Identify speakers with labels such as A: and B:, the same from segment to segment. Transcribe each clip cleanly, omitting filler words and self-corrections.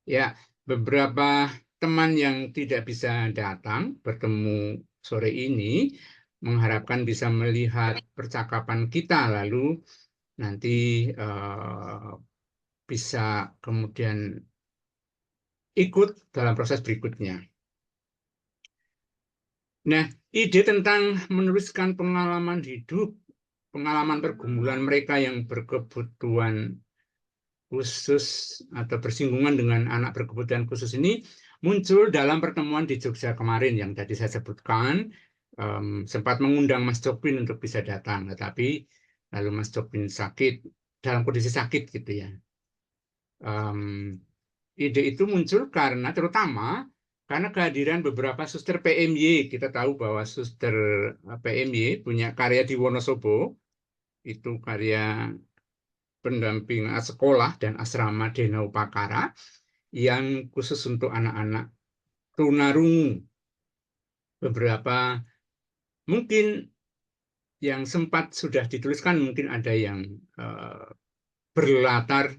A: Ya, beberapa teman yang tidak bisa datang bertemu sore ini mengharapkan bisa melihat percakapan kita, lalu nanti bisa kemudian ikut dalam proses berikutnya. Nah, ide tentang menuliskan pengalaman hidup, pengalaman pergumulan mereka yang berkebutuhan khusus atau bersinggungan dengan anak berkebutuhan khusus ini muncul dalam pertemuan di Jogja kemarin yang tadi saya sebutkan. Sempat mengundang Mas Jopin untuk bisa datang, tetapi lalu Mas Jopin sakit, dalam kondisi sakit gitu ya. Ide itu muncul terutama karena kehadiran beberapa suster PMY. Kita tahu bahwa suster PMY punya karya di Wonosobo, itu karya pendamping sekolah dan asrama Dena Upakara yang khusus untuk anak-anak tunarungu. Beberapa mungkin yang sempat sudah dituliskan, mungkin ada yang berlatar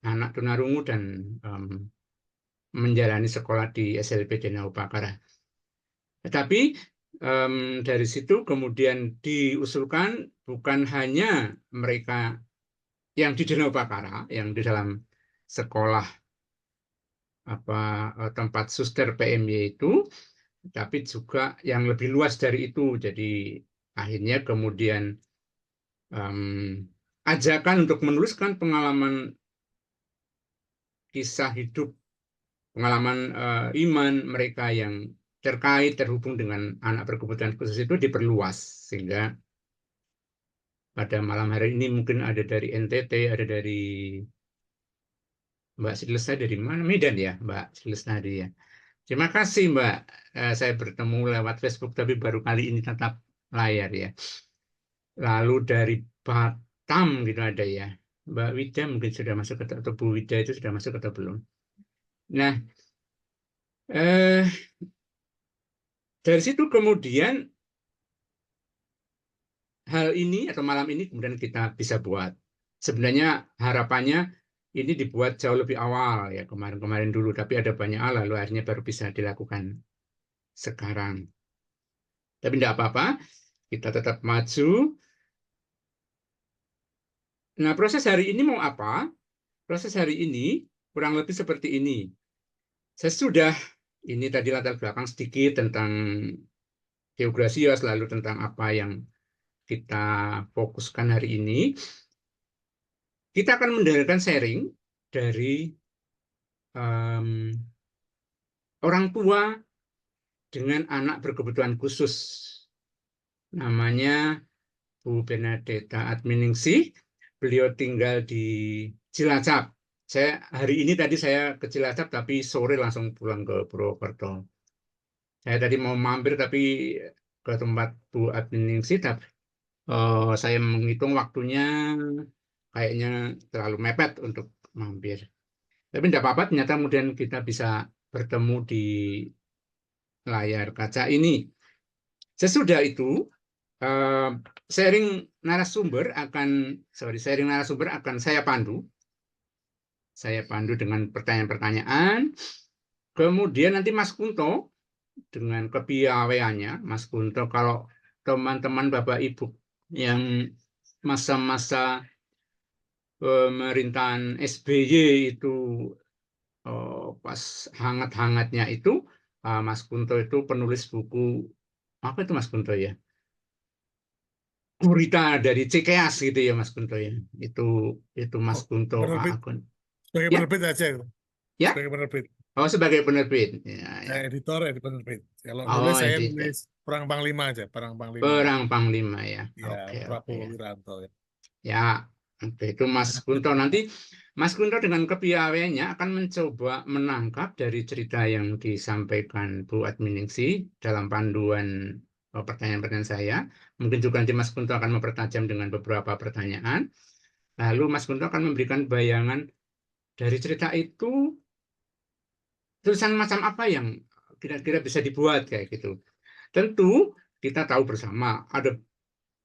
A: anak tunarungu dan menjalani sekolah di SLB Dena Upakara. Tetapi dari situ kemudian diusulkan bukan hanya mereka yang di Dena Upakara, yang di dalam sekolah tempat suster PMY itu, tapi juga yang lebih luas dari itu. Jadi akhirnya kemudian ajakan untuk menuliskan pengalaman kisah hidup, pengalaman iman mereka yang terhubung dengan anak berkebutuhan khusus itu diperluas, sehingga pada malam hari ini mungkin ada dari NTT, ada dari Mbak Silesna, dari mana? Medan ya, Mbak Silesna ya. Terima kasih Mbak, saya bertemu lewat Facebook tapi baru kali ini tatap layar ya. Lalu dari Batam gitu ada ya, Mbak Wida mungkin sudah masuk atau Bu Wida itu sudah masuk atau belum. Nah, dari situ kemudian hal ini atau malam ini kemudian kita bisa buat. Sebenarnya harapannya ini dibuat jauh lebih awal ya, kemarin-kemarin dulu, tapi ada banyak hal lalu akhirnya baru bisa dilakukan sekarang. Tapi tidak apa-apa, kita tetap maju. Nah, proses hari ini mau apa? Proses hari ini kurang lebih seperti ini. Saya sudah, ini tadi latar belakang sedikit tentang geografi, lalu tentang apa yang kita fokuskan hari ini. Kita akan mendengarkan sharing dari orang tua dengan anak berkebutuhan khusus. Namanya Bu Bernadetta Adminingsih. Beliau tinggal di Cilacap. Hari ini tadi saya ke Cilacap, tapi sore langsung pulang ke Purwokerto. Saya tadi mau mampir tapi ke tempat Bu Adminingsih, tapi saya menghitung waktunya kayaknya terlalu mepet untuk mampir. Tapi tidak apa-apa, ternyata kemudian kita bisa bertemu di layar kaca ini. Sesudah itu, sharing narasumber akan saya pandu. Saya pandu dengan pertanyaan-pertanyaan. Kemudian nanti Mas Kunto dengan kepiawaiannya, Mas Kunto, kalau teman-teman Bapak Ibu yang masa-masa pemerintahan SBY itu pas hangat-hangatnya itu, Mas Kunto itu penulis buku, apa itu Mas Kunto ya? Gurita dari Cikeas gitu ya Mas Kunto ya. Itu Mas Kunto
B: Penerbit,
A: akun.
B: sebagai
A: Ya,
B: penerbit aja itu.
A: ya.
B: Sebagai penerbit.
A: Oh, sebagai penerbit. Ya, ya.
B: Saya editor, penerbit. Kalau nulis
A: Oh,
B: saya
A: editor.
B: nulis Perang Panglima aja, Perang Panglima.
A: Perang Panglima ya.
B: Ya,
A: Oke, oke
B: Prabowo
A: ya.
B: Wiranto ya.
A: Ya, oke, itu Mas Kunto. Nanti Mas Kunto dengan kepiawaiannya akan mencoba menangkap dari cerita yang disampaikan Bu Adminingsih dalam panduan pertanyaan-pertanyaan saya. Mungkin juga nanti Mas Kunto akan mempertajam dengan beberapa pertanyaan. Lalu Mas Kunto akan memberikan bayangan dari cerita itu, tulisan macam apa yang kira-kira bisa dibuat kayak gitu. Tentu kita tahu bersama ada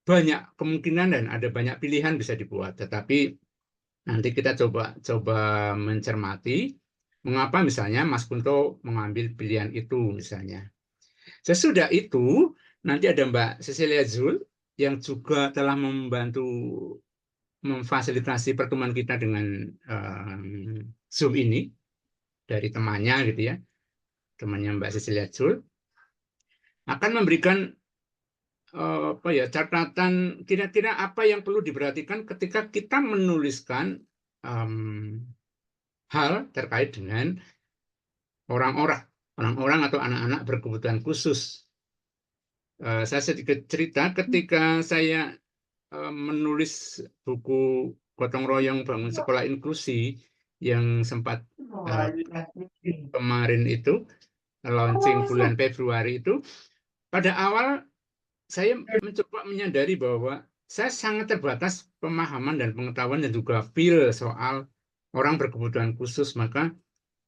A: banyak kemungkinan dan ada banyak pilihan bisa dibuat, tetapi Nanti kita coba mencermati mengapa misalnya Mas Kunto mengambil pilihan itu misalnya. Sesudah itu nanti ada Mbak Cecilia Zul yang juga telah membantu memfasilitasi pertemuan kita dengan Zoom ini dari temannya gitu ya, temannya Mbak Cecilia Zul akan memberikan apa ya catatan kira-kira apa yang perlu diperhatikan ketika kita menuliskan hal terkait dengan orang-orang atau anak-anak berkebutuhan khusus. Saya sedikit cerita ketika saya menulis buku Gotong Royong Bangun Sekolah Inklusi yang sempat kemarin itu launching bulan Februari itu, pada awal saya mencoba menyadari bahwa saya sangat terbatas pemahaman dan pengetahuan dan juga feel soal orang berkebutuhan khusus, maka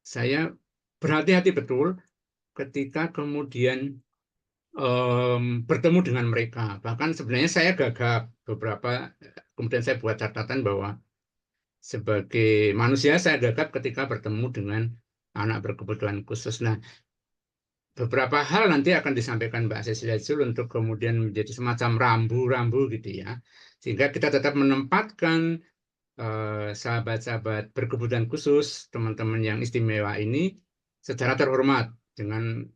A: saya berhati-hati betul ketika kemudian bertemu dengan mereka. Bahkan sebenarnya saya gagap beberapa, kemudian saya buat catatan bahwa sebagai manusia saya gagap ketika bertemu dengan anak berkebutuhan khusus. Nah, beberapa hal nanti akan disampaikan Mbak Cecilia Zul untuk kemudian menjadi semacam rambu-rambu gitu ya. Sehingga kita tetap menempatkan sahabat-sahabat berkebutuhan khusus, teman-teman yang istimewa ini secara terhormat dengan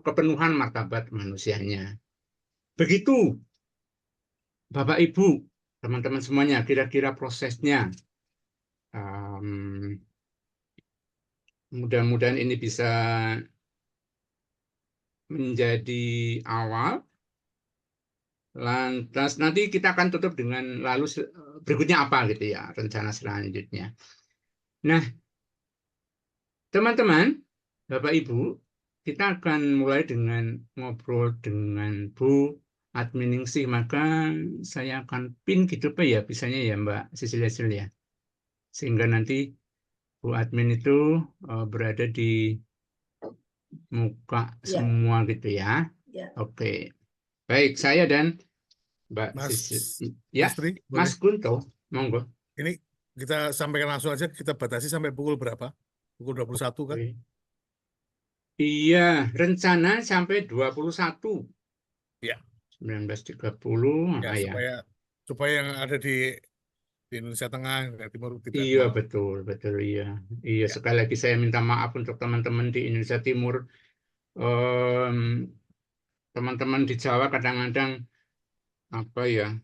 A: kepenuhan martabat manusianya. Begitu, Bapak Ibu, teman-teman semuanya, kira-kira prosesnya. Mudah-mudahan ini bisa menjadi awal. Lantas nanti kita akan tutup dengan lalu berikutnya apa gitu ya, rencana selanjutnya. Nah, teman-teman, Bapak Ibu, kita akan mulai dengan ngobrol dengan Bu Adminingsih. Maka saya akan pin gitu Pak ya, bisanya ya Mbak Cecilia Sil ya. Sehingga nanti Bu Admin itu berada di muka
C: Ya,
A: semua gitu ya.
C: ya.
A: Oke. Baik, saya dan Mbak
B: Mas
A: Sisil. Ya,
B: Tri,
A: Mas
B: boleh.
A: Kunto, monggo.
B: Ini kita sampaikan langsung aja, kita batasi sampai pukul berapa? Pukul 21 kan?
A: Oke. Iya, rencana sampai 21.
B: Ya,
A: 19.30.
B: ya
A: Ya.
B: supaya supaya yang ada di Indonesia Tengah, di Timur tidak
A: Iya,
B: malam.
A: betul, betul, iya. Iya,
B: Ya,
A: sekali lagi saya minta maaf untuk teman-teman di Indonesia Timur. Em, Teman-teman di Jawa kadang-kadang apa ya,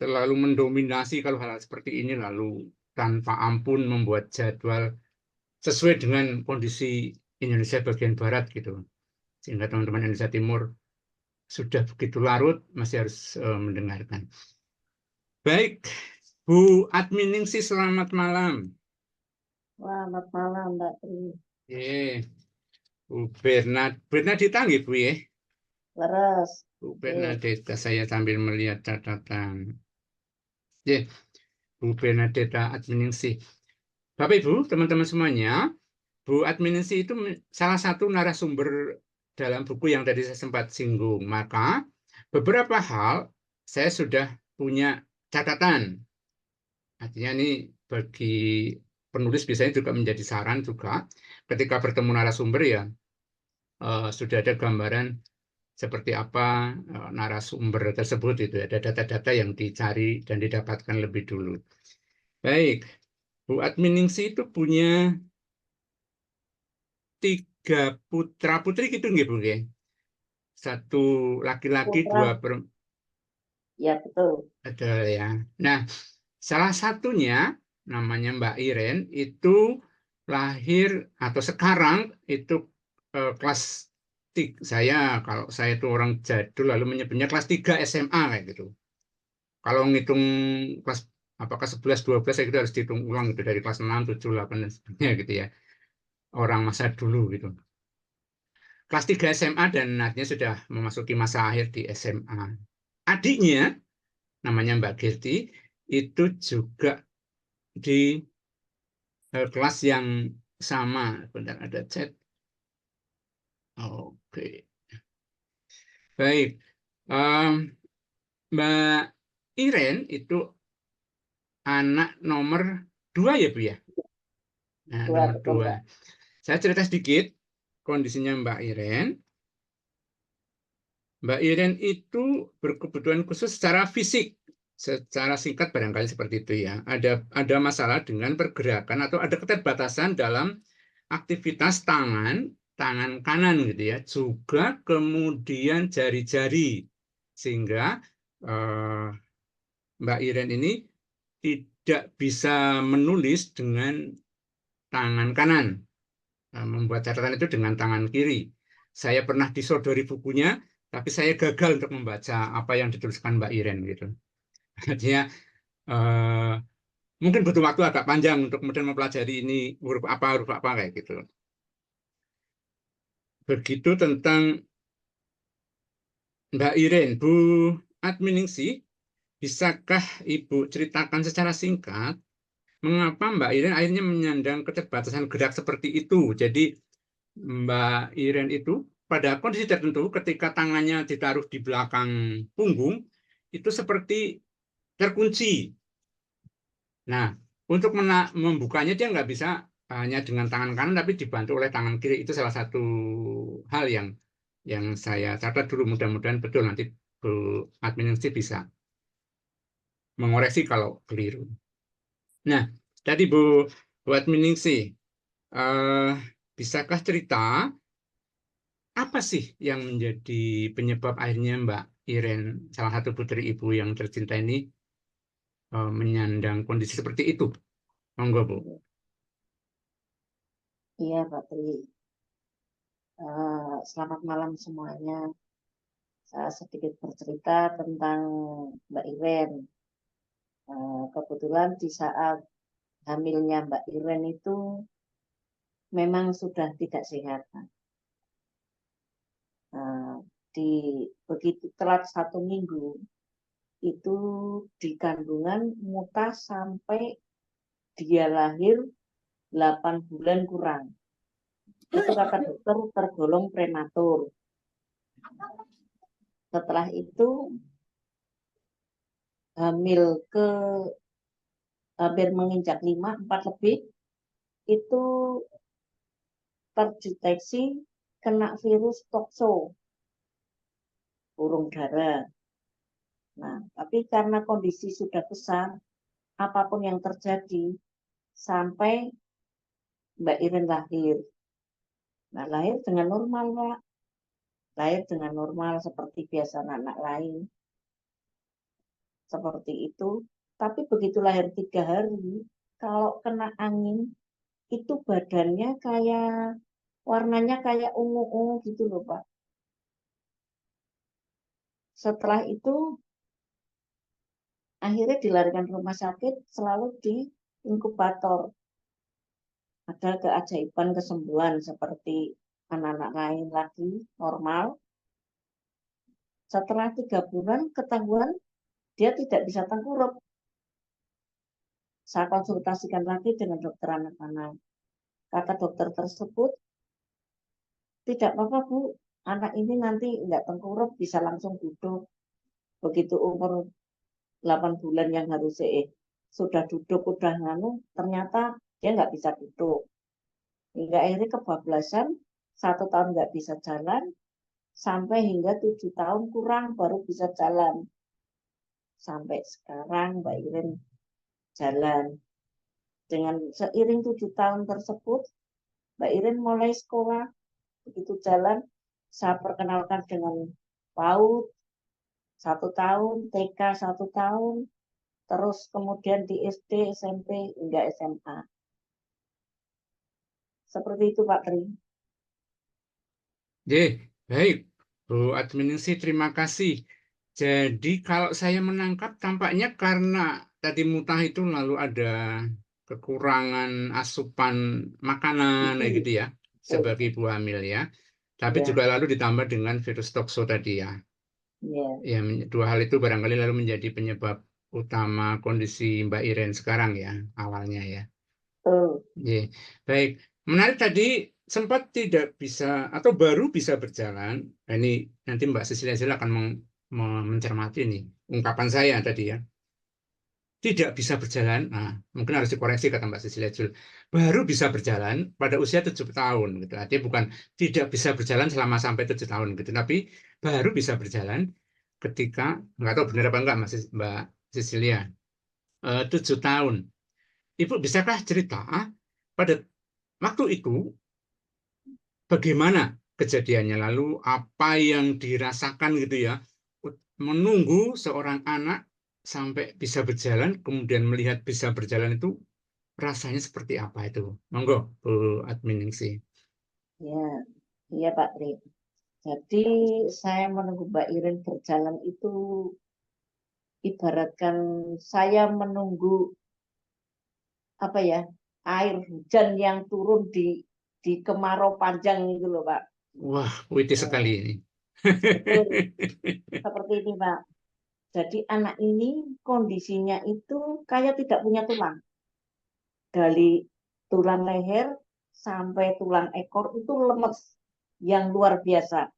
A: terlalu mendominasi kalau hal seperti ini, lalu tanpa ampun membuat jadwal sesuai dengan kondisi Indonesia bagian barat gitu. Sehingga teman-teman Indonesia Timur sudah begitu larut masih harus mendengarkan. Baik, Bu Adminingsih, selamat malam.
C: Selamat malam, Mbak Tri.
A: Bu Bernadita nggih, Bu ya.
C: Leres.
A: Bu
C: Oke.
A: Bernadita, saya sambil melihat catatan. Bu Bernadita Adminingsih. Bapak Ibu, teman-teman semuanya, Bu Adminingsih itu salah satu narasumber dalam buku yang tadi saya sempat singgung. Maka beberapa hal saya sudah punya catatan. Artinya ini bagi penulis biasanya juga menjadi saran juga ketika bertemu narasumber ya, sudah ada gambaran seperti apa narasumber tersebut, itu ada data-data yang dicari dan didapatkan lebih dulu. Baik, Bu Adminingsih itu punya 3 putra putri gitu nggih Bu nggih? 1 laki-laki, 2
C: Putra.
A: perempuan.
C: Ya, betul.
A: Ada ya. Nah, salah satunya namanya Mbak Iren itu lahir atau sekarang itu kelas 3. Kalau saya itu orang jadul lalu menyebutnya kelas 3 SMA kayak gitu. Kalau ngitung kelas apakah 11 12 saya kira harus dihitung ulang gitu dari kelas 6 7 8 dan sebagainya gitu ya. Orang masa dulu gitu. Kelas 3 SMA dan artinya sudah memasuki masa akhir di SMA. Adiknya namanya Mbak Gerti itu juga di kelas yang sama. Bentar, ada chat. Oke, baik. Mbak Iren itu anak nomor 2 ya Bu ya? Nah,
C: 2,
A: nomor
C: betul,
A: 2.
C: Pak.
A: Saya cerita sedikit kondisinya Mbak Iren. Mbak Iren itu berkebutuhan khusus secara fisik. Secara singkat barangkali seperti itu ya. Ada masalah dengan pergerakan atau ada keterbatasan dalam aktivitas tangan kanan gitu ya. Juga kemudian jari-jari. Sehingga Mbak Iren ini tidak bisa menulis dengan tangan kanan. Membuat catatan itu dengan tangan kiri. Saya pernah disodori bukunya, tapi saya gagal untuk membaca apa yang dituliskan Mbak Iren gitu. Artinya mungkin butuh waktu agak panjang untuk kemudian mempelajari ini huruf apa kayak gitu. Begitu tentang Mbak Iren, Bu Adminingsih, bisakah Ibu ceritakan secara singkat mengapa Mbak Iren akhirnya menyandang keterbatasan gerak seperti itu? Jadi Mbak Iren itu pada kondisi tertentu ketika tangannya ditaruh di belakang punggung itu seperti terkunci. Nah, untuk membukanya dia nggak bisa hanya dengan tangan kanan tapi dibantu oleh tangan kiri. Itu salah satu hal yang saya catat dulu. Mudah-mudahan betul nanti Bu Adminingsih bisa mengoreksi kalau keliru. Nah, tadi Bu Adminingsih, bisakah cerita apa sih yang menjadi penyebab akhirnya Mbak Iren, salah satu putri Ibu yang tercinta ini, menyandang kondisi seperti itu? Monggo, Bu.
C: Iya, Pak Tri. Selamat malam semuanya. Saya sedikit bercerita tentang Mbak Iren. Kebetulan di saat hamilnya Mbak Iren itu memang sudah tidak sehat. Begitu telat 1 minggu, itu di kandungan muntah sampai dia lahir 8 bulan kurang. Itu kata dokter tergolong prematur. Setelah itu hampir menginjak 4 lebih, itu terdeteksi kena virus tokso, burung dara. Nah, tapi karena kondisi sudah besar, apapun yang terjadi, sampai Mbak Iren lahir. Nah, lahir dengan normal, Pak. Lahir dengan normal seperti biasa anak lain. Seperti itu. Tapi begitu lahir 3 hari, kalau kena angin, itu badannya warnanya kayak ungu-ungu gitu loh, Pak. Setelah itu, akhirnya dilarikan ke rumah sakit, selalu di inkubator. Ada keajaiban kesembuhan seperti anak-anak lain lagi, normal. Setelah 3 bulan, ketahuan dia tidak bisa tengkurap. Saya konsultasikan lagi dengan dokter anak-anak. Kata dokter tersebut, tidak apa-apa Bu, anak ini nanti nggak tengkurap, bisa langsung duduk. Begitu umur 8 bulan yang harusnya sudah duduk, udah nganu, ternyata dia nggak bisa duduk. Hingga akhirnya kebablasan, 1 tahun nggak bisa jalan, sampai hingga 7 tahun kurang baru bisa jalan. Sampai sekarang Mbak Iren jalan. Dengan seiring 7 tahun tersebut, Mbak Iren mulai sekolah. Begitu jalan, saya perkenalkan dengan PAUD 1 tahun, TK 1 tahun, terus kemudian di SD, SMP, hingga SMA. Seperti itu Pak Tri.
A: Baik, Bu Adminingsih, terima kasih. Jadi kalau saya menangkap tampaknya karena tadi muntah itu lalu ada kekurangan asupan makanan kayak gitu ya, sebagai ibu hamil ya. Tapi
C: Ya.
A: juga lalu ditambah dengan virus tokso tadi ya.
C: Ya.
A: Ya, 2 hal itu barangkali lalu menjadi penyebab utama kondisi Mbak Iren sekarang ya, awalnya ya. Ya, baik. Menarik tadi sempat tidak bisa atau baru bisa berjalan. Nah, ini nanti Mbak Cecilia akan mencermati nih ungkapan saya tadi ya. tidak bisa berjalan, nah mungkin harus dikoreksi kata Mbak Cecilia Jul, baru bisa berjalan pada usia 7 tahun gitu. Artinya bukan tidak bisa berjalan selama sampai 7 tahun gitu, tapi baru bisa berjalan ketika, nggak tahu benar apa enggak Mbak Cecilia, 7 tahun. Ibu bisakah cerita pada waktu itu bagaimana kejadiannya, lalu apa yang dirasakan gitu ya, menunggu seorang anak sampai bisa berjalan, kemudian melihat bisa berjalan itu rasanya seperti apa itu? Monggo, Bu Admin Ningsih.
C: Ya, iya Pak Tri. Jadi saya menunggu Mbak Irin berjalan itu ibaratkan saya menunggu apa ya, air hujan yang turun di kemarau panjang itu loh Pak.
A: Wah, puitis sekali
C: Nah,
A: ini.
C: betul seperti ini Pak. Jadi anak ini kondisinya itu kayak tidak punya tulang. Dari tulang leher sampai tulang ekor itu lemes yang luar biasa.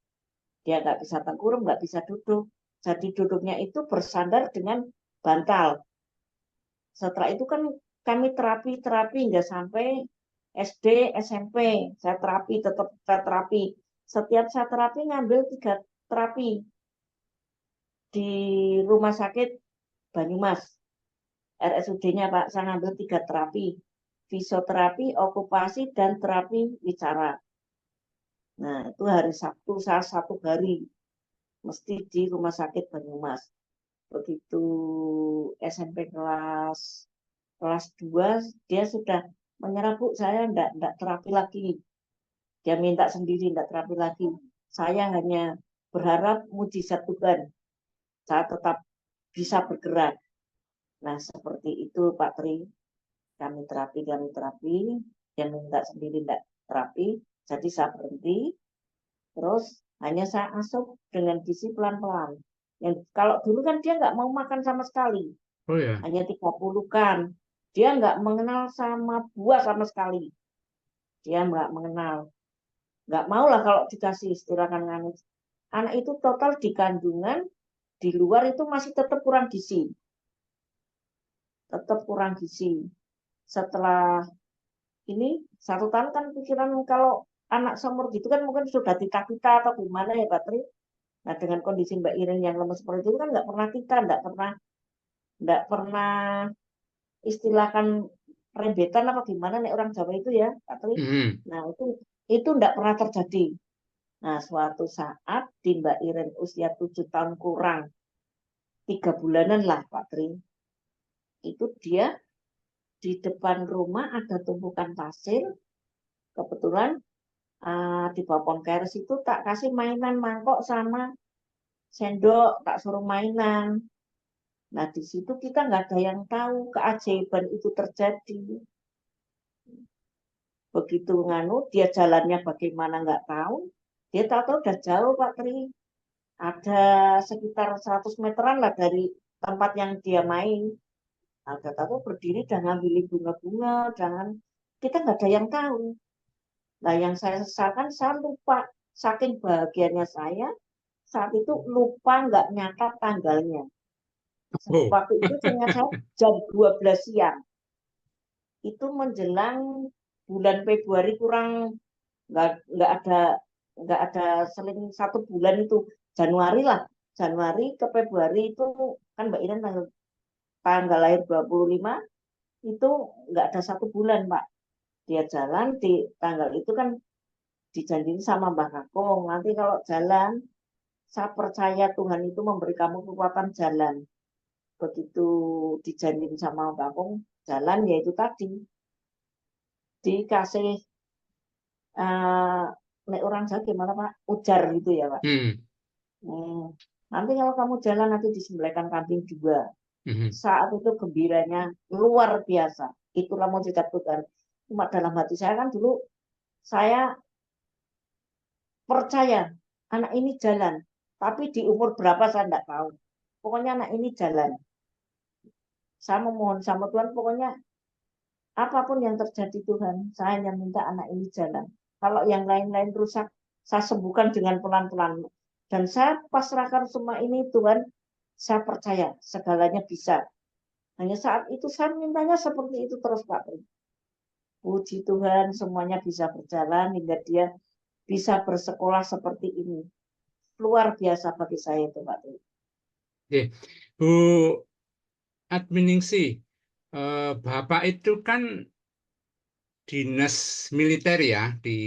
C: Dia nggak bisa tengkurap, nggak bisa duduk. Jadi duduknya itu bersandar dengan bantal. Setelah itu kan kami terapi hingga sampai SD, SMP. Saya terapi, tetap saya terapi. Setiap saya terapi ngambil 3 terapi di rumah sakit Banyumas. RSUD-nya Pak, saya ngambil 3 terapi. Fisioterapi, okupasi, dan terapi bicara. Nah, itu hari Sabtu saya 1 hari mesti di rumah sakit Banyumas. Begitu SMP kelas 2 dia sudah menyerah, Bu, saya enggak terapi lagi. Dia minta sendiri enggak terapi lagi. Saya hanya berharap mujizat Tuhan. Saya tetap bisa bergerak. Nah, seperti itu Pak Tri. Kami terapi. Dia minta sendiri enggak terapi. Jadi saya berhenti. Terus hanya saya asup dengan gizi pelan-pelan. Yang kalau dulu kan dia nggak mau makan sama sekali.
A: Oh ya,
C: Hanya 30 kan. Dia nggak mengenal sama buah sama sekali. Dia nggak mengenal. Nggak mau lah kalau dikasih istilahkan nganis. Anak itu total di kandungan, di luar itu masih tetap kurang gizi. Tetap kurang gizi. Setelah ini 1 tahun kan pikiran kalau anak seumur gitu kan mungkin sudah kita atau gimana ya Pak Tri. Nah dengan kondisi Mbak Irin yang lemes seperti itu kan nggak pernah kita, nggak pernah istilahkan rembetan apa gimana nih orang Jawa itu ya, Pak Tri. Nah itu nggak pernah terjadi. Nah suatu saat di Mbak Irin usia 7 tahun kurang 3 bulanan lah Pak Tri, itu dia di depan rumah ada tumpukan pasir, kebetulan di balkon keres itu tak kasih mainan mangkok sama sendok, tak suruh mainan. Nah, di situ kita nggak ada yang tahu keajaiban itu terjadi. Begitu nganu, dia jalannya bagaimana nggak tahu. Dia tahu-tahu udah jauh, Pak Tri. Ada sekitar 100 meteran lah dari tempat yang dia main. Ada tahu berdiri dan ngambil bunga-bunga, jangan kita nggak ada yang tahu. Nah, yang saya sesalkan, saya lupa. Saking bahagianya saya, saat itu lupa nggak nyatat tanggalnya.
A: oh,
C: Waktu itu saya nyatat jam 12 siang. Itu menjelang bulan Februari kurang nggak ada seling 1 bulan itu Januari lah, Januari ke Februari itu kan Mbak Iren tanggal lahir 25 itu nggak ada 1 bulan Pak. Dia jalan di tanggal itu kan dijanjiin sama Mbak Kakung, nanti kalau jalan saya percaya Tuhan itu memberi kamu kekuatan jalan. Begitu dijanjiin sama Mbak Kakung jalan, yaitu tadi dikasih nek orang Jawa gimana Pak? Ujar gitu ya Pak. Nanti kalau kamu jalan nanti disembelihkan kambing 2. Saat itu gembiranya luar biasa. Itulah mujizat Tuhan. Cuma dalam hati saya kan dulu saya percaya anak ini jalan. Tapi di umur berapa saya enggak tahu. Pokoknya anak ini jalan. Saya memohon sama Tuhan pokoknya apapun yang terjadi Tuhan, saya hanya minta anak ini jalan. Kalau yang lain-lain rusak, saya sembuhkan dengan pelan-pelan. Dan saya pasrahkan semua ini Tuhan, saya percaya segalanya bisa. Hanya saat itu saya mintanya seperti itu terus Pak Tri. Puji Tuhan semuanya bisa berjalan hingga dia bisa bersekolah seperti ini. Luar biasa bagi saya itu Pak Tri.
A: Oke. Bu Adminingsi, Bapak itu kan dinas militer ya di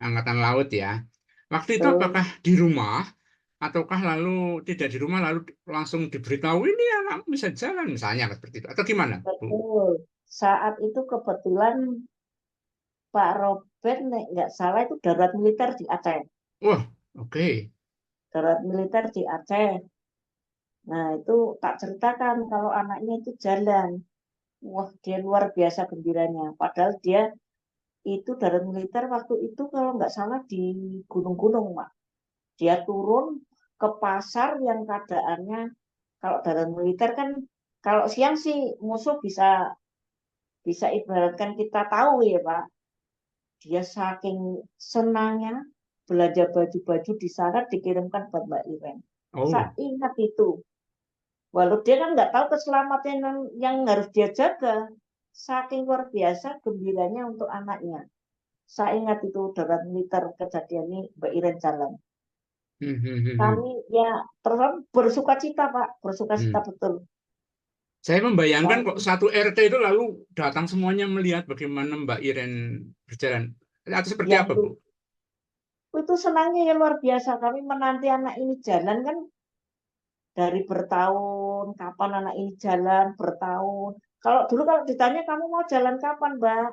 A: Angkatan Laut ya. Waktu itu
C: Betul.
A: apakah di rumah ataukah lalu tidak di rumah lalu langsung diberitahu ini anak bisa jalan misalnya seperti itu atau gimana, Bu?
C: Betul. Saat itu kebetulan Pak Robert nggak salah itu darurat militer di Aceh.
A: Wah, oke.
C: Darurat militer di Aceh. Nah itu tak ceritakan kalau anaknya itu jalan. Wah dia luar biasa gembiranya. Padahal dia itu darurat militer waktu itu kalau nggak salah di gunung-gunung, Mak. Dia turun ke pasar yang keadaannya kalau darurat militer kan kalau siang sih musuh bisa bisa ibaratkan kita tahu ya Pak. Dia saking senangnya belanja baju-baju di sana dikirimkan buat Mbak Iren. Saya
A: Oh.
C: ingat itu. Walau dia kan nggak tahu keselamatan yang harus dia jaga. Saking luar biasa gembiranya untuk anaknya. Saya ingat itu darurat militer kejadian ini Mbak Iren jalan. Kami ya terus bersuka cita Pak, bersuka cita
A: Hmm.
C: betul.
A: Saya membayangkan kok
C: Kami,
A: satu RT itu lalu datang semuanya melihat bagaimana Mbak Iren berjalan. Atau seperti
C: ya
A: apa, Bu?
C: itu senangnya ya luar biasa. Kami menanti anak ini jalan kan dari bertahun, kapan anak ini jalan, bertahun. Kalau dulu kalau ditanya kamu mau jalan kapan, Mbak?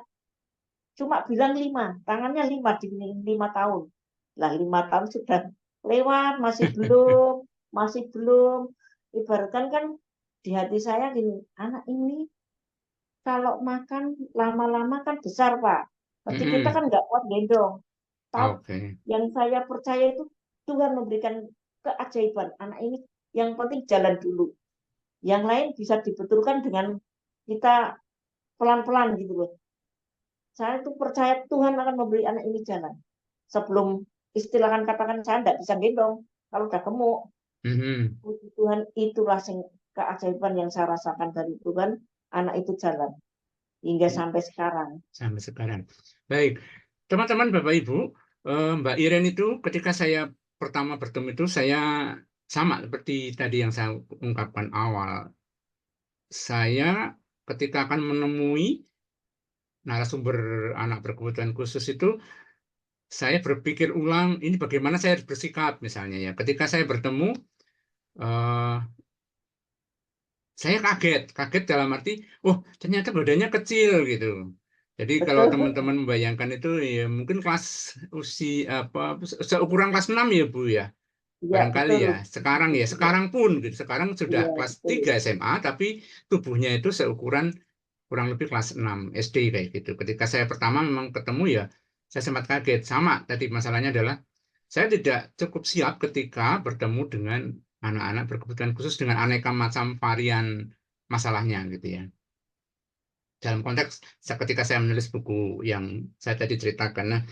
C: Cuma bilang 5, tangannya 5 di 5 tahun. Lah 5 tahun sudah lewat, masih belum. Ibaratkan kan di hati saya gini, anak ini kalau makan lama-lama kan besar, Pak. Berarti kita
A: Mm-mm.
C: kan nggak kuat gendong. Tapi
A: Oke.
C: yang saya percaya itu Tuhan memberikan keajaiban. Anak ini yang penting jalan dulu. Yang lain bisa dibetulkan dengan kita pelan-pelan gitu loh. Saya itu percaya Tuhan akan memberi anak ini jalan. Sebelum istilahkan katakan saya tidak bisa gendong. Kalau udah gemuk,
A: Mm-mm.
C: puji Tuhan itulah keajaiban yang saya rasakan dari Tuhan. Anak itu jalan hingga sampai sekarang.
A: Sampai sekarang. Baik, teman-teman, Bapak Ibu, Mbak Iren itu ketika saya pertama bertemu itu saya sama seperti tadi yang saya ungkapkan awal. Saya ketika akan menemui narasumber anak berkebutuhan khusus itu, saya berpikir ulang ini bagaimana saya harus bersikap misalnya ya. Ketika saya bertemu, eh, saya kaget dalam arti, oh ternyata badannya kecil gitu. Jadi kalau
C: Betul.
A: teman-teman membayangkan itu ya mungkin kelas usia apa seukuran kelas 6 ya Bu ya.
C: Iya,
A: Barangkali
C: betul.
A: ya. Sekarang ya,
C: Iya,
A: sekarang pun gitu. Sekarang sudah
C: iya,
A: kelas
C: betul.
A: 3 SMA tapi tubuhnya itu seukuran kurang lebih kelas 6 SD kayak gitu. Ketika saya pertama memang ketemu ya saya sempat kaget. Sama tadi masalahnya adalah saya tidak cukup siap ketika bertemu dengan anak-anak berkebutuhan khusus dengan aneka macam varian masalahnya gitu ya. Dalam konteks ketika saya menulis buku yang saya tadi ceritakan. Nah,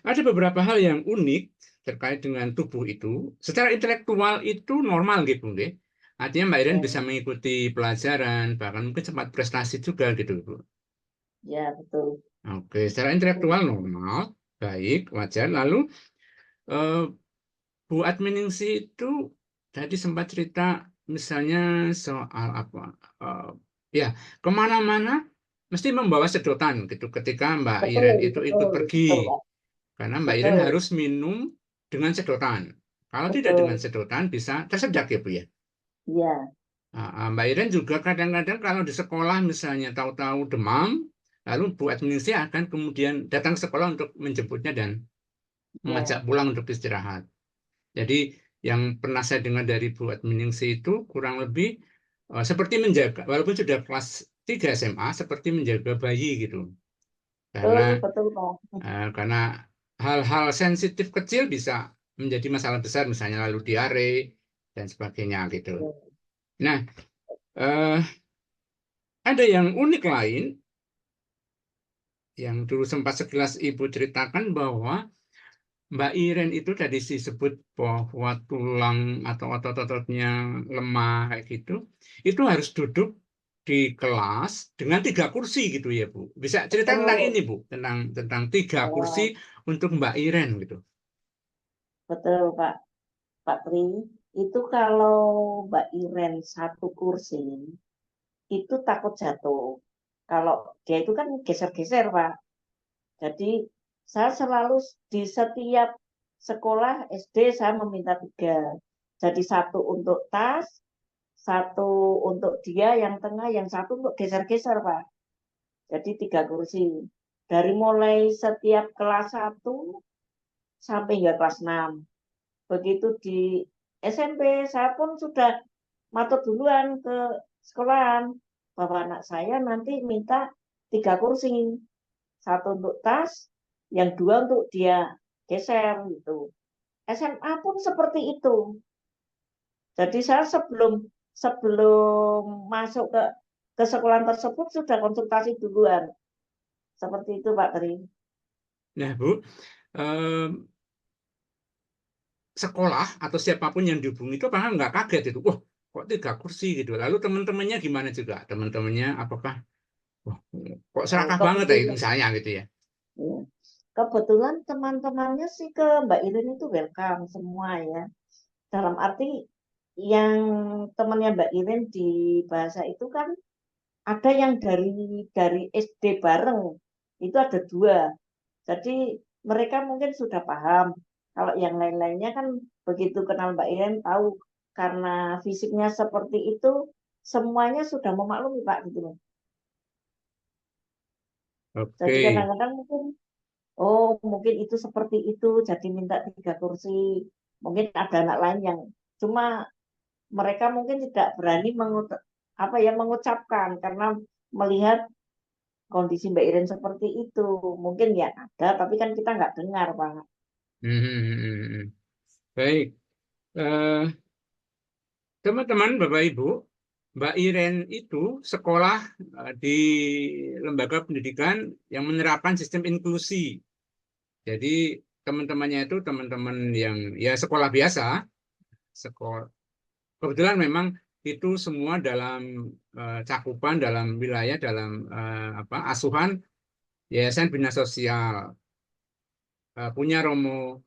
A: ada beberapa hal yang unik terkait dengan tubuh itu. Secara intelektual itu normal gitu, nggih. Artinya Mbak Iren bisa
C: Ya,
A: mengikuti pelajaran, bahkan mungkin sempat prestasi juga gitu, Bu.
C: ya, betul.
A: Oke, secara intelektual normal, baik, wajar. Lalu eh, Bu Adminingsi itu tadi sempat cerita misalnya soal apa? Eh, ya, kemana-mana mesti membawa sedotan gitu ketika Mbak Iren
C: Betul,
A: itu ikut
C: betul,
A: pergi.
C: betul, Pak.
A: Karena Mbak Iren
C: Betul,
A: harus minum dengan sedotan. Kalau tidak dengan
C: betul.
A: sedotan bisa tersedak ya Bu ya.
C: Iya,
A: Mbak Iren juga kadang-kadang kalau di sekolah misalnya tahu-tahu demam, lalu Bu Administri akan kemudian datang ke sekolah untuk menjemputnya dan mengajak
C: iya.
A: pulang untuk istirahat. Jadi yang pernah saya dengar dari Bu Administri itu kurang lebih seperti menjaga, walaupun sudah kelas 3 SMA, seperti menjaga bayi gitu.
C: Betul,
A: Karena
C: betul, Pak.
A: karena hal-hal sensitif kecil bisa menjadi masalah besar, misalnya lalu diare dan sebagainya gitu. Nah, eh, ada yang unik lain yang dulu sempat sekilas Ibu ceritakan bahwa Mbak Iren itu tadi disebut bahwa tulang atau otot-ototnya lemah kayak gitu, itu harus duduk di kelas dengan 3 kursi gitu ya Bu. Bisa cerita tentang
C: Betul.
A: ini Bu, tentang 3 kursi
C: Oh,
A: untuk Mbak Iren gitu.
C: betul Pak Tri. Itu kalau Mbak Iren 1 kursi, itu takut jatuh. Kalau dia itu kan geser-geser, Pak. Jadi saya selalu di setiap sekolah SD saya meminta 3. Jadi 1 untuk tas, 1 untuk dia yang tengah, yang 1 untuk geser-geser, Pak. Jadi 3 kursi. Dari mulai setiap kelas 1 sampai hingga kelas 6. Begitu di SMP, saya pun sudah matur duluan ke sekolahan bahwa anak saya nanti minta 3 kursi. 1 untuk tas, yang 2 untuk dia geser gitu. SMA pun seperti itu. Jadi saya sebelum sebelum masuk ke sekolah tersebut sudah konsultasi duluan. Seperti itu Pak Tri.
A: Nah Bu, eh, sekolah atau siapapun yang dihubungi itu apakah nggak kaget itu? Wah, kok 3 kursi gitu. Lalu teman-temannya gimana juga? Teman-temannya apakah, wah, kok
C: Oh,
A: serakah banget ya
C: kebetulan,
A: misalnya gitu ya?
C: ya. Kebetulan teman-temannya sih ke Mbak Irin itu welcome semua ya. Dalam arti yang temannya Mbak Irin di bahasa itu kan ada yang dari SD bareng, itu ada 2. Jadi mereka mungkin sudah paham. Kalau yang lain-lainnya kan begitu kenal Mbak Iren tahu karena fisiknya seperti itu, semuanya sudah memaklumi Pak gitu loh. Jadi
A: Oke.
C: kadang-kadang mungkin, oh mungkin itu seperti itu, jadi minta 3 kursi. Mungkin ada anak lain yang cuma mereka mungkin tidak berani mengucapkan karena melihat kondisi Mbak Iren seperti itu. Mungkin ya ada, tapi kan kita nggak dengar, Pak.
A: Hmm, hmm, hmm, hmm. Baik. Eh, Teman-teman, Bapak Ibu, Mbak Iren itu sekolah di lembaga pendidikan yang menerapkan sistem inklusi. Jadi teman-temannya itu teman-teman yang ya sekolah biasa, sekolah. Kebetulan memang itu semua dalam cakupan, dalam wilayah, dalam apa asuhan Yayasan Bina Sosial, punya Romo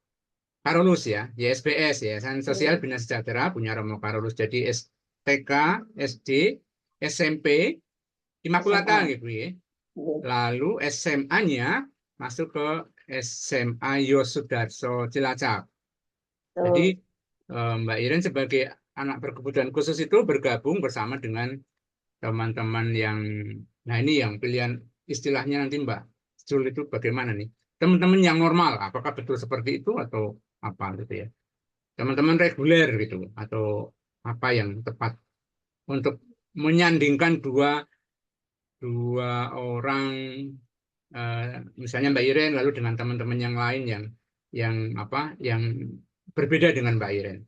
A: Karolus ya, YSBS, Yayasan Sosial
C: Hmm,
A: Bina Sejahtera, punya Romo Karolus. Jadi TK, SD, SMP, Imakulata
C: SMA.
A: gitu ya.
C: Hmm,
A: Lalu SMA-nya masuk ke SMA Yosudarso Cilacap. Jadi
C: betul.
A: Mbak Iren sebagai anak berkebutuhan khusus itu bergabung bersama dengan teman-teman yang, nah ini yang pilihan istilahnya nanti Mbak Jul itu bagaimana nih? Teman-teman yang normal, apakah betul seperti itu atau apa gitu ya? Teman-teman reguler gitu atau apa yang tepat untuk menyandingkan dua dua orang, eh, misalnya Mbak Iren lalu dengan teman-teman yang lain yang apa yang berbeda dengan Mbak Iren.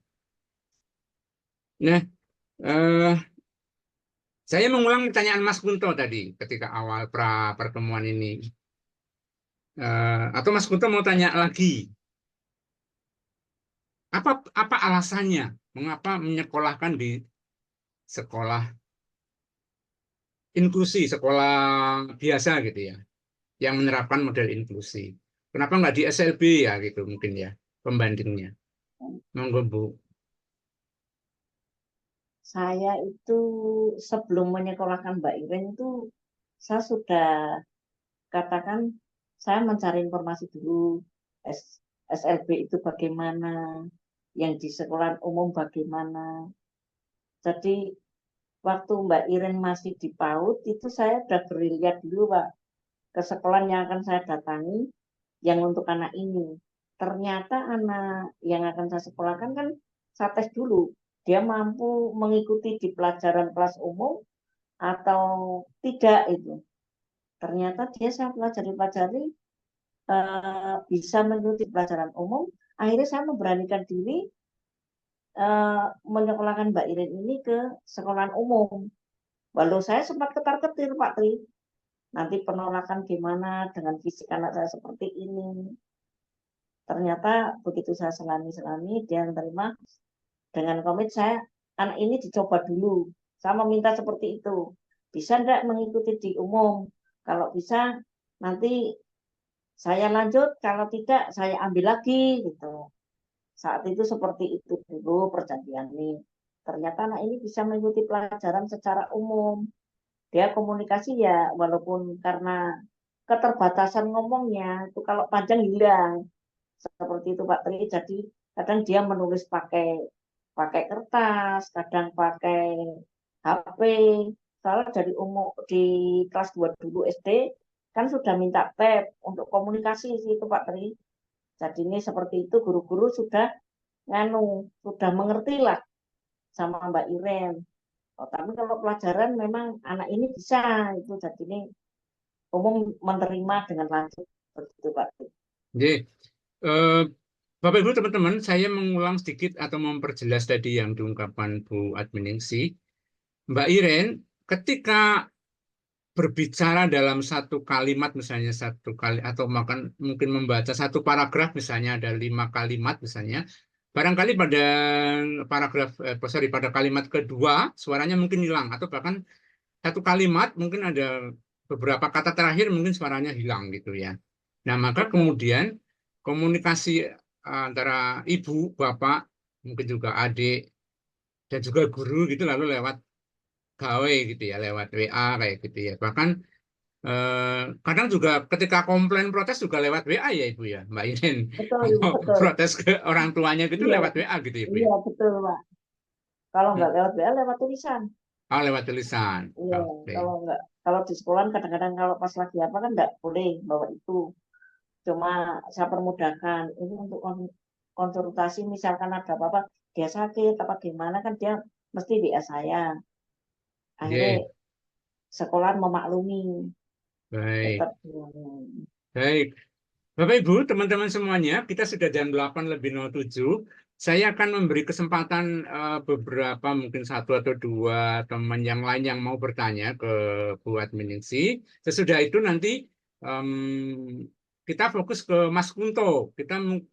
A: Nah, eh, saya mengulang pertanyaan Mas Kunto tadi ketika awal pertemuan ini. Atau Mas Kunto mau tanya lagi, apa apa alasannya mengapa menyekolahkan di sekolah inklusi, sekolah biasa gitu ya, yang menerapkan model inklusi. Kenapa nggak di SLB ya gitu mungkin ya pembandingnya. Monggo Bu.
C: Saya itu sebelum menyekolahkan Mbak Iren itu saya sudah katakan saya mencari informasi dulu SLB itu bagaimana, yang di sekolah umum bagaimana. Jadi waktu Mbak Iren masih di PAUD itu saya sudah berlihat dulu Pak ke sekolah yang akan saya datangi yang untuk anak ini. Ternyata anak yang akan saya sekolahkan kan saya tes dulu. Dia mampu mengikuti di pelajaran kelas umum atau tidak itu. Ternyata dia saya pelajari bisa mengikuti pelajaran umum. Akhirnya saya memberanikan diri menyekolahkan Mbak Iren ini ke sekolahan umum. Walau saya sempat ketar-ketir Pak Tri. Nanti penolakan gimana dengan fisik anak saya seperti ini. Ternyata begitu saya selami-selami, dia menerima dengan komit saya, anak ini dicoba dulu. Saya meminta seperti itu. Bisa enggak mengikuti di umum? Kalau bisa, nanti saya lanjut. Kalau tidak, saya ambil lagi gitu. Saat itu seperti itu dulu perjanjian ini. Ternyata anak ini bisa mengikuti pelajaran secara umum. Dia komunikasi ya, walaupun karena keterbatasan ngomongnya, itu kalau panjang hilang. Seperti itu Pak Tri. Jadi kadang dia menulis pakai pakai kertas, kadang pakai HP. Soalnya dari umur di kelas 2 dulu SD kan sudah minta tab untuk komunikasi sih itu Pak Tri. Jadi ini seperti itu guru-guru sudah sudah mengerti lah sama Mbak Iren. Oh, tapi kalau pelajaran memang anak ini bisa itu, jadi ini umum menerima dengan lanjut begitu Pak.
A: Oke. Eh, Bapak Ibu teman-teman, saya mengulang sedikit atau memperjelas tadi yang diungkapkan Bu Adminingsi. Mbak Iren, ketika berbicara dalam satu kalimat, misalnya satu kali, atau makan mungkin membaca satu paragraf, misalnya ada 5 kalimat, misalnya, barangkali pada pada kalimat kedua suaranya mungkin hilang, atau bahkan satu kalimat mungkin ada beberapa kata terakhir mungkin suaranya hilang gitu ya. Nah, maka
C: Betul.
A: kemudian komunikasi antara ibu, bapak, mungkin juga adik, dan juga guru gitu lalu lewat gawe gitu ya, lewat WA kayak gitu ya. Bahkan kadang juga ketika komplain protes juga lewat WA ya Ibu ya, Mbak Irin.
C: Betul,
A: Kalau
C: betul.
A: protes ke orang tuanya gitu
C: Iya,
A: lewat WA gitu ya Ibu ya.
C: iya betul Pak. Kalau
A: Hmm.
C: nggak lewat WA lewat tulisan.
A: Oh, lewat tulisan.
C: Iya,
A: Oke.
C: kalau nggak, kalau di sekolah kadang-kadang kalau pas lagi apa kan nggak boleh bawa itu. Cuma saya permudahkan ini untuk konsultasi, misalkan ada apa-apa, dia sakit apa gimana kan dia mesti WA saya. Akhirnya
A: Oke.
C: sekolah memaklumi
A: Baik.
C: tetap.
A: Baik. Bapak Ibu, teman-teman semuanya, kita sudah jam 8:07. Saya akan memberi kesempatan beberapa, mungkin satu atau dua teman yang lain yang mau bertanya ke Bu Adminingsi. Sesudah itu nanti em, kita fokus ke Mas Kunto.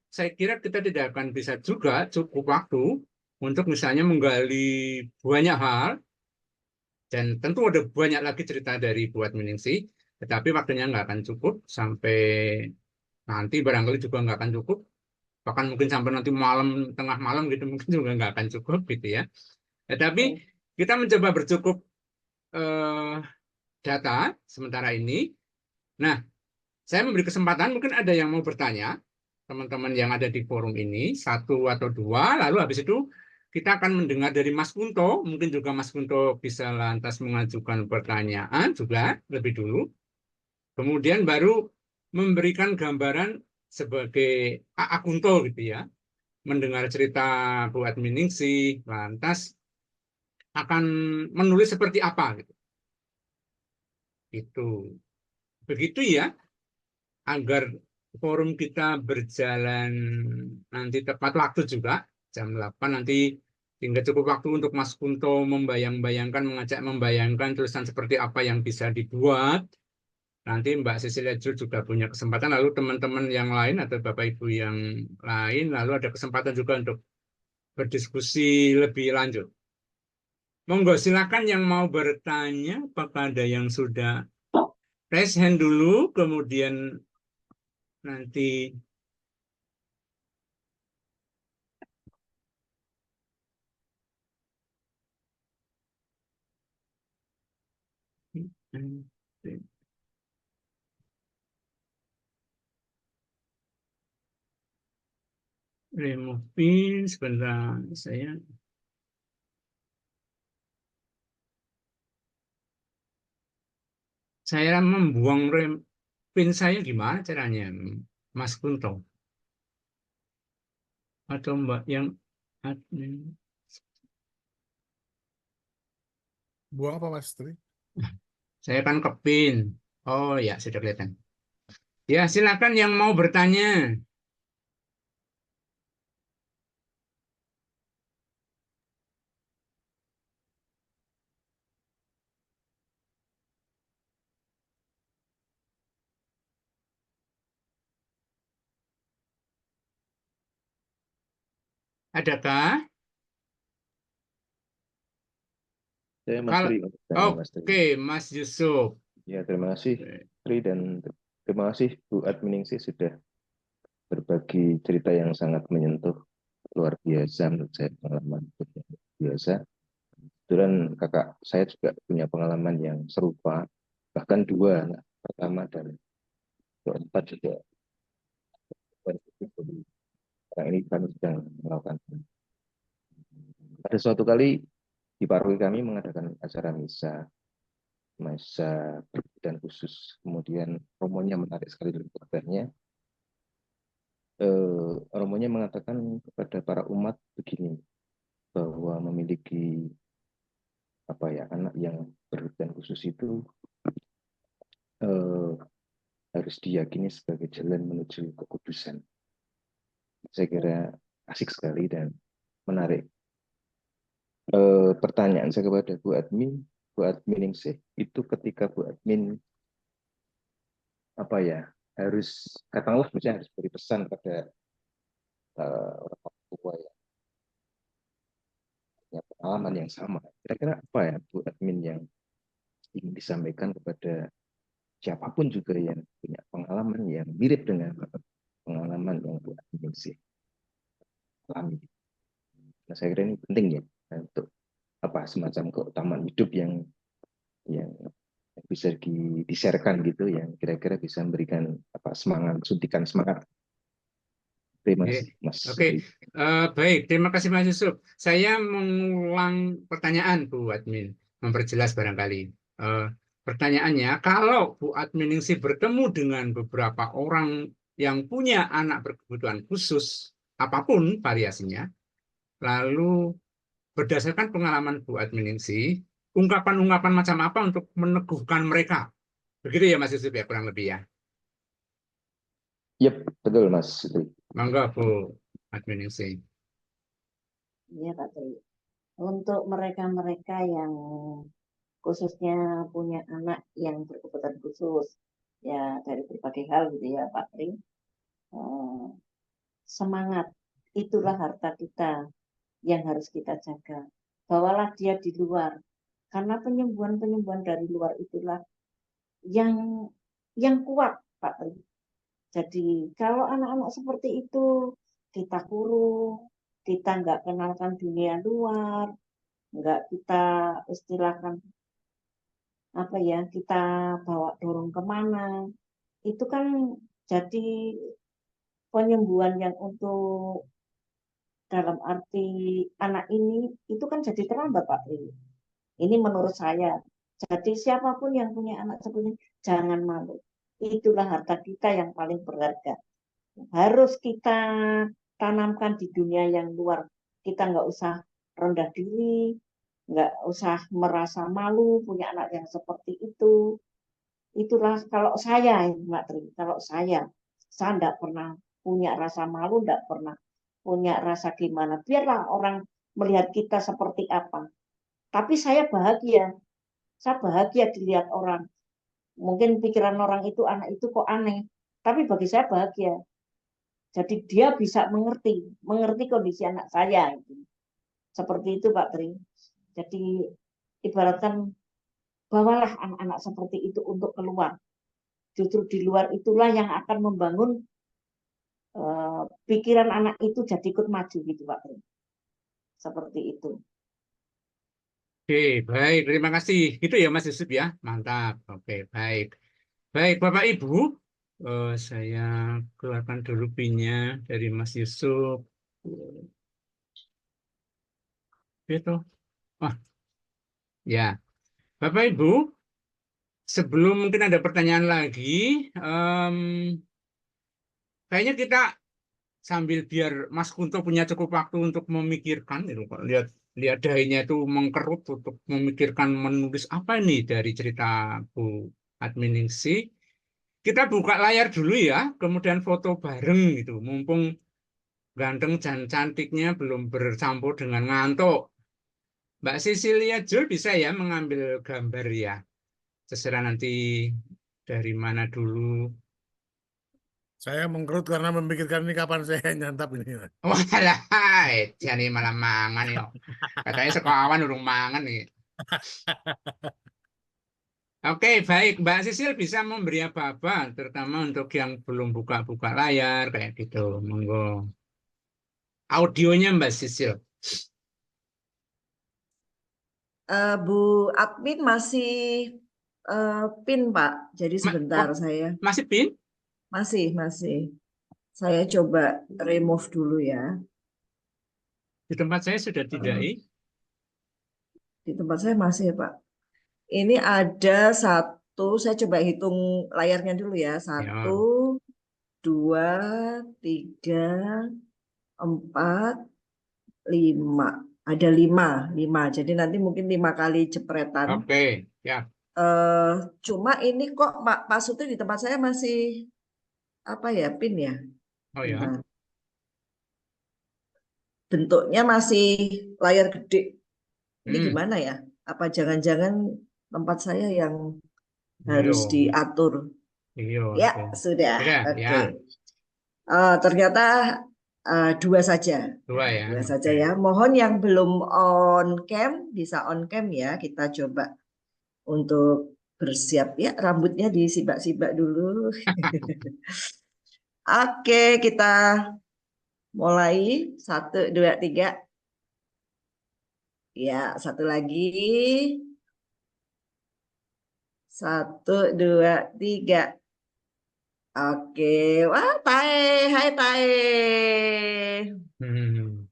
A: Saya kira kita tidak akan bisa juga cukup waktu untuk misalnya menggali banyak hal, dan tentu ada banyak lagi cerita dari Bu Adminingsi, tetapi waktunya nggak akan cukup sampai nanti barangkali juga nggak akan cukup, bahkan mungkin sampai nanti malam, tengah malam gitu mungkin juga nggak akan cukup gitu ya. Tetapi kita mencoba bercukup eh, data sementara ini. Nah, saya memberi kesempatan mungkin ada yang mau bertanya, teman-teman yang ada di forum ini, satu atau dua, lalu habis itu kita akan mendengar dari Mas Kunto, mungkin juga Mas Kunto bisa lantas mengajukan pertanyaan juga lebih dulu. Kemudian baru memberikan gambaran sebagai Akunto gitu ya, mendengar cerita Bu Adminingsi, lantas akan menulis seperti apa gitu. Itu. Begitu ya, agar forum kita berjalan nanti tepat waktu juga, jam 8 nanti tinggal cukup waktu untuk Mas Kunto membayang-bayangkan, mengajak membayangkan tulisan seperti apa yang bisa dibuat. Nanti Mbak Cecilia juga punya kesempatan, lalu teman-teman yang lain atau Bapak Ibu yang lain, lalu ada kesempatan juga untuk berdiskusi lebih lanjut. Monggo silakan yang mau bertanya, apakah ada yang sudah raise hand dulu, kemudian nanti remove pin sebentar, saya membuang pin saya gimana caranya, Mas Kunto atau Mbak yang admin?
B: Buang apa Mas Tri?
A: Saya kan ke pin. Oh ya, sudah kelihatan. Ya, silakan yang mau bertanya. Adakah?
D: Saya Mas
A: Kalau
D: Tri, untuk tanya Mas Tri.
A: Oke, Mas Yusuf.
D: Ya, terima kasih Tri dan terima kasih Bu Adminingsih sudah berbagi cerita yang sangat menyentuh, luar biasa menurut saya, pengalaman hidup yang luar biasa. Kebetulan kakak saya juga punya pengalaman yang serupa, bahkan dua, anak pertama dan keempat juga. Sekarang ini kami sedang melakukan. Ada suatu kali di paroki kami mengadakan acara misa berkebutuhan khusus. Kemudian romonya menarik sekali dari khotbahnya. Romonya mengatakan kepada para umat begini, bahwa memiliki anak yang berkebutuhan khusus itu harus diyakini sebagai jalan menuju kekudusan. Saya kira asik sekali dan menarik. Pertanyaan saya kepada Bu Adminingsih, itu ketika Bu Admin harus katakanlah misalnya harus beri pesan pada orang tua yang punya pengalaman yang sama. Kira-kira apa ya Bu Admin yang ingin disampaikan kepada siapapun juga yang punya pengalaman yang mirip dengan pengalaman yang Bu Adminingsih alami. Nah, saya kira ini penting ya untuk semacam keutamaan hidup yang bisa di-sharekan gitu, yang kira-kira bisa memberikan suntikan semangat. Terima kasih, Mas.
A: Oke. Baik, terima kasih Mas Yusuf. Saya mengulang pertanyaan Bu Admin, memperjelas barangkali. Pertanyaannya, kalau Bu Adminingsih bertemu dengan beberapa orang yang punya anak berkebutuhan khusus, apapun variasinya, lalu berdasarkan pengalaman Bu Adminingsih, ungkapan-ungkapan macam apa untuk meneguhkan mereka? Begitu ya Mas Yusuf ya, kurang lebih ya.
D: Yep, betul Mas.
A: Mangga Bu Adminingsih.
C: Iya Pak Tri. Untuk mereka-mereka yang khususnya punya anak yang berkebutuhan khusus, ya dari berbagai hal gitu ya Pak Tri, semangat itulah harta kita yang harus kita jaga. Bawalah dia di luar, karena penyembuhan-penyembuhan dari luar itulah yang kuat Pak Tri. Jadi kalau anak-anak seperti itu kita kurung, kita nggak kenalkan dunia luar, nggak kita istilahkan kita bawa dorong kemana, itu kan jadi penyembuhan yang untuk dalam arti anak ini itu kan jadi terlambat Pak Tri. Ini menurut saya. Jadi siapapun yang punya anak seperti ini, jangan malu. Itulah harta kita yang paling berharga. Harus kita tanamkan di dunia yang luar. Kita nggak usah rendah diri, nggak usah merasa malu punya anak yang seperti itu. Itulah kalau saya, Mbak Tri, kalau saya nggak pernah punya rasa malu, nggak pernah punya rasa gimana. Biarlah orang melihat kita seperti apa. Tapi saya bahagia dilihat orang. Mungkin pikiran orang itu, anak itu kok aneh. Tapi bagi saya bahagia. Jadi dia bisa mengerti kondisi anak saya. Seperti itu Pak Tri. Jadi ibaratkan bawalah anak-anak seperti itu untuk keluar. Justru di luar itulah yang akan membangun pikiran anak itu jadi ikut maju gitu Pak Tri. Seperti itu.
A: Oke, baik. Terima kasih. Itu ya Mas Yusuf ya. Mantap. Oke, baik. Baik, Bapak Ibu. Saya keluarkan dulu PIN-nya dari Mas Yusuf. Gitu. Oh, ya. Bapak Ibu, sebelum mungkin ada pertanyaan lagi, kayaknya kita sambil biar Mas Kunto punya cukup waktu untuk memikirkan, gitu. Lihat dahinya itu mengkerut untuk memikirkan menulis apa nih dari cerita Bu Adminingsih. Kita buka layar dulu ya, kemudian foto bareng gitu. Mumpung ganteng dan cantiknya belum bercampur dengan ngantuk. Mbak Cecilia Jul bisa ya mengambil gambar ya. Terserah nanti dari mana dulu.
B: Saya mengkerut karena memikirkan ini kapan saya nyantap ini.
A: Walah, jane malah mangan yo. Katanya sekawan urung mangan nih. Oke, baik. Mbak Sisil bisa memberi apa-apa, terutama untuk yang belum buka-buka layar kayak gitu. Monggo. Audionya Mbak Sisil.
C: Bu admin masih pin Pak. Jadi sebentar
A: Oh,
C: saya
A: masih pin?
C: masih. Saya coba remove dulu ya.
A: Di tempat saya sudah tidak.
C: Di tempat saya masih ya Pak. Ini ada satu, saya coba hitung layarnya dulu ya.
A: Ya.
C: 1, 2, 3, 4, 5. Ada 5. Jadi nanti mungkin 5 kali jepretan.
A: Oke, ya.
C: Cuma ini kok Pak Sutri di tempat saya masih apa ya, pin ya.
A: Oh ya.
C: Bentar. Bentuknya masih layar gede. Ini gimana ya? Apa jangan-jangan tempat saya yang harus
A: Iya.
C: diatur?
A: Iya,
C: Ya,
A: oke.
C: sudah.
A: Sudah,
C: Oke.
A: ya.
C: Ternyata 2 saja.
A: 2 ya.
C: 2 saja
A: Oke.
C: ya. Mohon yang belum on cam bisa on cam ya. Kita coba untuk bersiap ya. Rambutnya disibak-sibak dulu. Oke, kita mulai. 1, 2, 3. Ya, satu lagi. 1, 2, 3. Oke, wah Tae, hai Tae.
A: Hmm.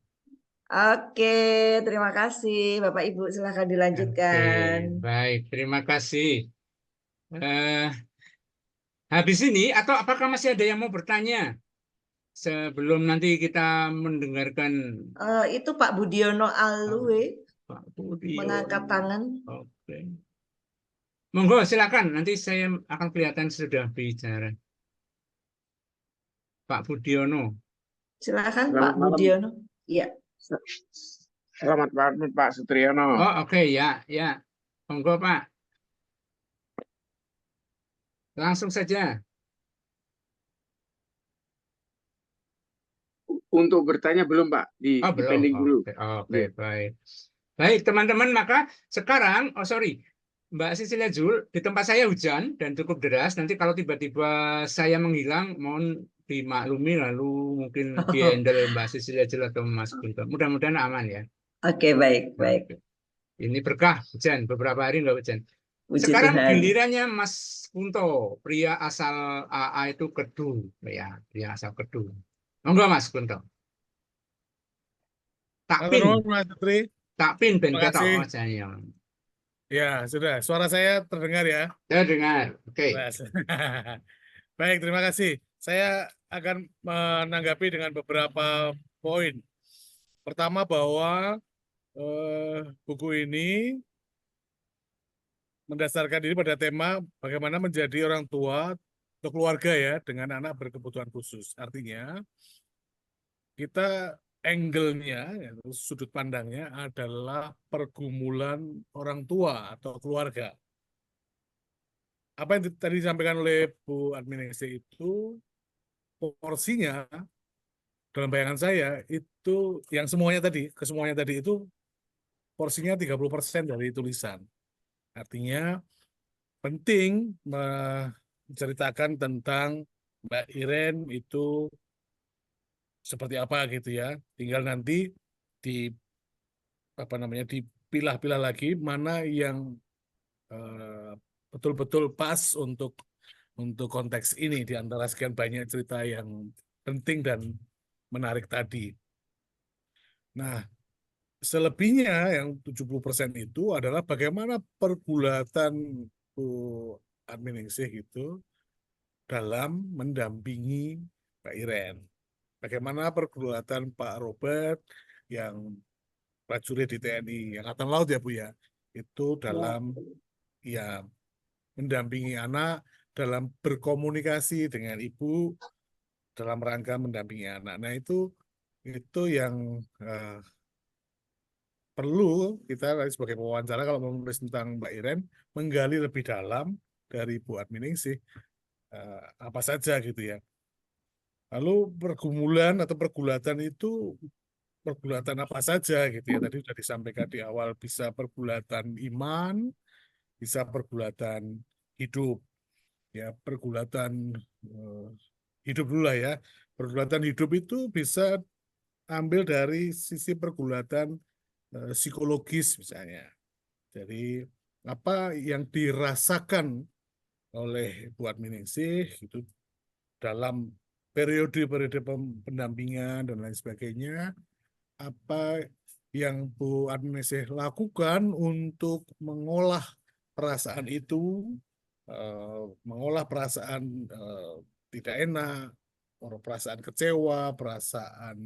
C: Oke, terima kasih Bapak Ibu, silakan
A: Oke,
C: dilanjutkan.
A: baik. Terima kasih. Eh, habis ini, atau apakah masih ada yang mau bertanya sebelum nanti kita mendengarkan
C: Itu Pak Budiono Alwe
A: Pak Budi?
C: mengangkat tangan.
A: Oke. Monggo, silakan. Nanti saya akan kelihatan sudah bicara. Pak Budiono.
C: Silakan Pak
E: Selamat malam.
C: Budiono. Iya.
E: Selamat malam Pak Sutriyono.
A: Oh, oke, ya, ya. Monggo, Pak. Langsung saja.
E: Untuk bertanya belum Pak?
A: Oh,
E: Di
A: belum.
E: pending dulu.
A: Oke,
E: Iya.
A: baik. Baik, teman-teman, maka sekarang, Mbak Cecilia Jul, di tempat saya hujan dan cukup deras. Nanti kalau tiba-tiba saya menghilang, mohon dimaklumi, lalu mungkin di-handle Mbak Cecilia Jul atau Mas Guntur. Mudah-mudahan aman ya.
C: Oke, baik.
A: Oke. Ini berkah hujan, beberapa hari nggak hujan.
C: Puji
A: Sekarang
C: Tuhan.
A: gilirannya Mas Kunto, pria asal AA itu Kedu, ya, pria asal Kedu. Monggo Mas Kunto. Tak
B: Matur
A: pin,
B: nuwun, Mas Putri.
A: tak pin ben
B: Terima
A: ketok
B: kasih.
A: wajahnya.
B: Ya, sudah. Suara saya terdengar ya.
A: Saya dengar. Oke.
B: Mas. Baik, terima kasih. Saya akan menanggapi dengan beberapa poin. Pertama bahwa buku ini mendasarkan diri pada tema bagaimana menjadi orang tua atau keluarga ya dengan anak berkebutuhan khusus. Artinya kita angle-nya, sudut pandangnya adalah pergumulan orang tua atau keluarga. Apa yang tadi disampaikan oleh Bu Adminisi itu porsinya dalam bayangan saya itu yang kesemuanya tadi itu porsinya 30% dari tulisan. Artinya penting menceritakan tentang Mbak Iren itu seperti apa gitu ya. Tinggal nanti di dipilah-pilah lagi mana yang betul-betul pas untuk konteks ini di antara sekian banyak cerita yang penting dan menarik tadi. Nah, selebihnya yang 70% itu adalah bagaimana pergulatan Bu Adminingsih itu dalam mendampingi Pak Iren. Bagaimana pergulatan Pak Robert yang prajurit di TNI Angkatan Laut ya Bu ya, itu dalam ya mendampingi anak, dalam berkomunikasi dengan ibu dalam rangka mendampingi anak. Nah itu yang perlu kita sebagai pewawancara kalau menulis tentang Mbak Iren menggali lebih dalam dari Bu Adminingsih apa saja gitu ya. Lalu pergumulan atau pergulatan itu pergulatan apa saja gitu ya. Tadi sudah disampaikan di awal, bisa pergulatan iman, bisa pergulatan hidup. Ya, pergulatan hidup dulu lah ya. Pergulatan hidup itu bisa ambil dari sisi pergulatan psikologis misalnya. Jadi apa yang dirasakan oleh Bu Adminingsih itu dalam periode-periode pendampingan dan lain sebagainya, apa yang Bu Adminingsih lakukan untuk mengolah perasaan itu, mengolah perasaan tidak enak, perasaan kecewa, perasaan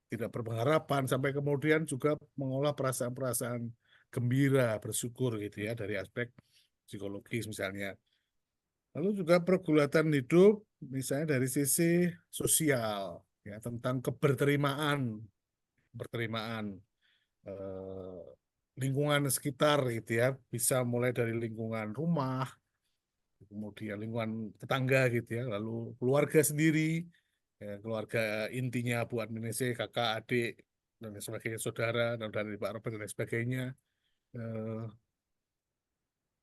B: tidak berpengharapan, sampai kemudian juga mengolah perasaan-perasaan gembira, bersyukur gitu ya, dari aspek psikologis misalnya. Lalu juga pergulatan hidup misalnya dari sisi sosial, ya, tentang berterimaan lingkungan sekitar gitu ya, bisa mulai dari lingkungan rumah, kemudian lingkungan tetangga gitu ya, lalu keluarga sendiri, ya, keluarga intinya Bu Adminingsih, kakak, adik, dan lain sebagainya, saudara, dan dari Pak Robert dan lain sebagainya.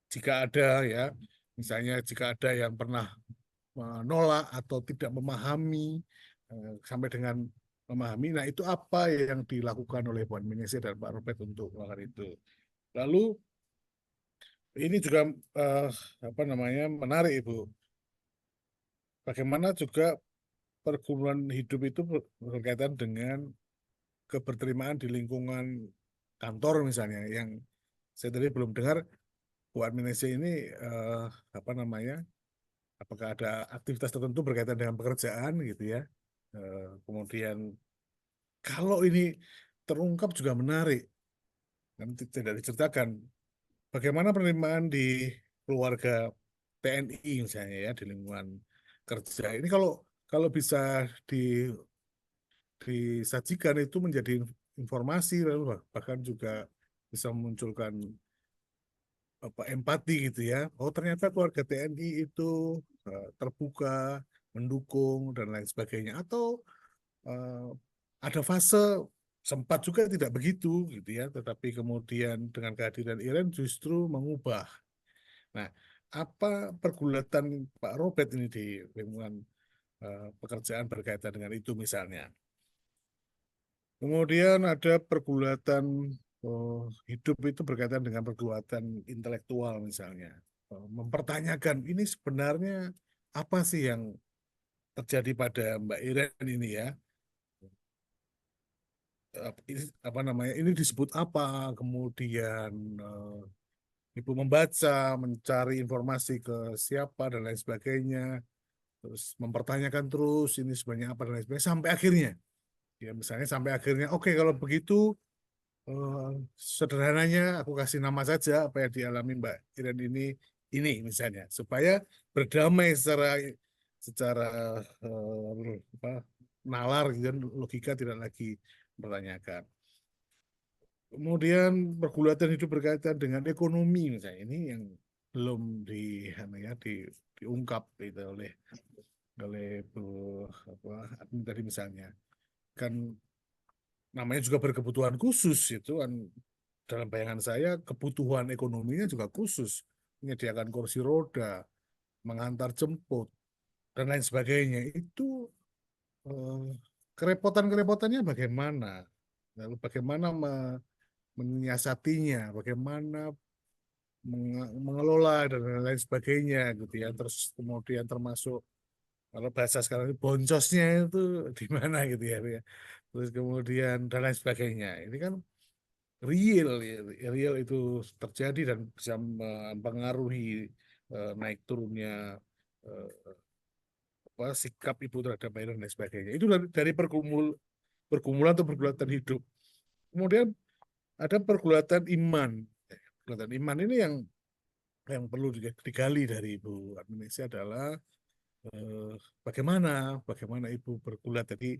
B: Jika ada ya, misalnya jika ada yang pernah menolak atau tidak memahami sampai dengan memahami, nah itu apa yang dilakukan oleh Bu Adminingsih dan Pak Robert untuk melakukan itu. Lalu ini juga apa namanya menarik Ibu, bagaimana juga pergumulan hidup itu berkaitan dengan keberterimaan di lingkungan kantor misalnya, yang saya tadi belum dengar Bu Adminingsih ini apa namanya, apakah ada aktivitas tertentu berkaitan dengan pekerjaan gitu ya. Kemudian kalau ini terungkap juga menarik, kan tidak diceritakan bagaimana penerimaan di keluarga TNI misalnya ya, di lingkungan kerja. Ini kalau kalau bisa disajikan itu menjadi informasi, lalu bahkan juga bisa memunculkan apa empati gitu ya. Oh, ternyata keluarga TNI itu terbuka, mendukung dan lain sebagainya. Atau ada fase sempat juga tidak begitu gitu ya, tetapi kemudian dengan kehadiran Iren justru mengubah. Nah, apa pergulatan Pak Robert ini di lingkungan pekerjaan berkaitan dengan itu misalnya. Kemudian ada pergulatan hidup itu berkaitan dengan pergulatan intelektual misalnya. Mempertanyakan ini sebenarnya apa sih yang terjadi pada Mbak Iren ini ya. Apa namanya, ini disebut apa, kemudian Ibu membaca, mencari informasi ke siapa dan lain sebagainya, terus mempertanyakan terus ini sebenarnya apa dan lain sebagainya, sampai akhirnya ya misalnya sampai akhirnya oke, kalau begitu sederhananya aku kasih nama saja apa yang dialami Mbak Iren ini misalnya, supaya berdamai secara apa, nalar gitu, dan logika tidak lagi mempertanyakan. Kemudian pergulatan hidup berkaitan dengan ekonomi misalnya, ini yang belum diungkap itu oleh admin tadi misalnya. Kan namanya juga berkebutuhan khusus itu kan, dalam bayangan saya kebutuhan ekonominya juga khusus, menyediakan kursi roda, mengantar jemput dan lain sebagainya. Itu kerepotan-kerepotannya bagaimana, lalu bagaimana menyiasatinya, bagaimana mengelola dan lain sebagainya gitu ya. Terus kemudian termasuk kalau bahasa sekarang ini boncosnya itu di mana gitu ya. Terus kemudian dan lain sebagainya. Ini kan real ya, real itu terjadi dan bisa mempengaruhi naik turunnya sikap ibu terhadap air dan lain sebagainya. Itu dari pergumulan atau pergulatan hidup. Kemudian ada pergulatan iman. Pergulatan iman ini yang perlu digali dari Ibu Adminingsih adalah bagaimana Ibu bergulat. Jadi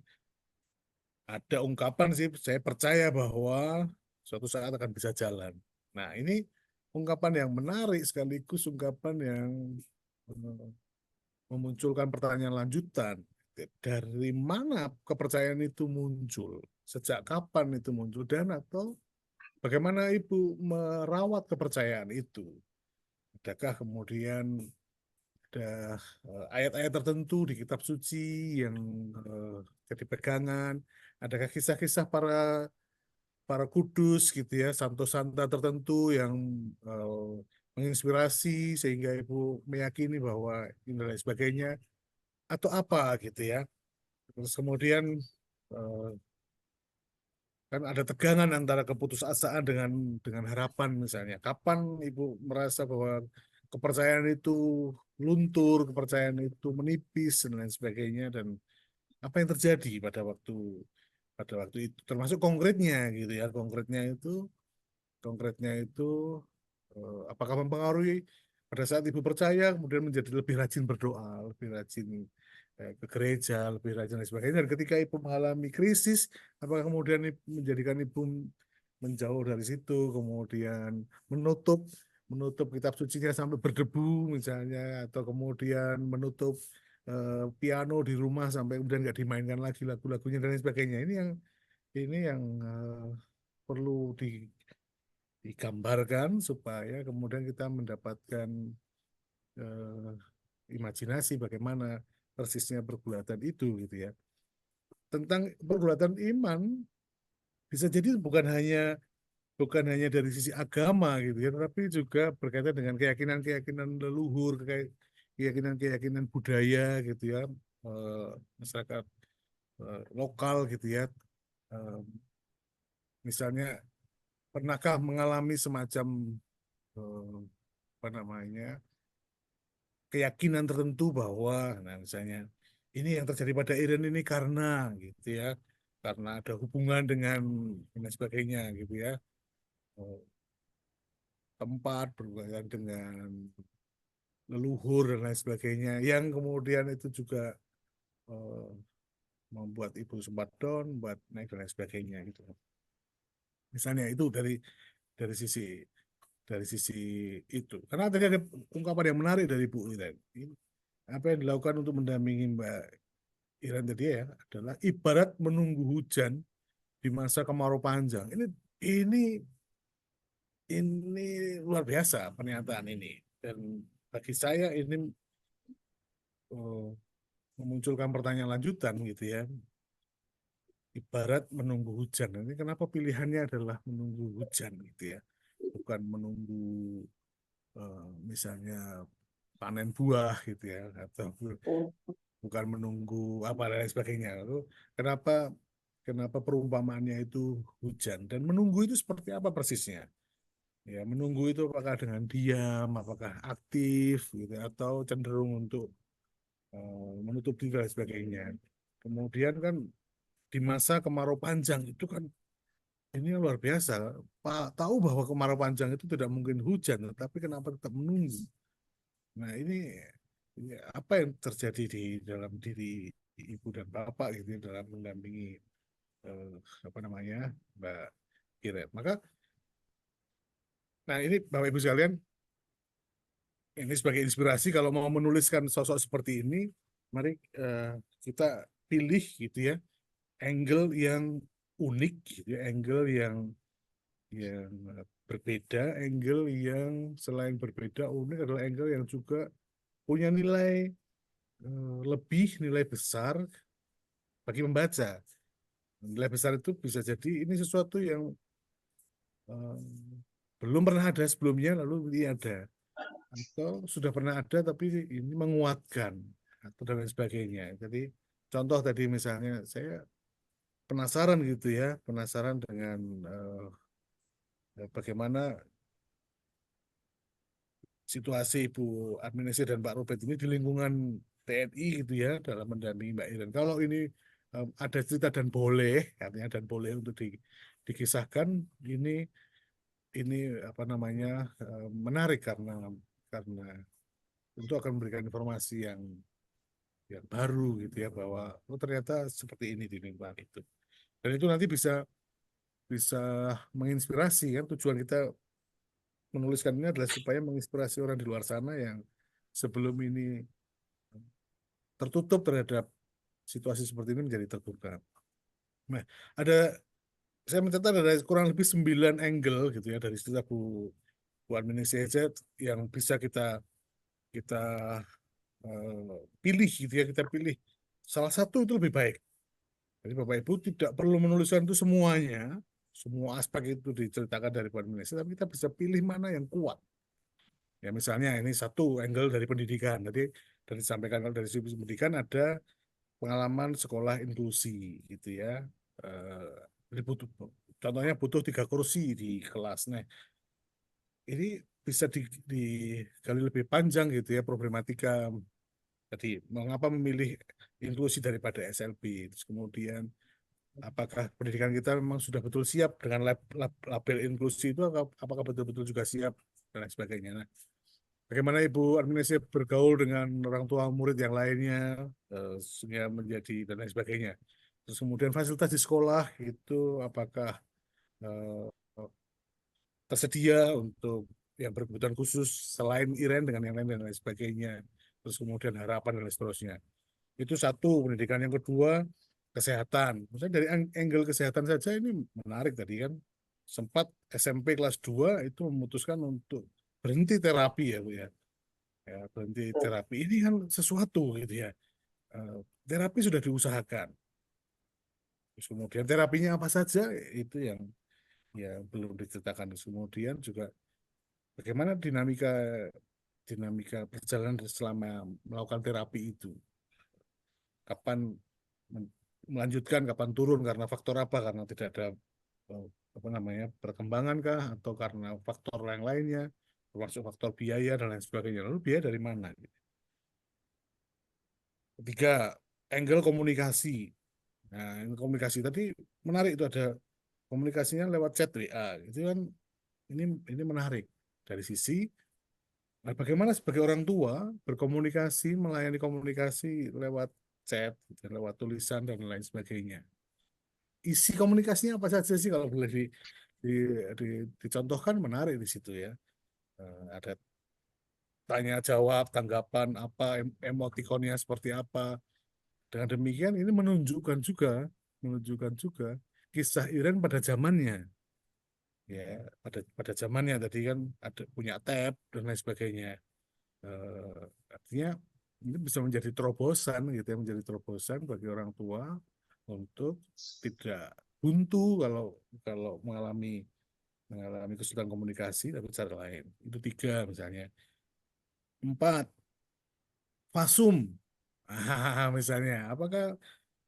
B: ada ungkapan sih, saya percaya bahwa suatu saat akan bisa jalan. Nah, ini ungkapan yang menarik sekaligus ungkapan yang memunculkan pertanyaan lanjutan. Dari mana kepercayaan itu muncul? sejak kapan itu muncul dan atau bagaimana Ibu merawat kepercayaan itu? Adakah kemudian ada ayat-ayat tertentu di kitab suci yang jadi pegangan? Adakah kisah-kisah para kudus gitu ya, santo-santa tertentu yang eh, menginspirasi sehingga Ibu meyakini bahwa ini dan lain sebagainya atau apa gitu ya. Terus kemudian eh, kan ada tegangan antara keputusasaan dengan harapan misalnya. Kapan Ibu merasa bahwa kepercayaan itu luntur, kepercayaan itu menipis dan lain sebagainya dan apa yang terjadi pada waktu itu termasuk konkretnya gitu ya. Konkretnya itu apakah mempengaruhi pada saat Ibu percaya kemudian menjadi lebih rajin berdoa, lebih rajin ke gereja, lebih rajin dan sebagainya. Dan ketika Ibu mengalami krisis, apakah kemudian menjadikan Ibu menjauh dari situ, kemudian menutup menutup kitab sucinya sampai berdebu misalnya, atau kemudian menutup piano di rumah sampai kemudian nggak dimainkan lagi lagu-lagunya dan lain sebagainya. Ini yang perlu digambarkan supaya kemudian kita mendapatkan eh, imajinasi bagaimana persisnya pergulatan itu gitu ya. Tentang pergulatan iman bisa jadi bukan hanya dari sisi agama gitu ya, tapi juga berkaitan dengan keyakinan-keyakinan leluhur, keyakinan-keyakinan budaya gitu ya, eh, masyarakat lokal gitu ya. Eh, Misalnya pernahkah mengalami semacam eh, apa namanya keyakinan tertentu bahwa, nah misalnya ini yang terjadi pada Iren ini karena gitu ya, karena ada hubungan dengan dan lain sebagainya gitu ya. Eh, Tempat berhubungan dengan leluhur dan lain sebagainya yang kemudian itu juga eh, membuat ibu sempat down, buat naik dan lain sebagainya gitu. Misalnya itu dari sisi itu. Karena tadi ada ungkapan yang menarik dari Bu Iren. Apa yang dilakukan untuk mendampingi Mbak Iren tadi ya adalah ibarat menunggu hujan di masa kemarau panjang. Ini ini luar biasa pernyataan ini. Dan bagi saya ini eh, memunculkan pertanyaan lanjutan gitu ya. Ibarat menunggu hujan. Ini kenapa pilihannya adalah menunggu hujan gitu ya. Bukan menunggu misalnya panen buah gitu ya atau
C: Oh,
B: bukan menunggu apa dan lain sebagainya. Lalu kenapa kenapa perumpamaannya itu hujan dan menunggu itu seperti apa persisnya? Ya, menunggu itu apakah dengan diam, apakah aktif gitu atau cenderung untuk menutup diri dan sebagainya. Kemudian kan di masa kemarau panjang itu kan ini luar biasa. Pak tahu bahwa kemarau panjang itu tidak mungkin hujan, tapi kenapa tetap menunggu? Nah, ini apa yang terjadi di dalam diri ibu dan bapak gitu ya, dalam mendampingi eh, apa namanya Mbak Iren. Maka, nah ini Bapak Ibu sekalian, ini sebagai inspirasi kalau mau menuliskan sosok seperti ini, mari kita pilih gitu ya angle yang unik, gitu ya, angle yang berbeda, angle yang selain berbeda unik adalah angle yang juga punya nilai lebih nilai besar bagi membaca. Nilai besar itu bisa jadi ini sesuatu yang eh, belum pernah ada sebelumnya, lalu ini ada. Atau sudah pernah ada, tapi ini menguatkan, atau dan lain sebagainya. Jadi, contoh tadi misalnya, saya penasaran gitu ya, penasaran dengan bagaimana situasi Ibu Administri dan Pak Robert ini di lingkungan TNI gitu ya, dalam mendampingi Mbak Iren. Kalau ini ada cerita dan boleh, artinya dan boleh untuk dikisahkan, ini apa namanya menarik karena tentu akan memberikan informasi yang baru gitu ya bahwa oh ternyata seperti ini di lingkungan itu. Dan itu nanti bisa bisa menginspirasi kan tujuan kita menuliskan ini adalah supaya menginspirasi orang di luar sana yang sebelum ini tertutup terhadap situasi seperti ini menjadi terbuka. Nah, saya mencatat ada kurang lebih 9 angle gitu ya dari cerita Bu Administi aja yang bisa kita pilih gitu ya, kita pilih salah satu itu lebih baik. Jadi Bapak Ibu tidak perlu menuliskan itu semuanya, semua aspek itu diceritakan dari Bu Administi, tapi kita bisa pilih mana yang kuat. Ya misalnya ini satu angle dari pendidikan. Tadi dari disampaikan kalau dari sisi pendidikan ada pengalaman sekolah inklusi gitu ya. Contohnya butuh 3 kursi di kelas. Nah, ini bisa digali lebih panjang gitu ya problematika tadi mengapa memilih inklusi daripada SLB. Terus kemudian apakah pendidikan kita memang sudah betul siap dengan label inklusi itu, apakah betul-betul juga siap dan lain sebagainya. Nah, bagaimana Ibu Administrasi bergaul dengan orang tua murid yang lainnya sehingga menjadi dan lain sebagainya. Terus kemudian fasilitas di sekolah itu apakah tersedia untuk yang berkebutuhan khusus selain IREN dengan yang lain dan lain sebagainya. Terus kemudian harapan dan lain seterusnya. Itu satu pendidikan. Yang kedua kesehatan. Misalnya dari angle kesehatan saja ini menarik tadi kan. Sempat SMP kelas 2 itu memutuskan untuk berhenti terapi ya Bu ya. Ya, berhenti terapi ini kan sesuatu gitu ya. Terapi sudah diusahakan. Terus kemudian terapinya apa saja itu yang belum diceritakan. Terus kemudian juga bagaimana dinamika perjalanan selama melakukan terapi itu. Kapan melanjutkan, kapan turun karena faktor apa? Karena tidak ada perkembangan kah atau karena faktor yang lainnya, termasuk faktor biaya dan lain sebagainya. Lalu biaya dari mana? Ketiga, angle komunikasi. Nah, komunikasi tadi menarik itu ada komunikasinya lewat chat WA. Itu kan ini menarik dari sisi bagaimana sebagai orang tua berkomunikasi, melayani komunikasi lewat chat, lewat tulisan dan lain sebagainya. Isi komunikasinya apa saja sih kalau boleh dicontohkan, menarik di situ ya. Ada tanya jawab, tanggapan apa, emotikonnya seperti apa. Dengan demikian ini menunjukkan juga kisah IREN pada zamannya. Ya, pada zamannya tadi kan ada punya tab dan lain sebagainya. Artinya ini bisa menjadi terobosan gitu ya, menjadi terobosan bagi orang tua untuk tidak buntu kalau mengalami kesulitan komunikasi tapi cara lain. Itu 3 misalnya. 4, fasum. Misalnya,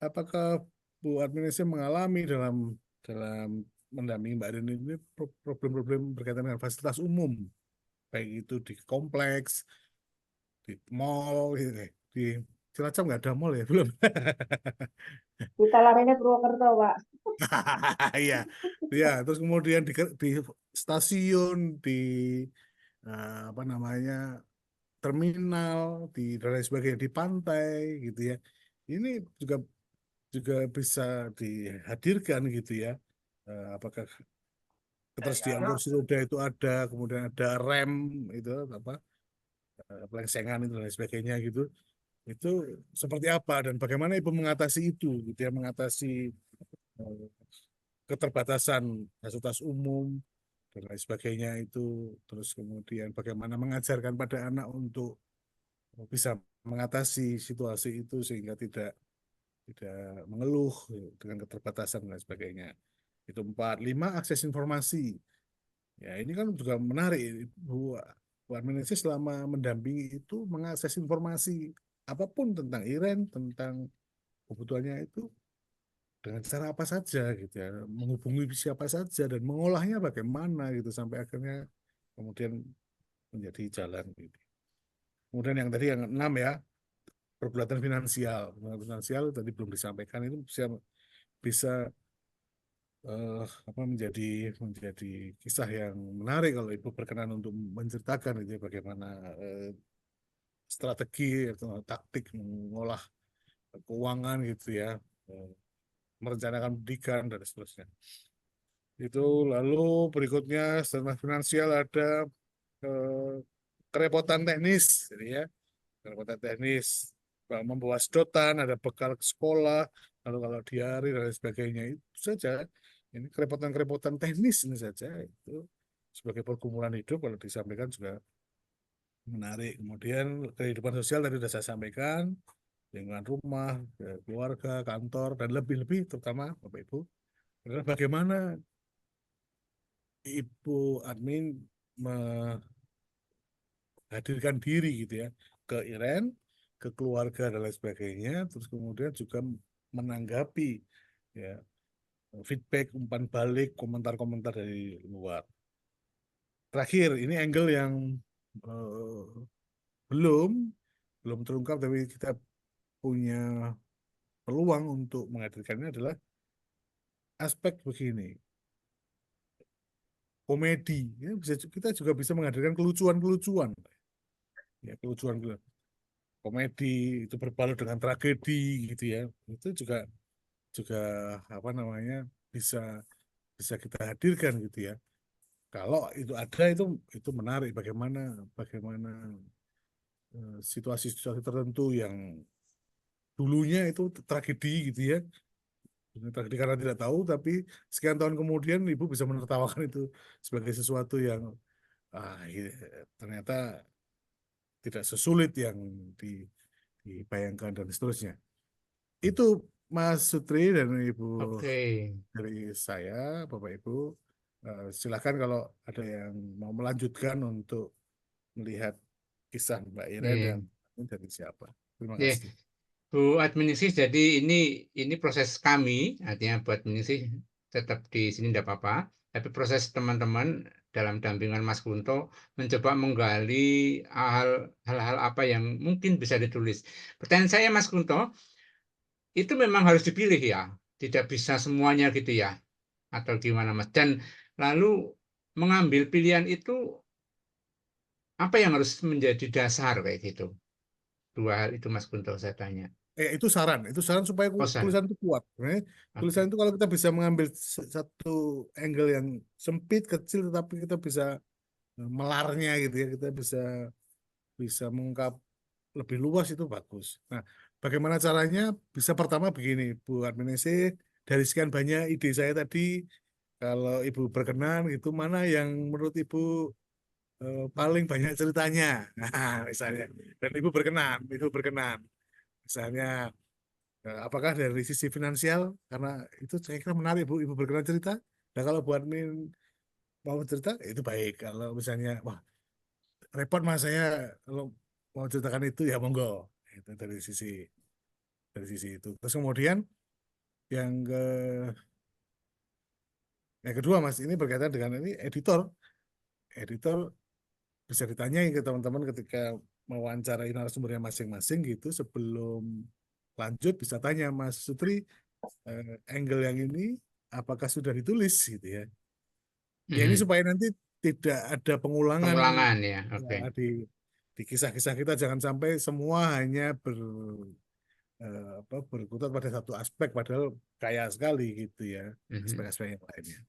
B: apakah Bu Administrasi mengalami dalam mendampingi Mbak Rini ini problem-problem berkaitan dengan fasilitas umum, baik itu di kompleks, di mall, di Cilacap nggak ada mall ya belum?
C: Kita larinya Purwokerto, Pak.
B: Iya, ya. Terus kemudian di stasiun, di terminal, dan lain sebagainya, di pantai, gitu ya. Ini juga bisa dihadirkan gitu ya. Apakah ketersediaan kursi roda itu ada, kemudian ada rem itu pelengsengan itu dan lain sebagainya gitu. Itu seperti apa dan bagaimana Ibu mengatasi itu gitu ya, mengatasi keterbatasan fasilitas umum dan lain sebagainya itu, terus kemudian bagaimana mengajarkan pada anak untuk bisa mengatasi situasi itu sehingga tidak mengeluh dengan keterbatasan dan lain sebagainya. Itu 4. 5, akses informasi. Ya, ini kan juga menarik Bu Administrasi selama mendampingi itu mengakses informasi apapun tentang IREN, tentang kebutuhannya itu dengan cara apa saja gitu ya, menghubungi siapa saja dan mengolahnya bagaimana gitu sampai akhirnya kemudian menjadi jalan gitu. Kemudian yang tadi yang 6 ya, pergulatan finansial. Pergulatan finansial tadi belum disampaikan, itu bisa menjadi kisah yang menarik kalau Ibu berkenan untuk menceritakan itu bagaimana strategi atau taktik mengolah keuangan gitu ya, merencanakan pendidikan dan seterusnya. Itu lalu berikutnya setelah finansial ada kerepotan teknis, jadi ya kerepotan teknis membawa sedotan, ada bekal ke sekolah, lalu kalau diare dan lain sebagainya, itu saja. Ini kerepotan-kerepotan teknis ini saja, itu sebagai pergumulan hidup kalau disampaikan juga menarik. Kemudian kehidupan sosial tadi sudah saya sampaikan, lingkungan rumah, keluarga, kantor, dan lebih-lebih terutama Bapak Ibu adalah bagaimana Ibu admin menghadirkan diri gitu ya ke Iren, ke keluarga dan lain sebagainya, terus kemudian juga menanggapi ya feedback, umpan balik, komentar-komentar dari luar. Terakhir, ini angle yang eh, belum terungkap, tapi kita punya peluang untuk menghadirkannya adalah aspek begini, komedi. Ya, kita juga bisa menghadirkan kelucuan-kelucuan, ya kelucuan komedi itu berbalut dengan tragedi gitu ya. Itu juga apa namanya bisa bisa kita hadirkan gitu ya. Kalau itu ada itu menarik bagaimana situasi-situasi tertentu yang dulunya itu tragedi gitu ya. Tragedi karena tidak tahu, tapi sekian tahun kemudian ibu bisa menertawakan itu sebagai sesuatu yang ternyata tidak sesulit yang dibayangkan dan seterusnya. Itu Mas Sutri dan Ibu
A: Oke.
B: dari saya, Bapak Ibu. Silakan kalau ada yang mau melanjutkan untuk melihat kisah Mbak Iren
A: Iya.
B: dan dari siapa. Terima
A: Iya.
B: kasih.
A: Bu Adminisih, jadi ini proses kami, artinya buat Adminisih tetap di sini tidak apa-apa, tapi proses teman-teman dalam dampingan Mas Kunto mencoba menggali hal-hal apa yang mungkin bisa ditulis. Pertanyaan saya Mas Kunto, itu memang harus dipilih ya, tidak bisa semuanya gitu ya, atau gimana Mas? Dan lalu mengambil pilihan itu apa yang harus menjadi dasar kayak gitu? Dua hal itu Mas Kunto saya tanya.
B: Itu saran supaya
A: Kosan.
B: tulisan itu kuat. Tulisan
A: Oke.
B: itu kalau kita bisa mengambil satu angle yang sempit, kecil, tetapi kita bisa melarnya gitu ya, kita bisa mengungkap lebih luas itu bagus. Nah, bagaimana caranya? Bisa pertama begini, Bu Adminisi, dari sekian banyak ide saya tadi, kalau Ibu berkenan, itu mana yang menurut Ibu paling banyak ceritanya? Nah, misalnya, dan Ibu berkenan. Misalnya, apakah dari sisi finansial? Karena itu saya kira menarik, Bu, Ibu berkenan cerita. Nah, kalau Bu Admin mau cerita, itu baik. Kalau misalnya, wah, repot mas saya kalau mau ceritakan itu ya monggo. Itu dari sisi itu. Terus kemudian yang ke yang kedua Mas, ini berkaitan dengan ini editor. Editor bisa ditanyai ke teman-teman ketika mewawancarai narasumbernya masing-masing gitu, sebelum lanjut bisa tanya Mas Sutri, angle yang ini apakah sudah ditulis gitu ya. Ya ini supaya nanti tidak ada pengulangan
A: Pengulangan ya, oke.
B: ya, di kisah-kisah kita, jangan sampai semua hanya berkutat pada satu aspek padahal kaya sekali gitu ya aspek-aspek yang lainnya.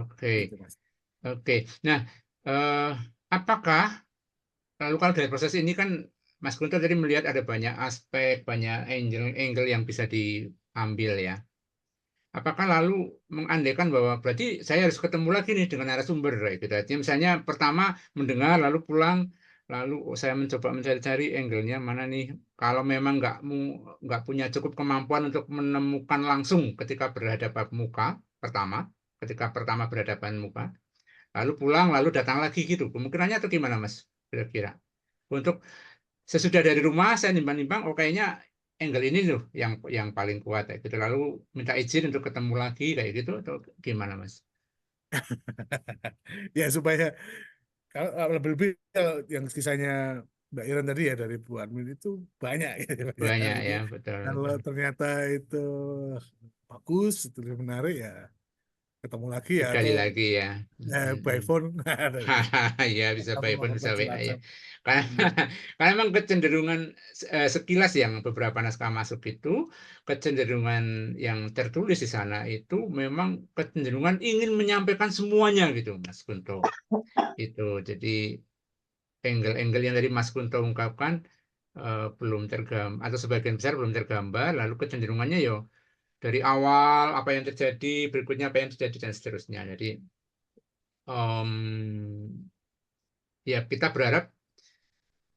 A: Oke,
B: Gitu, Mas.
A: oke. Nah, apakah lalu kalau dari proses ini kan Mas Guntur tadi melihat ada banyak aspek, banyak angle yang bisa diambil ya. Apakah lalu mengandaikan bahwa berarti saya harus ketemu lagi nih dengan narasumber, gitu. Artinya misalnya pertama mendengar, lalu pulang, lalu saya mencoba mencari-cari angle-nya mana nih. Kalau memang nggak punya cukup kemampuan untuk menemukan langsung ketika berhadapan muka ketika pertama berhadapan muka, lalu pulang, lalu datang lagi gitu. Kemungkinannya atau gimana, Mas? Kira-kira. Untuk sesudah dari rumah saya nimbang-nimbang, oh kayaknya angle ini loh yang paling kuat kayak gitu. Lalu minta izin untuk ketemu lagi kayak gitu atau gimana, Mas?
B: Ya supaya kalau lebih-lebih yang kisahnya Mbak Iren tadi ya dari Bu Admin itu banyak gitu.
A: Banyak
B: Jadi
A: ya, betul,
B: kalau
A: betul.
B: ternyata itu bagus, itu menarik ya ketemu lagi ya,
A: Sekali
B: atau
A: lagi ya.
B: by phone.
A: Ya bisa
B: Atau
A: by phone,
B: melakukan
A: bisa WA ya.
B: Cilacap.
A: Karena, karena memang kecenderungan sekilas yang beberapa naskah masuk itu, kecenderungan yang tertulis di sana itu memang kecenderungan ingin menyampaikan semuanya gitu, Mas Kunto. Itu jadi angle-angle yang tadi Mas Kunto ungkapkan belum tergambar atau sebagian besar belum tergambar, lalu kecenderungannya yo dari awal apa yang terjadi, berikutnya apa yang terjadi dan seterusnya. Jadi ya kita berharap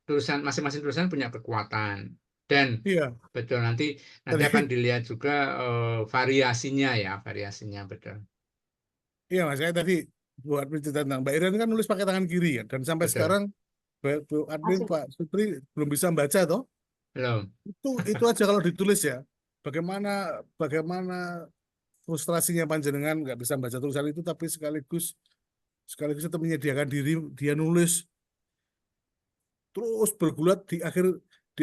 A: tulisan masing-masing tulisan punya kekuatan dan
B: Iya,
A: betul nanti
B: tadi
A: akan dilihat juga variasinya ya, variasinya betul.
B: iya Mas, saya tadi buat cerita tentang Mbak Irian kan nulis pakai tangan kiri ya, dan sampai
A: Betul.
B: sekarang Bu Admin
C: Masih.
B: Pak Sutri belum bisa baca toh.
A: Belum.
B: Itu aja kalau ditulis ya. Bagaimana frustrasinya panjenengan nggak bisa baca tulisan itu, tapi sekaligus tetap menyediakan diri, dia nulis terus bergulat di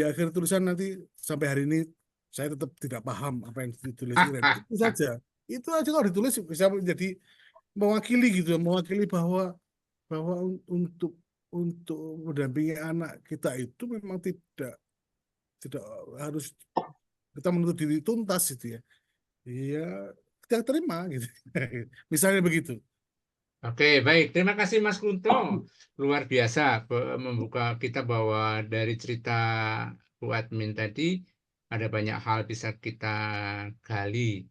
B: akhir tulisan nanti sampai hari ini saya tetap tidak paham apa yang ditulis Iren. Itu saja. Itu aja kalau ditulis bisa menjadi mewakili gitu, mewakili bahwa untuk mendampingi anak kita itu memang tidak harus kita menuntut diri tuntas gitu ya. Iya, kita terima gitu. Misalnya begitu.
A: Oke, baik. Terima kasih Mas Kunto. Luar biasa membuka kita bahwa dari cerita Bu Admin tadi ada banyak hal bisa kita gali.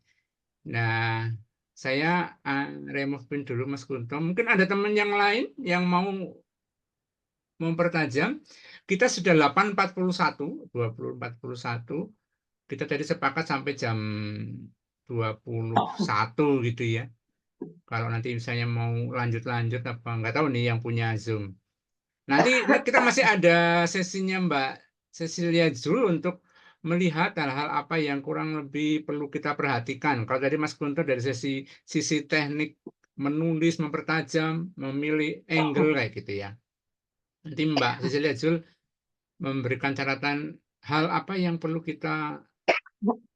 A: Nah, saya remove pin dulu Mas Kunto. Mungkin ada teman yang lain yang mau mempertajam. Kita sudah 8.41, 20.41. Kita tadi sepakat sampai jam 21 gitu ya. Kalau nanti misalnya mau lanjut apa nggak tahu nih yang punya Zoom. Nanti kita masih ada sesinya Mbak Cecilia Zul untuk melihat hal-hal apa yang kurang lebih perlu kita perhatikan. Kalau tadi Mas Guntur dari sisi teknik menulis, mempertajam, memilih angle kayak gitu ya. Nanti Mbak Cecilia Zul memberikan catatan hal apa yang perlu kita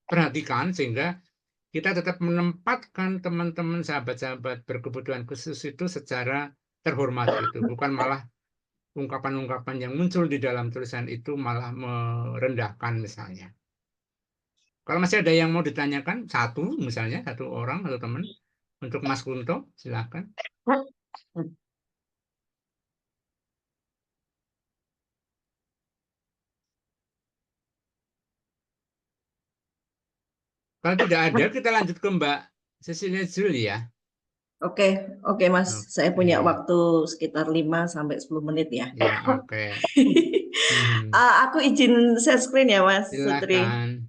A: perhatikan sehingga kita tetap menempatkan teman-teman sahabat-sahabat berkebutuhan khusus itu secara terhormat gitu, bukan malah ungkapan-ungkapan yang muncul di dalam tulisan itu malah merendahkan misalnya. Kalau masih ada yang mau ditanyakan, misalnya satu orang atau teman untuk Mas Kunto, silakan. Kalau tidak ada, kita lanjut ke Mbak Cecilia Zul ya.
C: Oke, Mas. Saya punya
A: Oke.
C: waktu sekitar 5-10 menit ya.
A: Ya, oke.
C: Aku izin share screen ya, Mas Sutri.
A: Silakan.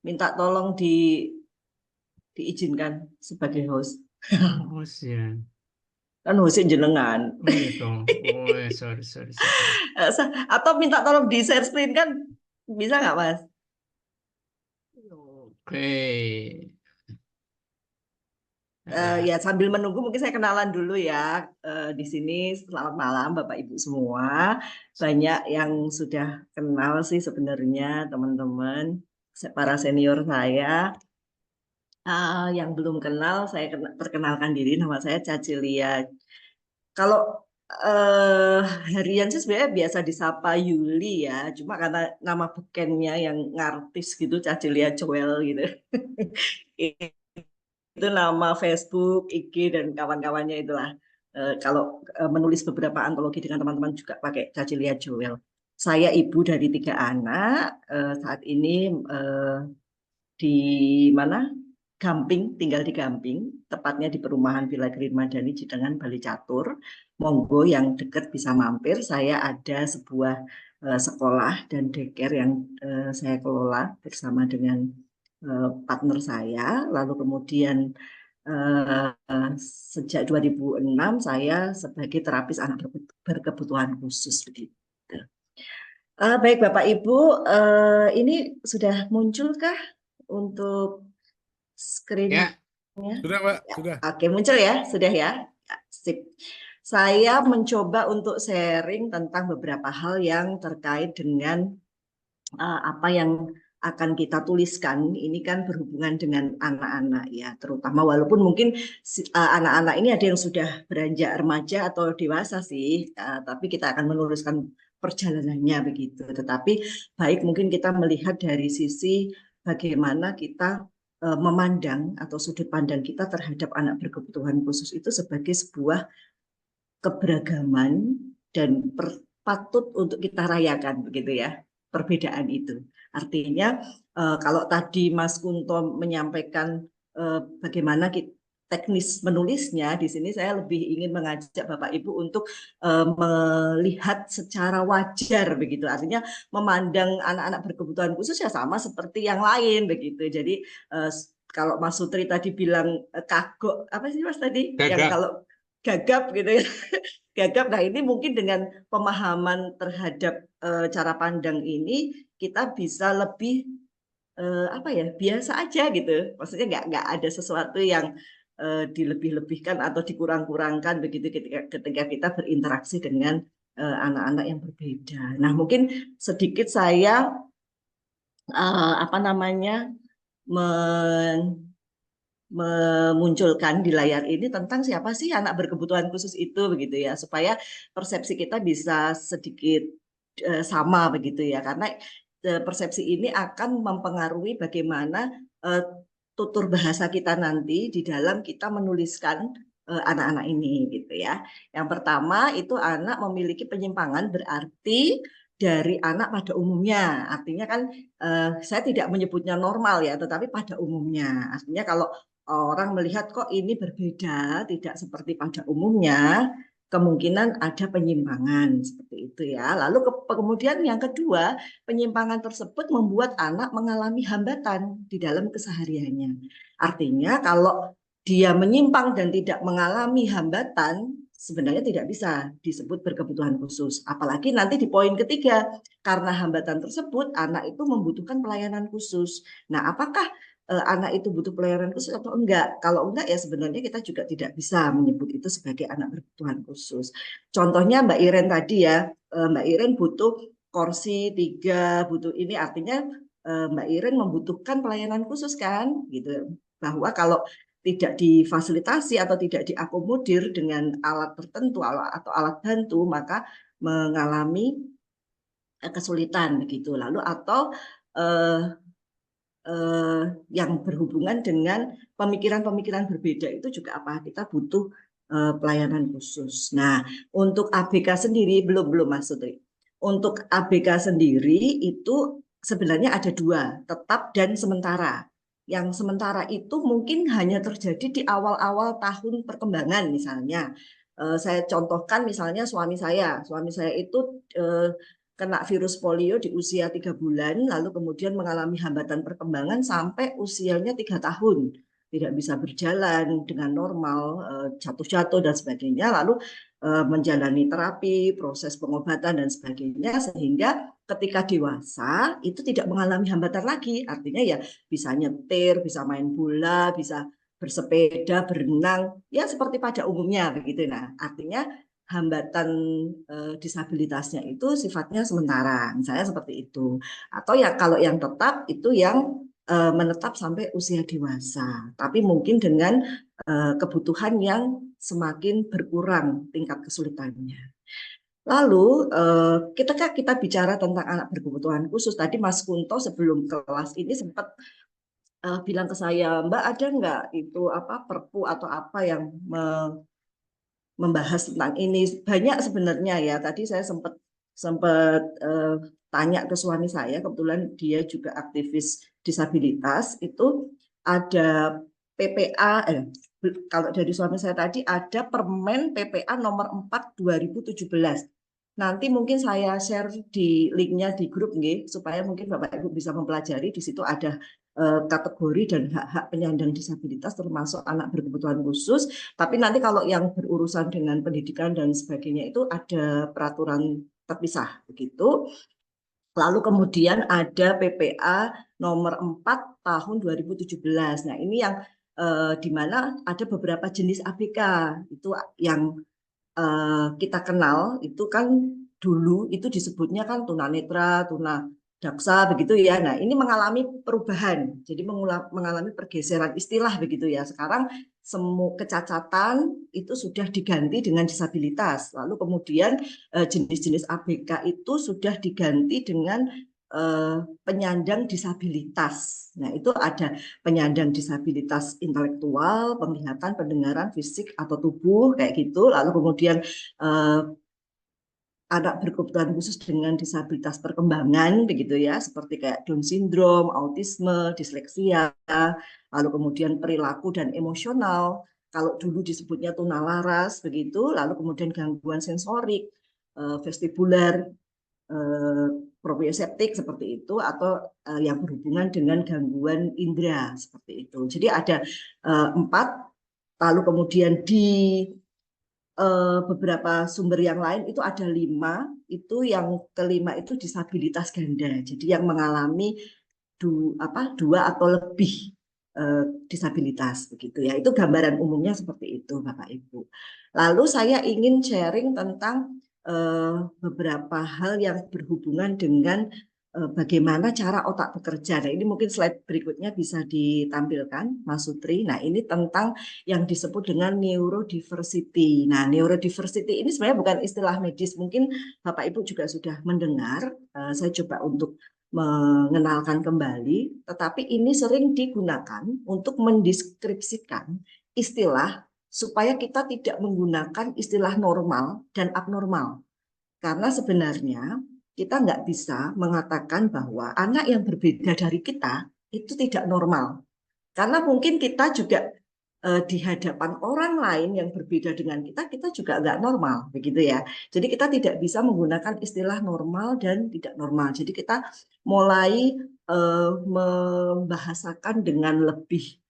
C: Minta tolong diizinkan sebagai host.
A: Oh, ya.
C: Kan hostnya jenengan.
A: Oh, gitu. Oh, sorry.
C: Atau minta tolong di share screen kan bisa nggak, Mas?
A: Oke.
C: Ya sambil menunggu mungkin saya kenalan dulu ya. Di sini selamat malam Bapak Ibu semua. Banyak yang sudah kenal sih sebenarnya teman-teman, para senior saya. Yang belum kenal saya perkenalkan diri, nama saya Cacilia. Kalau harian sih sebenarnya biasa disapa Yuli ya, cuma karena nama bekennya yang ngartis gitu, Cacilia Joel gitu. Itu nama Facebook, IG dan kawan-kawannya itulah. Kalau menulis beberapa antologi dengan teman-teman juga pakai Cacilia Joel. Saya ibu dari 3 anak, saat ini di mana? Gamping, tinggal di Gamping, tepatnya di perumahan Villa Green Madani, Cidengan, Bali Catur. Monggo yang dekat bisa mampir. Saya ada sebuah sekolah dan daycare yang saya kelola bersama dengan partner saya. Lalu kemudian sejak 2006 saya sebagai terapis anak berkebutuhan khusus begitu. Baik Bapak Ibu, ini sudah munculkah untuk screen-nya?
B: Sudah Pak, sudah.
C: Oke, muncul ya, sudah ya. Sip. Saya mencoba untuk sharing tentang beberapa hal yang terkait dengan apa yang akan kita tuliskan. Ini kan berhubungan dengan anak-anak ya, terutama walaupun mungkin anak-anak ini ada yang sudah beranjak remaja atau dewasa sih, tapi kita akan menuliskan perjalanannya begitu. Tetapi baik mungkin kita melihat dari sisi bagaimana kita memandang atau sudut pandang kita terhadap anak berkebutuhan khusus itu sebagai sebuah keberagaman dan
F: patut untuk kita rayakan begitu ya, perbedaan itu. Artinya kalau tadi Mas Kunto menyampaikan bagaimana teknis menulisnya, di sini saya lebih ingin mengajak Bapak Ibu untuk melihat secara wajar begitu. Artinya memandang anak-anak berkebutuhan khusus ya sama seperti yang lain begitu. Jadi kalau Mas Sutri tadi bilang kagok, apa sih Mas tadi?
A: Gagap.
F: Yang kalau gagap gitu ya. Gagap. Nah, ini mungkin dengan pemahaman terhadap cara pandang ini kita bisa lebih apa ya, biasa aja gitu. Maksudnya nggak ada sesuatu yang dilebih-lebihkan atau dikurang-kurangkan begitu ketika kita berinteraksi dengan anak-anak yang berbeda. Nah, mungkin sedikit saya apa namanya memunculkan di layar ini tentang siapa sih anak berkebutuhan khusus itu begitu ya, supaya persepsi kita bisa sedikit sama begitu ya, karena persepsi ini akan mempengaruhi bagaimana tutur bahasa kita nanti di dalam kita menuliskan anak-anak ini gitu ya. Yang pertama itu anak memiliki penyimpangan berarti dari anak pada umumnya. Artinya kan saya tidak menyebutnya normal ya, tetapi pada umumnya. Artinya kalau orang melihat kok ini berbeda, tidak seperti pada umumnya, kemungkinan ada penyimpangan seperti itu ya. Lalu kemudian yang kedua, penyimpangan tersebut membuat anak mengalami hambatan di dalam kesehariannya. Artinya kalau dia menyimpang dan tidak mengalami hambatan, sebenarnya tidak bisa disebut berkebutuhan khusus. Apalagi nanti di poin ketiga, karena hambatan tersebut anak itu membutuhkan pelayanan khusus. Nah, apakah anak itu butuh pelayanan khusus atau enggak? Kalau enggak ya sebenarnya kita juga tidak bisa menyebut itu sebagai anak berkebutuhan khusus. Contohnya Mbak Iren tadi ya, Mbak Iren butuh kursi 3, butuh ini, artinya Mbak Iren membutuhkan pelayanan khusus kan, gitu. Bahwa kalau tidak difasilitasi atau tidak diakomodir dengan alat tertentu atau alat bantu, maka mengalami kesulitan begitu. Lalu atau yang berhubungan dengan pemikiran-pemikiran berbeda itu juga apa? Kita butuh pelayanan khusus. Nah, untuk ABK sendiri belum Mas Sutri. Untuk ABK sendiri itu sebenarnya ada 2, tetap dan sementara. Yang sementara itu mungkin hanya terjadi di awal-awal tahun perkembangan misalnya. Saya contohkan misalnya suami saya itu kena virus polio di usia 3 bulan, lalu kemudian mengalami hambatan perkembangan sampai usianya 3 tahun. Tidak bisa berjalan dengan normal, jatuh-jatuh dan sebagainya, lalu menjalani terapi, proses pengobatan dan sebagainya, sehingga ketika dewasa itu tidak mengalami hambatan lagi. Artinya ya bisa nyetir, bisa main bola, bisa bersepeda, berenang, ya seperti pada umumnya begitu. Nah, artinya hambatan disabilitasnya itu sifatnya sementara, misalnya seperti itu. Atau ya kalau yang tetap itu yang menetap sampai usia dewasa, tapi mungkin dengan kebutuhan yang semakin berkurang tingkat kesulitannya. Lalu ketika kita bicara tentang anak berkebutuhan khusus, tadi Mas Kunto sebelum kelas ini sempat bilang ke saya, Mbak ada nggak itu apa perpu atau apa yang membahas tentang ini? Banyak sebenarnya ya. Tadi saya sempat tanya ke suami saya, kebetulan dia juga aktivis disabilitas, itu ada PPA, kalau dari suami saya tadi ada Permen PPA nomor 4 2017. Nanti mungkin saya share di linknya di grup nggih, supaya mungkin Bapak Ibu bisa mempelajari. Di situ ada kategori dan hak-hak penyandang disabilitas termasuk anak berkebutuhan khusus. Tapi nanti kalau yang berurusan dengan pendidikan dan sebagainya itu ada peraturan terpisah begitu. Lalu kemudian ada PPA nomor 4 tahun 2017. Nah, ini yang di mana ada beberapa jenis ABK itu yang kita kenal itu kan dulu itu disebutnya kan tunanetra, tunadaksa begitu ya. Nah, ini mengalami perubahan. Jadi mengalami pergeseran istilah begitu ya. Sekarang semua kecacatan itu sudah diganti dengan disabilitas. Lalu kemudian jenis-jenis ABK itu sudah diganti dengan penyandang disabilitas. Nah, itu ada penyandang disabilitas intelektual, penglihatan, pendengaran, fisik atau tubuh kayak gitu. Lalu kemudian anak berkebutuhan khusus dengan disabilitas perkembangan begitu ya, seperti kayak Down syndrome, autisme, disleksia, lalu kemudian perilaku dan emosional, kalau dulu disebutnya tunalaras begitu, lalu kemudian gangguan sensorik, vestibular, proprioseptik seperti itu, atau yang berhubungan dengan gangguan indera seperti itu. Jadi ada 4, lalu kemudian di beberapa sumber yang lain itu ada 5, itu yang kelima itu disabilitas ganda. Jadi yang mengalami 2 atau lebih disabilitas begitu ya. Itu gambaran umumnya seperti itu Bapak Ibu. Lalu saya ingin sharing tentang beberapa hal yang berhubungan dengan bagaimana cara otak bekerja. Nah, ini mungkin slide berikutnya bisa ditampilkan, Mas Sutri. Nah, ini tentang yang disebut dengan neurodiversity. Nah, neurodiversity ini sebenarnya bukan istilah medis. Mungkin Bapak Ibu juga sudah mendengar. Saya coba untuk mengenalkan kembali, tetapi ini sering digunakan untuk mendeskripsikan istilah supaya kita tidak menggunakan istilah normal dan abnormal. Karena sebenarnya kita nggak bisa mengatakan bahwa anak yang berbeda dari kita itu tidak normal. Karena mungkin kita juga di hadapan orang lain yang berbeda dengan kita juga nggak normal, begitu ya. Jadi kita tidak bisa menggunakan istilah normal dan tidak normal. Jadi kita mulai membahasakan dengan lebih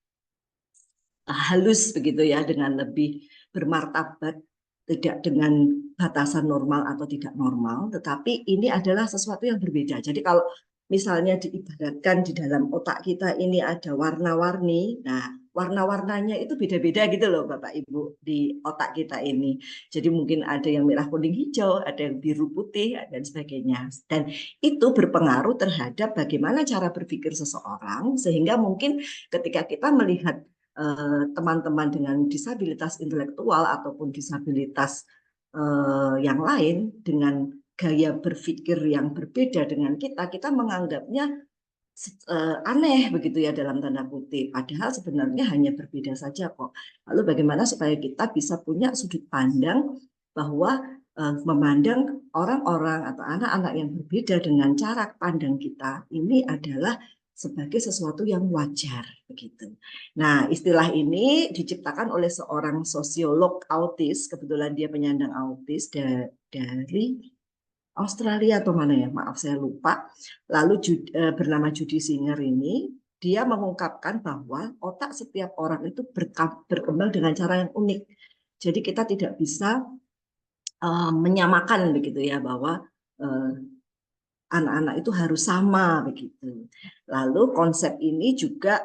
F: halus, begitu ya, dengan lebih bermartabat, tidak dengan batasan normal atau tidak normal, tetapi ini adalah sesuatu yang berbeda. Jadi kalau misalnya diibaratkan di dalam otak kita ini ada warna-warni, nah warna-warnanya itu beda-beda gitu loh Bapak Ibu di otak kita ini. Jadi mungkin ada yang merah kuning hijau, ada yang biru putih dan sebagainya. Dan itu berpengaruh terhadap bagaimana cara berpikir seseorang, sehingga mungkin ketika kita melihat teman-teman dengan disabilitas intelektual ataupun disabilitas yang lain dengan gaya berpikir yang berbeda dengan kita menganggapnya aneh begitu ya dalam tanda kutip. Padahal sebenarnya hanya berbeda saja kok. Lalu bagaimana supaya kita bisa punya sudut pandang bahwa memandang orang-orang atau anak-anak yang berbeda dengan cara pandang kita ini adalah sebagai sesuatu yang wajar begitu. Nah, istilah ini diciptakan oleh seorang sosiolog autis, kebetulan dia penyandang autis dari Australia atau mana ya, maaf saya lupa. Lalu bernama Judy Singer ini, dia mengungkapkan bahwa otak setiap orang itu berkembang dengan cara yang unik. Jadi kita tidak bisa menyamakan begitu ya, bahwa anak-anak itu harus sama begitu. Lalu konsep ini juga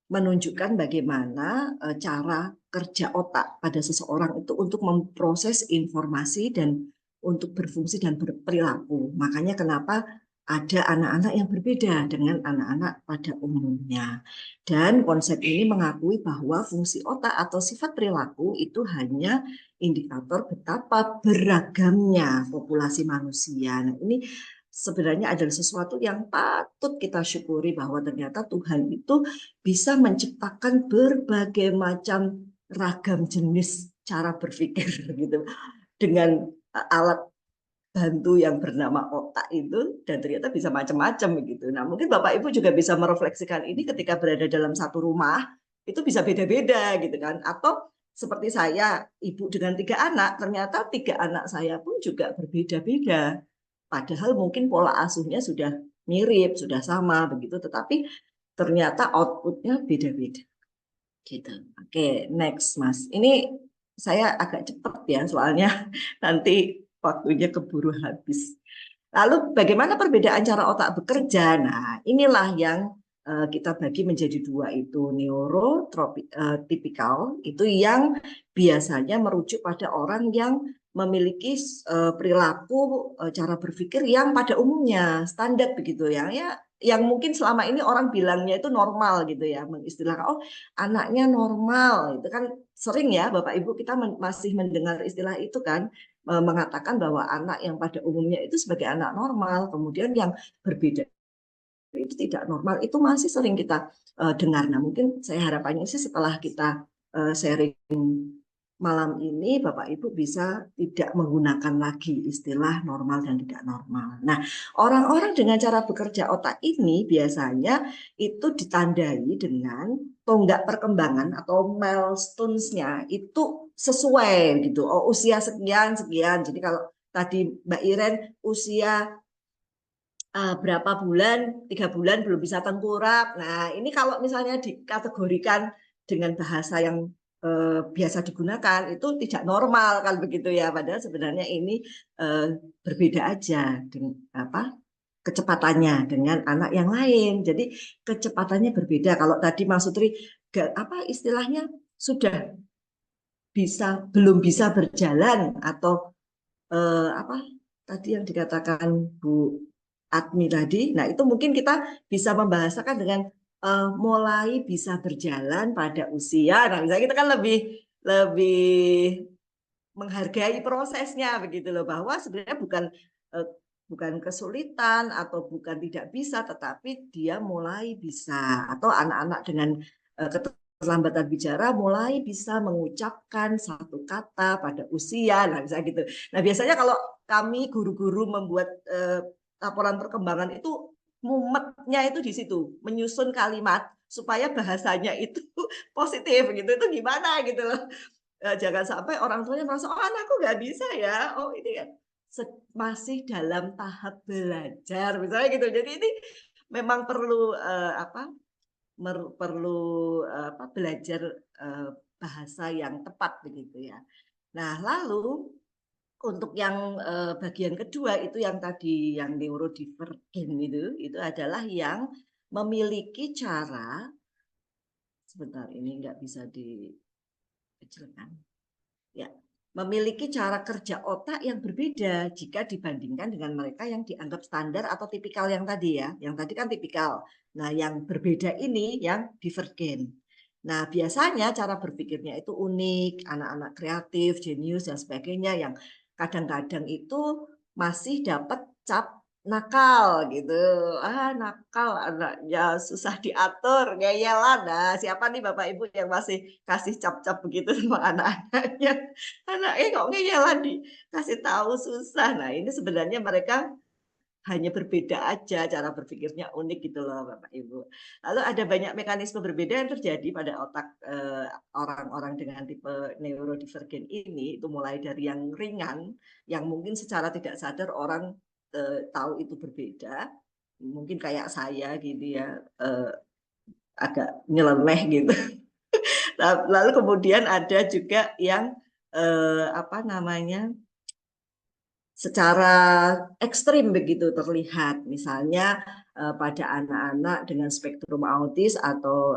F: menunjukkan bagaimana cara kerja otak pada seseorang itu untuk memproses informasi dan untuk berfungsi dan berperilaku. Makanya kenapa ada anak-anak yang berbeda dengan anak-anak pada umumnya. Dan konsep ini mengakui bahwa fungsi otak atau sifat perilaku itu hanya indikator betapa beragamnya populasi manusia. Nah, ini sebenarnya adalah sesuatu yang patut kita syukuri bahwa ternyata Tuhan itu bisa menciptakan berbagai macam ragam jenis cara berpikir gitu dengan alat bantu yang bernama otak itu, dan ternyata bisa macam-macam begitu. Nah, mungkin Bapak Ibu juga bisa merefleksikan ini ketika berada dalam satu rumah, itu bisa beda-beda gitu kan. Atau seperti saya, ibu dengan 3 anak, ternyata 3 anak saya pun juga berbeda-beda. Padahal mungkin pola asuhnya sudah mirip, sudah sama begitu, tetapi ternyata outputnya beda-beda. Gitu. Oke, next Mas. Ini saya agak cepat ya, soalnya nanti waktunya keburu habis. Lalu bagaimana perbedaan cara otak bekerja? Nah, inilah yang kita bagi menjadi 2 itu, neurotipikal itu yang biasanya merujuk pada orang yang memiliki perilaku cara berpikir yang pada umumnya standar begitu ya, yang mungkin selama ini orang bilangnya itu normal gitu ya, mengistilahkan oh anaknya normal itu kan sering ya Bapak Ibu kita masih mendengar istilah itu kan, mengatakan bahwa anak yang pada umumnya itu sebagai anak normal, kemudian yang berbeda itu tidak normal, itu masih sering kita dengar. Nah, mungkin saya harapannya sih setelah kita sharing malam ini Bapak Ibu bisa tidak menggunakan lagi istilah normal dan tidak normal. Nah, orang-orang dengan cara bekerja otak ini biasanya itu ditandai dengan tonggak perkembangan atau milestones-nya itu sesuai gitu. Oh, usia sekian sekian. Jadi kalau tadi Mbak Iren usia berapa bulan, 3 bulan belum bisa tengkurap. Nah, ini kalau misalnya dikategorikan dengan bahasa yang biasa digunakan itu tidak normal kan begitu ya. Padahal sebenarnya ini berbeda aja dengan kecepatannya dengan anak yang lain. Jadi kecepatannya berbeda. Kalau tadi Mas Sutri istilahnya sudah belum bisa berjalan atau tadi yang dikatakan Bu Admi tadi. Nah, itu mungkin kita bisa membahasakan dengan mulai bisa berjalan pada usia. Nah, misalnya kita kan lebih menghargai prosesnya begitu loh, bahwa sebenarnya bukan kesulitan atau bukan tidak bisa, tetapi dia mulai bisa, atau anak-anak dengan keterlambatan bicara mulai bisa mengucapkan satu kata pada usia, nah misalnya gitu. Nah, biasanya kalau kami guru-guru membuat laporan perkembangan itu mumetnya itu di situ, menyusun kalimat supaya bahasanya itu positif gitu. Itu gimana gitu loh. Jangan sampai orang tuanya merasa, oh anakku nggak bisa ya, oh ini kan masih dalam tahap belajar misalnya gitu. Jadi ini memang perlu belajar bahasa yang tepat begitu ya. Nah, lalu untuk yang bagian kedua itu yang tadi yang neurodivergen itu adalah yang memiliki cara, sebentar ini nggak bisa dikecilkan ya, memiliki cara kerja otak yang berbeda jika dibandingkan dengan mereka yang dianggap standar atau tipikal yang tadi ya. Yang tadi kan tipikal. Nah, yang berbeda ini yang divergen. Nah, biasanya cara berpikirnya itu unik, anak-anak kreatif, jenius dan sebagainya yang kadang-kadang itu masih dapat cap nakal gitu. Nakal anaknya, susah diatur, ngeyelan. Nah, siapa nih Bapak Ibu yang masih kasih cap-cap begitu sama anak-anaknya? Anaknya kok ngeyelan dikasih tahu susah. Nah, ini sebenarnya mereka hanya berbeda aja, cara berpikirnya unik gitu loh Bapak Ibu. Lalu ada banyak mekanisme berbeda yang terjadi pada otak orang-orang dengan tipe neurodivergen ini, itu mulai dari yang ringan, yang mungkin secara tidak sadar orang tahu itu berbeda, mungkin kayak saya gitu ya, agak nyeleneh gitu. Lalu kemudian ada juga yang secara ekstrim begitu terlihat, misalnya pada anak-anak dengan spektrum autis atau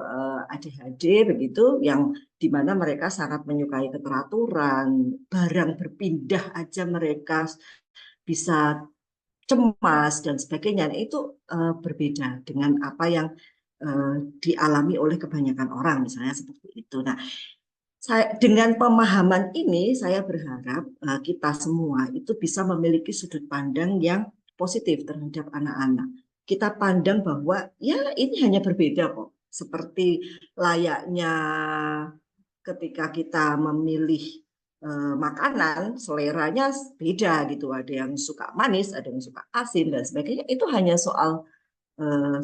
F: ADHD begitu, yang dimana mereka sangat menyukai keteraturan, barang berpindah aja mereka bisa cemas dan sebagainya. Nah, itu berbeda dengan apa yang dialami oleh kebanyakan orang, misalnya seperti itu. Nah, dengan pemahaman ini, saya berharap kita semua itu bisa memiliki sudut pandang yang positif terhadap anak-anak. Kita pandang bahwa ya ini hanya berbeda kok. Seperti layaknya ketika kita memilih makanan, seleranya beda gitu. Ada yang suka manis, ada yang suka asin dan sebagainya. Itu hanya soal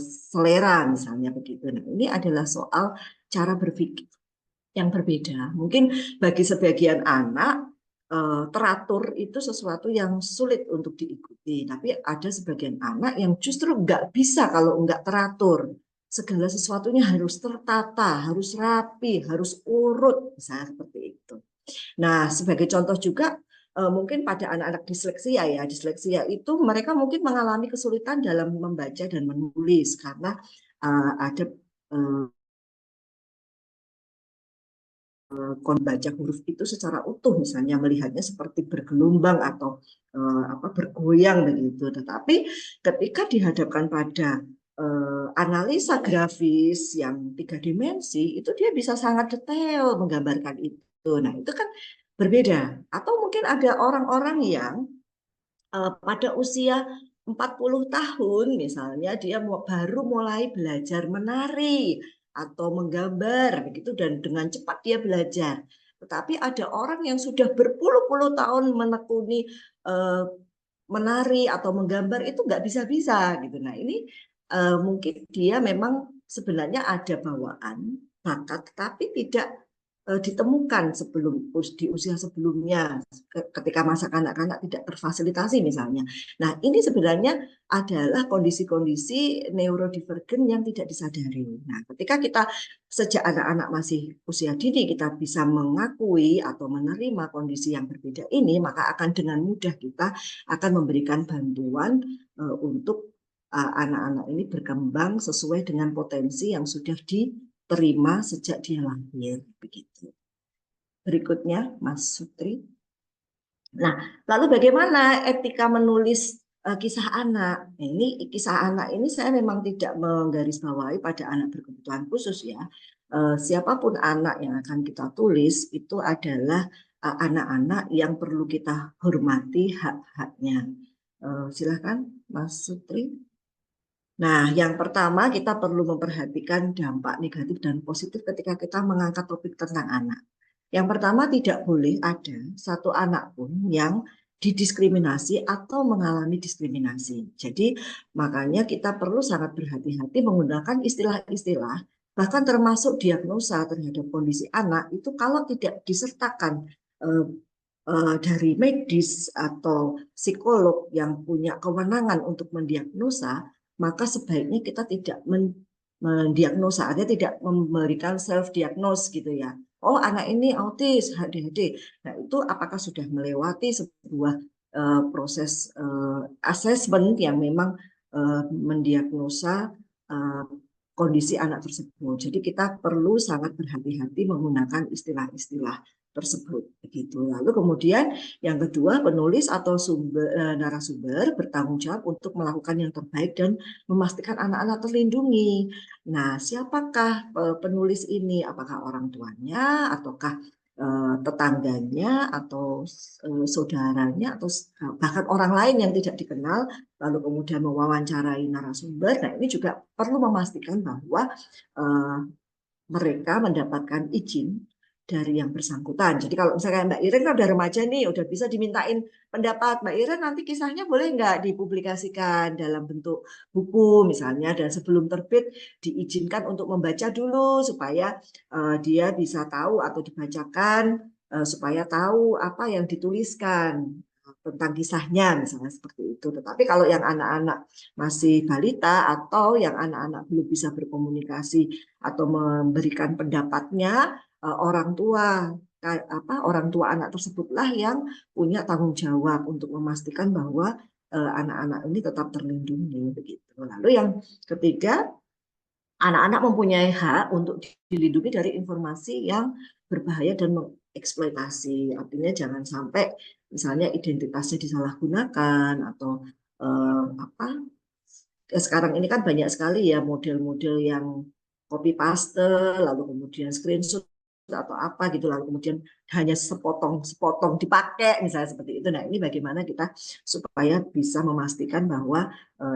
F: selera misalnya begitu. Nah, ini adalah soal cara berpikir yang berbeda. Mungkin bagi sebagian anak teratur itu sesuatu yang sulit untuk diikuti, tapi ada sebagian anak yang justru nggak bisa kalau nggak teratur. Segala sesuatunya harus tertata, harus rapi, harus urut, misalnya seperti itu. Nah, sebagai contoh juga mungkin pada anak-anak disleksia itu mereka mungkin mengalami kesulitan dalam membaca dan menulis karena ada membaca huruf itu secara utuh, misalnya melihatnya seperti bergelombang atau bergoyang begitu. Tetapi ketika dihadapkan pada analisa grafis yang 3 dimensi, itu dia bisa sangat detail menggambarkan itu. Nah, itu kan berbeda. Atau mungkin ada orang-orang yang pada usia 40 tahun misalnya dia baru mulai belajar menari atau menggambar begitu, dan dengan cepat dia belajar. Tetapi ada orang yang sudah berpuluh-puluh tahun menekuni menari atau menggambar itu nggak bisa-bisa gitu. Nah ini mungkin dia memang sebenarnya ada bawaan bakat, tapi tidak ditemukan di usia sebelumnya ketika masa kanak-kanak tidak terfasilitasi misalnya. Nah ini sebenarnya adalah kondisi-kondisi neurodivergen yang tidak disadari. Nah ketika kita sejak anak-anak masih usia dini kita bisa mengakui atau menerima kondisi yang berbeda ini, maka akan dengan mudah kita akan memberikan bantuan untuk anak-anak ini berkembang sesuai dengan potensi yang sudah diterima sejak dia lahir, begitu. Berikutnya, Mas Sutri. Nah, lalu bagaimana etika menulis kisah anak? Ini kisah anak ini saya memang tidak menggarisbawahi pada anak berkebutuhan khusus ya. Siapapun anak yang akan kita tulis itu adalah anak-anak yang perlu kita hormati hak-haknya. Silakan, Mas Sutri. Nah, yang pertama kita perlu memperhatikan dampak negatif dan positif ketika kita mengangkat topik tentang anak. Yang pertama tidak boleh ada satu anak pun yang didiskriminasi atau mengalami diskriminasi. Jadi makanya kita perlu sangat berhati-hati menggunakan istilah-istilah, bahkan termasuk diagnosa terhadap kondisi anak itu kalau tidak disertakan dari medis atau psikolog yang punya kewenangan untuk mendiagnosa, maka sebaiknya kita tidak mendiagnosa, artinya tidak memberikan self-diagnose gitu ya. Oh anak ini autis, ADHD. Nah itu apakah sudah melewati sebuah proses assessment yang memang mendiagnosa kondisi anak tersebut. Jadi kita perlu sangat berhati-hati menggunakan istilah-istilah tersebut begitu. Lalu kemudian yang kedua, penulis atau narasumber bertanggung jawab untuk melakukan yang terbaik dan memastikan anak-anak terlindungi. Nah, siapakah penulis ini? Apakah orang tuanya ataukah tetangganya atau saudaranya atau bahkan orang lain yang tidak dikenal, lalu kemudian mewawancarai narasumber. Nah, ini juga perlu memastikan bahwa mereka mendapatkan izin dari yang bersangkutan. Jadi kalau misalnya Mbak Iren kan udah remaja nih, udah bisa dimintain pendapat Mbak Iren nanti kisahnya boleh nggak dipublikasikan dalam bentuk buku misalnya, dan sebelum terbit diizinkan untuk membaca dulu supaya dia bisa tahu atau dibacakan supaya tahu apa yang dituliskan tentang kisahnya misalnya seperti itu. Tetapi kalau yang anak-anak masih balita atau yang anak-anak belum bisa berkomunikasi atau memberikan pendapatnya, orang tua anak tersebutlah yang punya tanggung jawab untuk memastikan bahwa anak-anak ini tetap terlindungi begitu. Lalu yang ketiga, anak-anak mempunyai hak untuk dilindungi dari informasi yang berbahaya dan mengeksploitasi. Artinya jangan sampai misalnya identitasnya disalahgunakan atau sekarang ini kan banyak sekali ya model-model yang copy paste lalu kemudian screenshot atau apa gitu, lalu kemudian hanya sepotong dipakai misalnya seperti itu. Nah ini bagaimana kita supaya bisa memastikan bahwa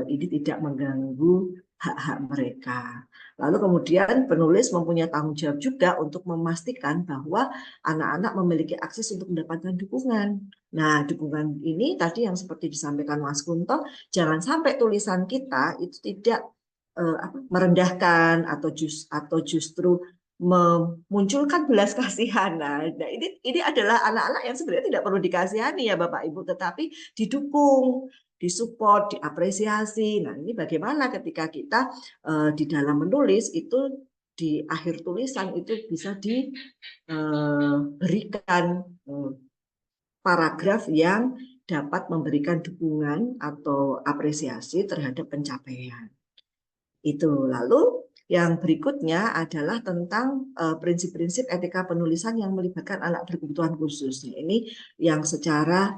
F: ini tidak mengganggu hak-hak mereka. Lalu kemudian penulis mempunyai tanggung jawab juga untuk memastikan bahwa anak-anak memiliki akses untuk mendapatkan dukungan. Nah dukungan ini tadi yang seperti disampaikan Mas Kunto, jangan sampai tulisan kita itu tidak merendahkan atau justru memunculkan belas kasihan. Nah, ini adalah anak-anak yang sebenarnya tidak perlu dikasihani ya Bapak Ibu, tetapi didukung, disupport, diapresiasi. Nah, ini bagaimana ketika kita di dalam menulis itu di akhir tulisan itu bisa diberikan paragraf yang dapat memberikan dukungan atau apresiasi terhadap pencapaian. Itu. Lalu yang berikutnya adalah tentang prinsip-prinsip etika penulisan yang melibatkan anak berkebutuhan khusus. Ini yang secara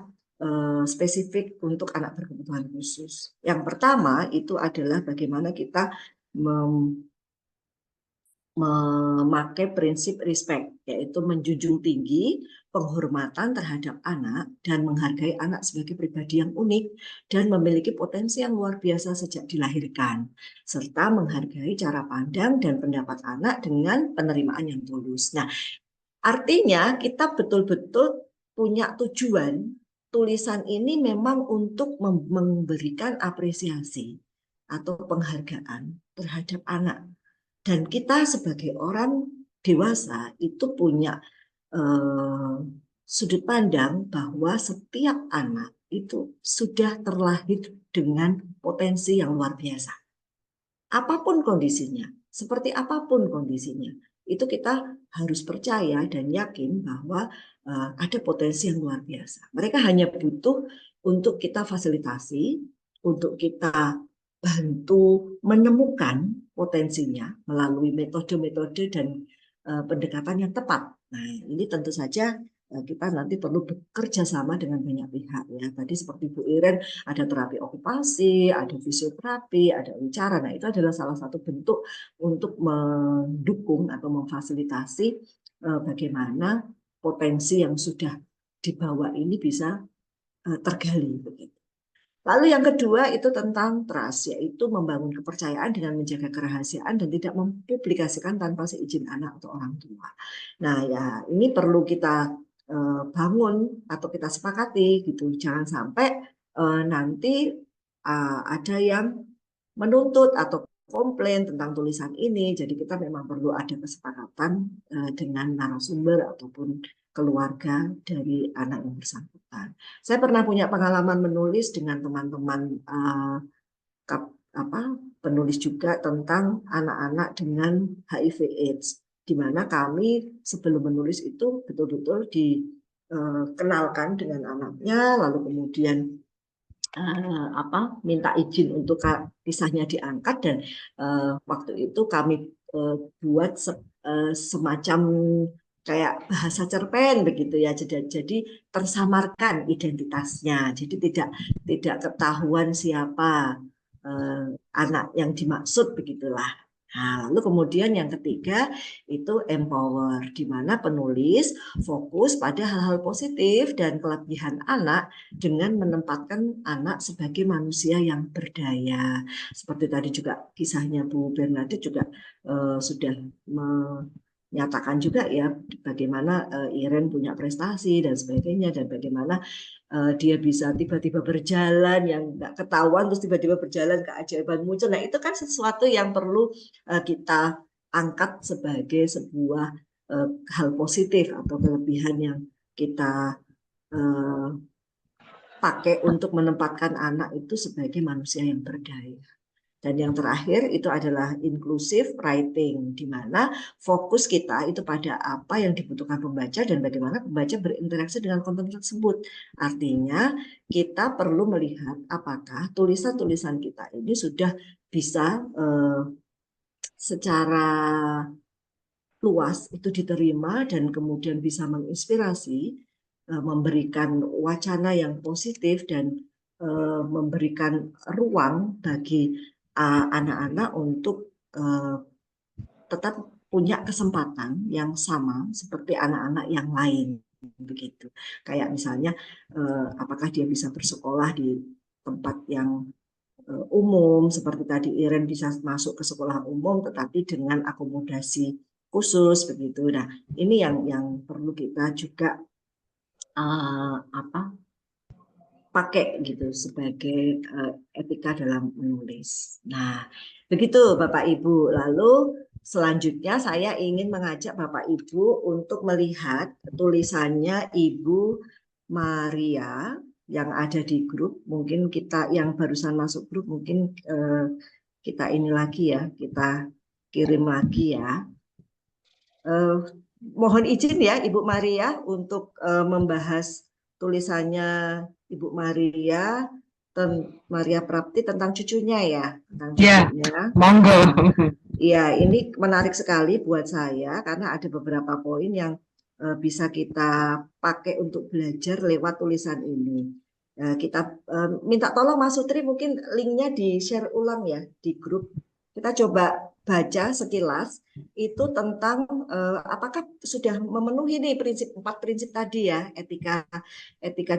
F: spesifik untuk anak berkebutuhan khusus. Yang pertama itu adalah bagaimana kita memakai prinsip respect, yaitu menjunjung tinggi penghormatan terhadap anak dan menghargai anak sebagai pribadi yang unik dan memiliki potensi yang luar biasa sejak dilahirkan, serta menghargai cara pandang dan pendapat anak dengan penerimaan yang tulus. Nah, Artinya kita betul-betul punya tujuan, tulisan ini memang untuk memberikan apresiasi atau penghargaan terhadap anak. Dan kita sebagai orang dewasa itu punya sudut pandang bahwa setiap anak itu sudah terlahir dengan potensi yang luar biasa. Apapun kondisinya, seperti apapun kondisinya, itu kita harus percaya dan yakin bahwa ada potensi yang luar biasa. Mereka hanya butuh untuk kita fasilitasi, untuk kita bantu menemukan potensinya melalui metode-metode dan pendekatan yang tepat. Nah, ini tentu saja kita nanti perlu bekerja sama dengan banyak pihak ya. Tadi seperti Bu Iren, ada terapi okupasi, ada fisioterapi, ada wicara. Nah, itu adalah salah satu bentuk untuk mendukung atau memfasilitasi bagaimana potensi yang sudah dibawa ini bisa tergali begitu. Lalu yang kedua itu tentang trust, yaitu membangun kepercayaan dengan menjaga kerahasiaan dan tidak mempublikasikan tanpa seizin anak atau orang tua. Nah ya ini perlu kita bangun atau kita sepakati gitu. Jangan sampai nanti ada yang menuntut atau komplain tentang tulisan ini. Jadi kita memang perlu ada kesepakatan dengan narasumber ataupun keluarga dari anak yang bersangkutan. Saya pernah punya pengalaman menulis dengan teman-teman penulis juga tentang anak-anak dengan HIV/AIDS, di mana kami sebelum menulis itu betul-betul dikenalkan dengan anaknya, lalu kemudian minta izin untuk kisahnya diangkat dan waktu itu kami buat semacam kayak bahasa cerpen begitu ya, jadi tersamarkan identitasnya, jadi tidak ketahuan siapa anak yang dimaksud begitulah. Nah, lalu kemudian yang ketiga itu empower, di mana penulis fokus pada hal-hal positif dan kelebihan anak dengan menempatkan anak sebagai manusia yang berdaya. Seperti tadi juga kisahnya Bu Bernadette juga sudah menyatakan juga ya bagaimana Iren punya prestasi dan sebagainya, dan bagaimana dia bisa tiba-tiba berjalan yang nggak ketahuan terus tiba-tiba berjalan, keajaiban muncul. Nah itu kan sesuatu yang perlu kita angkat sebagai sebuah hal positif atau kelebihan yang kita pakai untuk menempatkan anak itu sebagai manusia yang berdaya. Dan yang terakhir itu adalah inclusive writing, di mana fokus kita itu pada apa yang dibutuhkan pembaca dan bagaimana pembaca berinteraksi dengan konten tersebut. Artinya kita perlu melihat apakah tulisan-tulisan kita ini sudah bisa secara luas itu diterima dan kemudian bisa menginspirasi, memberikan wacana yang positif dan memberikan ruang bagi anak-anak untuk tetap punya kesempatan yang sama seperti anak-anak yang lain begitu. Kayak misalnya apakah dia bisa bersekolah di tempat yang umum seperti tadi Iren bisa masuk ke sekolah umum tetapi dengan akomodasi khusus begitu. Nah, ini yang perlu kita juga pakai gitu sebagai etika dalam menulis. Nah, begitu Bapak Ibu. Lalu selanjutnya saya ingin mengajak Bapak Ibu untuk melihat tulisannya Ibu Maria yang ada di grup. Mungkin kita yang barusan masuk grup mungkin kita ini lagi ya, kita kirim lagi ya. Mohon izin ya Ibu Maria untuk membahas tulisannya Ibu Maria Prapti tentang cucunya ya, tentang cucunya. Ya, monggo. Iya, ini menarik sekali buat saya karena ada beberapa poin yang bisa kita pakai untuk belajar lewat tulisan ini. Kita minta tolong Mas Sutri mungkin linknya di-share ulang ya di grup. Kita coba baca sekilas itu tentang apakah sudah memenuhi nih 4 prinsip tadi ya, etika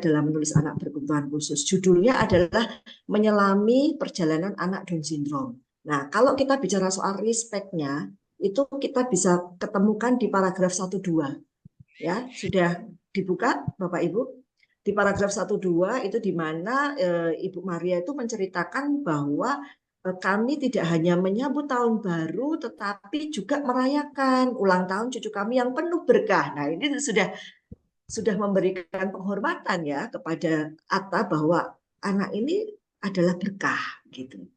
F: dalam menulis anak berkebutuhan khusus. Judulnya adalah menyelami perjalanan anak Down syndrome. Nah, kalau kita bicara soal respect-nya, itu kita bisa ketemukan di paragraf 1-2. Ya, sudah dibuka Bapak Ibu. Di paragraf 1-2 itu di mana Ibu Maria itu menceritakan bahwa kami tidak hanya menyambut tahun baru tetapi juga merayakan ulang tahun cucu kami yang penuh berkah. Nah, ini sudah memberikan penghormatan ya kepada Atta bahwa anak ini adalah berkah gitu.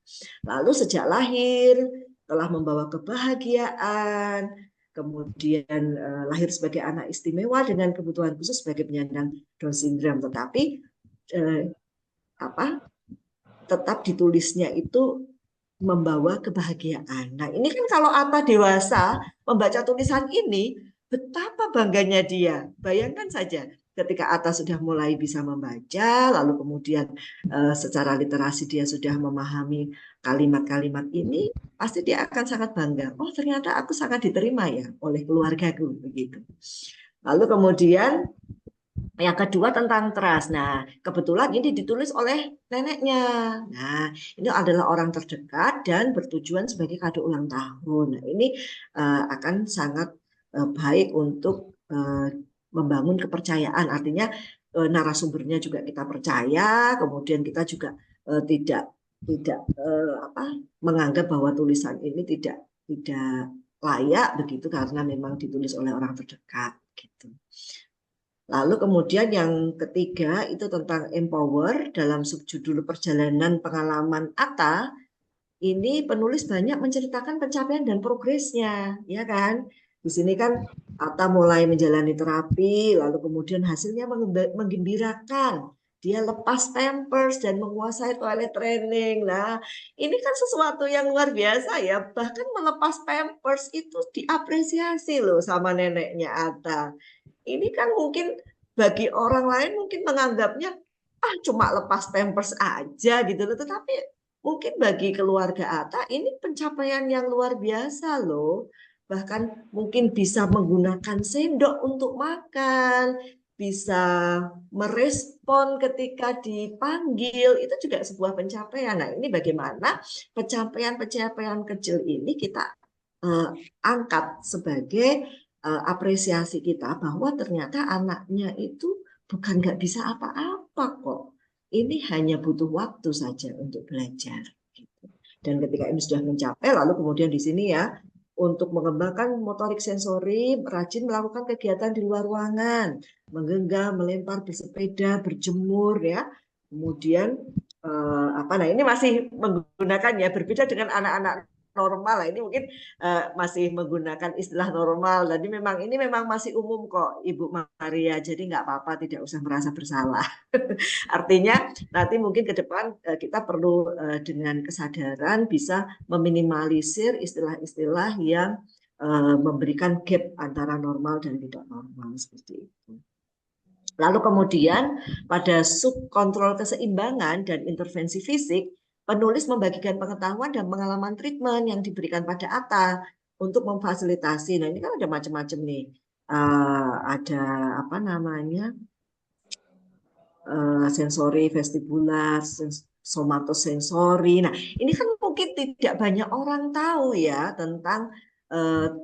F: Lalu sejak lahir telah membawa kebahagiaan, kemudian lahir sebagai anak istimewa dengan kebutuhan khusus sebagai penyandang Down syndrome, tetapi tetap ditulisnya itu membawa kebahagiaan. Nah, ini kan kalau Atta dewasa membaca tulisan ini, betapa bangganya dia. Bayangkan saja ketika Atta sudah mulai bisa membaca, lalu kemudian secara literasi dia sudah memahami kalimat-kalimat ini, pasti dia akan sangat bangga. Oh, ternyata aku sangat diterima ya oleh keluargaku begitu. Lalu kemudian yang kedua tentang trust. Nah, kebetulan ini ditulis oleh neneknya. Nah, ini adalah orang terdekat dan bertujuan sebagai kado ulang tahun. Nah, ini akan sangat baik untuk membangun kepercayaan. Artinya narasumbernya juga kita percaya, kemudian kita juga tidak menganggap bahwa tulisan ini tidak layak begitu karena memang ditulis oleh orang terdekat gitu. Lalu kemudian yang ketiga itu tentang empower dalam subjudul perjalanan pengalaman Atta. Ini penulis banyak menceritakan pencapaian dan progresnya, ya kan? Di sini kan Atta mulai menjalani terapi, lalu kemudian hasilnya menggembirakan. Dia lepas pampers dan menguasai toilet training. Nah, ini kan sesuatu yang luar biasa ya. Bahkan melepas pampers itu diapresiasi loh sama neneknya Atta. Ini kan mungkin bagi orang lain mungkin menganggapnya cuma lepas pampers aja gitu loh. Tetapi mungkin bagi keluarga Atta ini pencapaian yang luar biasa loh. Bahkan mungkin bisa menggunakan sendok untuk makan, bisa merespon ketika dipanggil, itu juga sebuah pencapaian. Nah, ini bagaimana pencapaian-pencapaian kecil ini kita angkat sebagai apresiasi kita bahwa ternyata anaknya itu bukan nggak bisa apa-apa kok. Ini hanya butuh waktu saja untuk belajar. Gitu. Dan ketika ini sudah mencapai, lalu kemudian di sini ya, untuk mengembangkan motorik sensori, rajin melakukan kegiatan di luar ruangan, menggenggam, melempar, bersepeda, berjemur ya. Kemudian nah ini masih menggunakan ya, berbeda dengan anak-anak normal. Ini mungkin masih menggunakan istilah normal. Jadi ini memang masih umum kok Ibu Maria. Jadi nggak apa-apa, tidak usah merasa bersalah. Artinya nanti mungkin ke depan kita perlu dengan kesadaran bisa meminimalisir istilah-istilah yang memberikan gap antara normal dan tidak normal seperti itu. Lalu kemudian pada subkontrol keseimbangan dan intervensi fisik, penulis membagikan pengetahuan dan pengalaman treatment yang diberikan pada Atta untuk memfasilitasi. Nah, ini kan ada macam-macam nih. Ada sensori vestibular, somatosensori. Nah, ini kan mungkin tidak banyak orang tahu ya tentang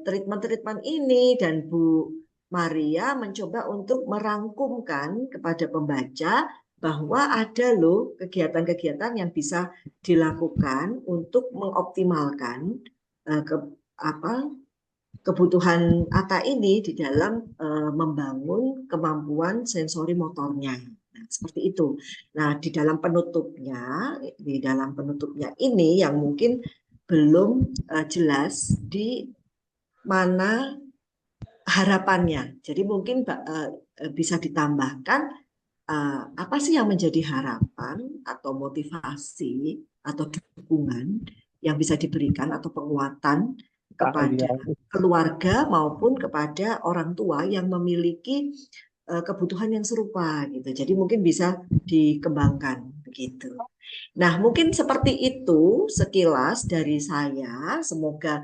F: treatment-treatment ini, dan Bu Maria mencoba untuk merangkumkan kepada pembaca bahwa ada loh kegiatan-kegiatan yang bisa dilakukan untuk mengoptimalkan kebutuhan Atta ini di dalam membangun kemampuan sensori motornya. Nah, seperti itu. Nah, di dalam penutupnya ini yang mungkin belum jelas di mana harapannya. Jadi mungkin bisa ditambahkan apa sih yang menjadi harapan atau motivasi atau dukungan yang bisa diberikan atau penguatan kepada keluarga maupun kepada orang tua yang memiliki kebutuhan yang serupa gitu. Jadi mungkin bisa dikembangkan begitu. Nah, mungkin seperti itu sekilas dari saya. Semoga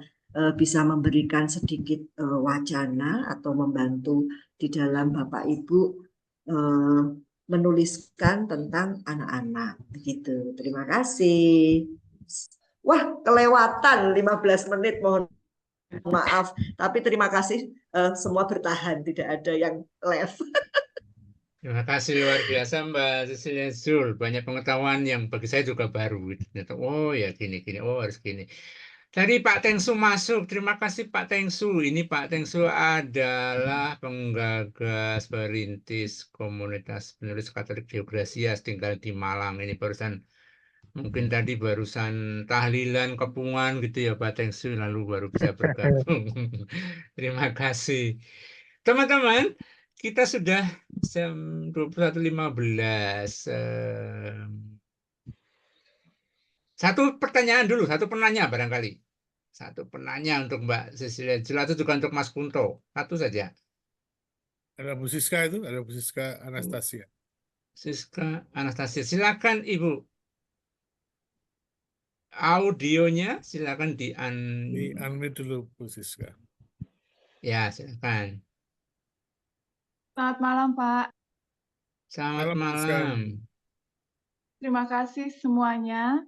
F: bisa memberikan sedikit wacana atau membantu di dalam Bapak Ibu menuliskan tentang anak-anak begitu. Terima kasih. Wah, kelewatan 15 menit, mohon Maaf, tapi terima kasih semua bertahan, tidak ada yang left.
A: Terima kasih luar biasa Mbak Cecilia Zul. Banyak pengetahuan yang bagi saya juga baru. Ternyata, oh ya gini-gini, oh harus gini. Tadi Pak Tengsu masuk. Terima kasih Pak Tengsu. Ini Pak Tengsu adalah penggagas perintis komunitas penulis Katolik Geograsias tinggal di Malang. Ini barusan tahlilan kepungan gitu ya Pak Tengsu, lalu baru bisa bergabung. Terima kasih. Teman-teman, kita sudah jam 21.15. Satu pertanyaan dulu, satu penanya barangkali. Satu penanya untuk Mbak Cecilia Zul atau juga untuk Mas Kunto. Satu saja.
B: Ada Bu Siska itu, ada Bu Siska Anastasia.
A: Siska Anastasia, silakan Ibu. Audionya silakan
B: Di unmute dulu Bu Siska.
A: Ya, silakan.
G: Selamat malam, Pak.
A: Selamat
B: Malam, Bu Siska.
A: malam.
G: Terima kasih semuanya.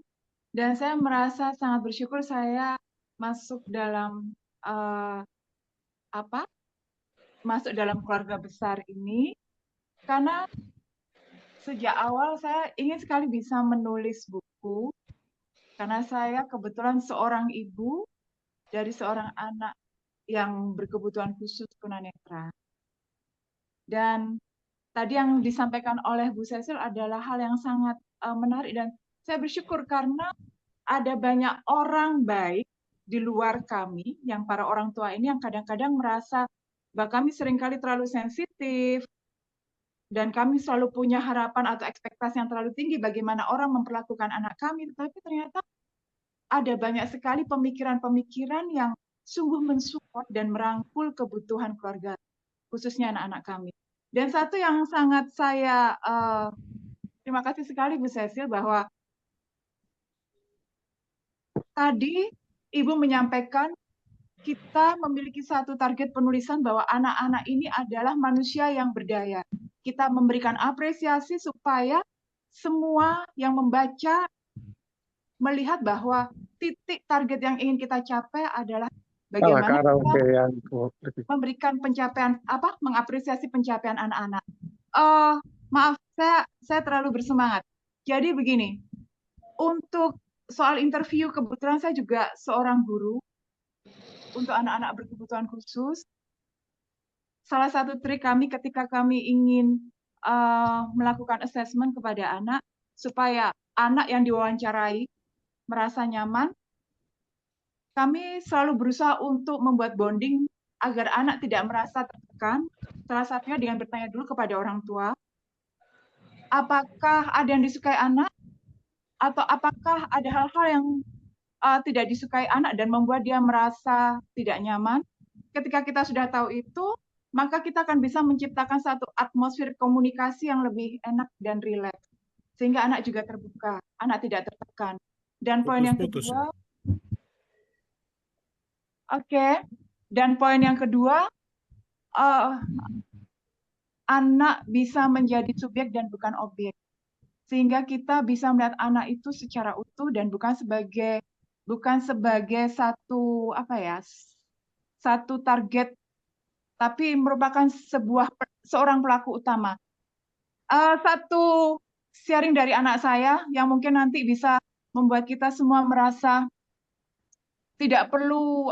G: Dan saya merasa sangat bersyukur saya masuk dalam masuk dalam keluarga besar ini, karena sejak awal saya ingin sekali bisa menulis buku, karena saya kebetulan seorang ibu dari seorang anak yang berkebutuhan khusus tunanetra. Dan tadi yang disampaikan oleh Bu Cecil adalah hal yang sangat menarik, dan saya bersyukur karena ada banyak orang baik di luar kami, yang para orang tua ini yang kadang-kadang merasa bahwa kami seringkali terlalu sensitif, dan kami selalu punya harapan atau ekspektasi yang terlalu tinggi bagaimana orang memperlakukan anak kami, tetapi ternyata ada banyak sekali pemikiran-pemikiran yang sungguh mensupport dan merangkul kebutuhan keluarga, khususnya anak-anak kami. Dan satu yang sangat saya terima kasih sekali Bu Cecil bahwa tadi Ibu menyampaikan kita memiliki satu target penulisan bahwa anak-anak ini adalah manusia yang berdaya. Kita memberikan apresiasi supaya semua yang membaca melihat bahwa titik target yang ingin kita capai adalah bagaimana kita memberikan pencapaian mengapresiasi pencapaian anak-anak. Maaf, saya terlalu bersemangat. Jadi begini, untuk soal interview, kebetulan saya juga seorang guru untuk anak-anak berkebutuhan khusus. Salah satu trik kami ketika kami ingin melakukan assessment kepada anak, supaya anak yang diwawancarai merasa nyaman, kami selalu berusaha untuk membuat bonding agar anak tidak merasa tertekan. Salah satunya dengan bertanya dulu kepada orang tua, apakah ada yang disukai anak, atau apakah ada hal-hal yang tidak disukai anak dan membuat dia merasa tidak nyaman. Ketika kita sudah tahu itu, maka kita akan bisa menciptakan satu atmosfer komunikasi yang lebih enak dan rileks, sehingga anak juga terbuka, anak tidak tertekan. Dan poin yang kedua, dan poin yang kedua, anak bisa menjadi subjek dan bukan objek, sehingga kita bisa melihat anak itu secara utuh dan bukan sebagai satu target, tapi merupakan seorang pelaku utama. Satu sharing dari anak saya yang mungkin nanti bisa membuat kita semua merasa tidak perlu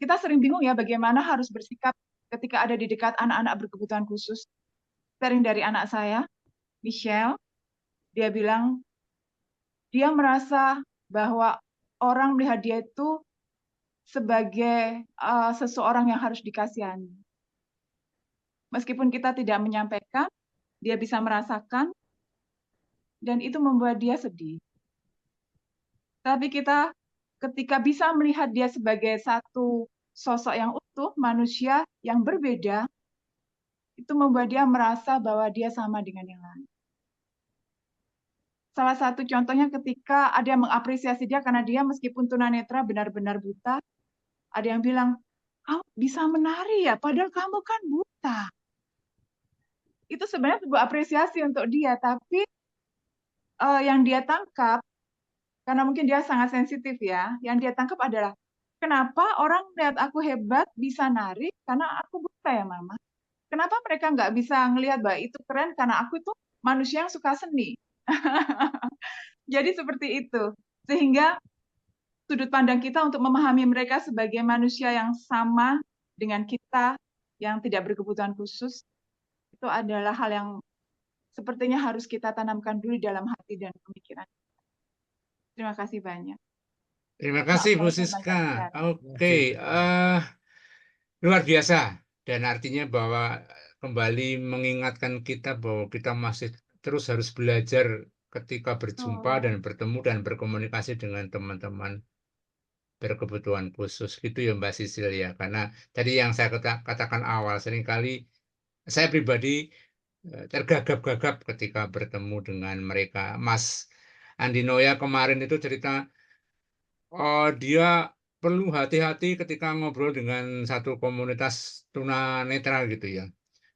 G: kita sering bingung ya bagaimana harus bersikap ketika ada di dekat anak-anak berkebutuhan khusus. Sharing dari anak saya, Michelle, dia bilang dia merasa bahwa orang melihat dia itu sebagai seseorang yang harus dikasihani. Meskipun kita tidak menyampaikan, dia bisa merasakan, dan itu membuat dia sedih. Tapi kita ketika bisa melihat dia sebagai satu sosok yang utuh, manusia yang berbeda, itu membuat dia merasa bahwa dia sama dengan yang lain. Salah satu contohnya ketika ada yang mengapresiasi dia karena dia meskipun tunanetra benar-benar buta, ada yang bilang, kamu bisa menari ya, padahal kamu kan buta. Itu sebenarnya sebuah apresiasi untuk dia, tapi yang dia tangkap, karena mungkin dia sangat sensitif ya, yang dia tangkap adalah, kenapa orang lihat aku hebat bisa narik karena aku buta ya Mama. Kenapa mereka nggak bisa ngelihat bahwa itu keren karena aku itu manusia yang suka seni. Jadi seperti itu. Sehingga sudut pandang kita untuk memahami mereka sebagai manusia yang sama dengan kita yang tidak berkebutuhan khusus itu adalah hal yang sepertinya harus kita tanamkan dulu dalam hati dan pemikiran. Terima kasih banyak.
A: Terima kasih Bu
G: Maaf, saya banyak
A: Siska.
G: bicara.
A: Oke, luar biasa. Dan artinya bahwa kembali mengingatkan kita bahwa kita masih terus harus belajar ketika berjumpa dan bertemu dan berkomunikasi dengan teman-teman berkebutuhan khusus gitu ya Mbak Sisil ya. Karena tadi yang saya katakan awal, seringkali saya pribadi tergagap-gagap ketika bertemu dengan mereka. Mas Andi Noya kemarin itu cerita, dia perlu hati-hati ketika ngobrol dengan satu komunitas tunanetra gitu ya.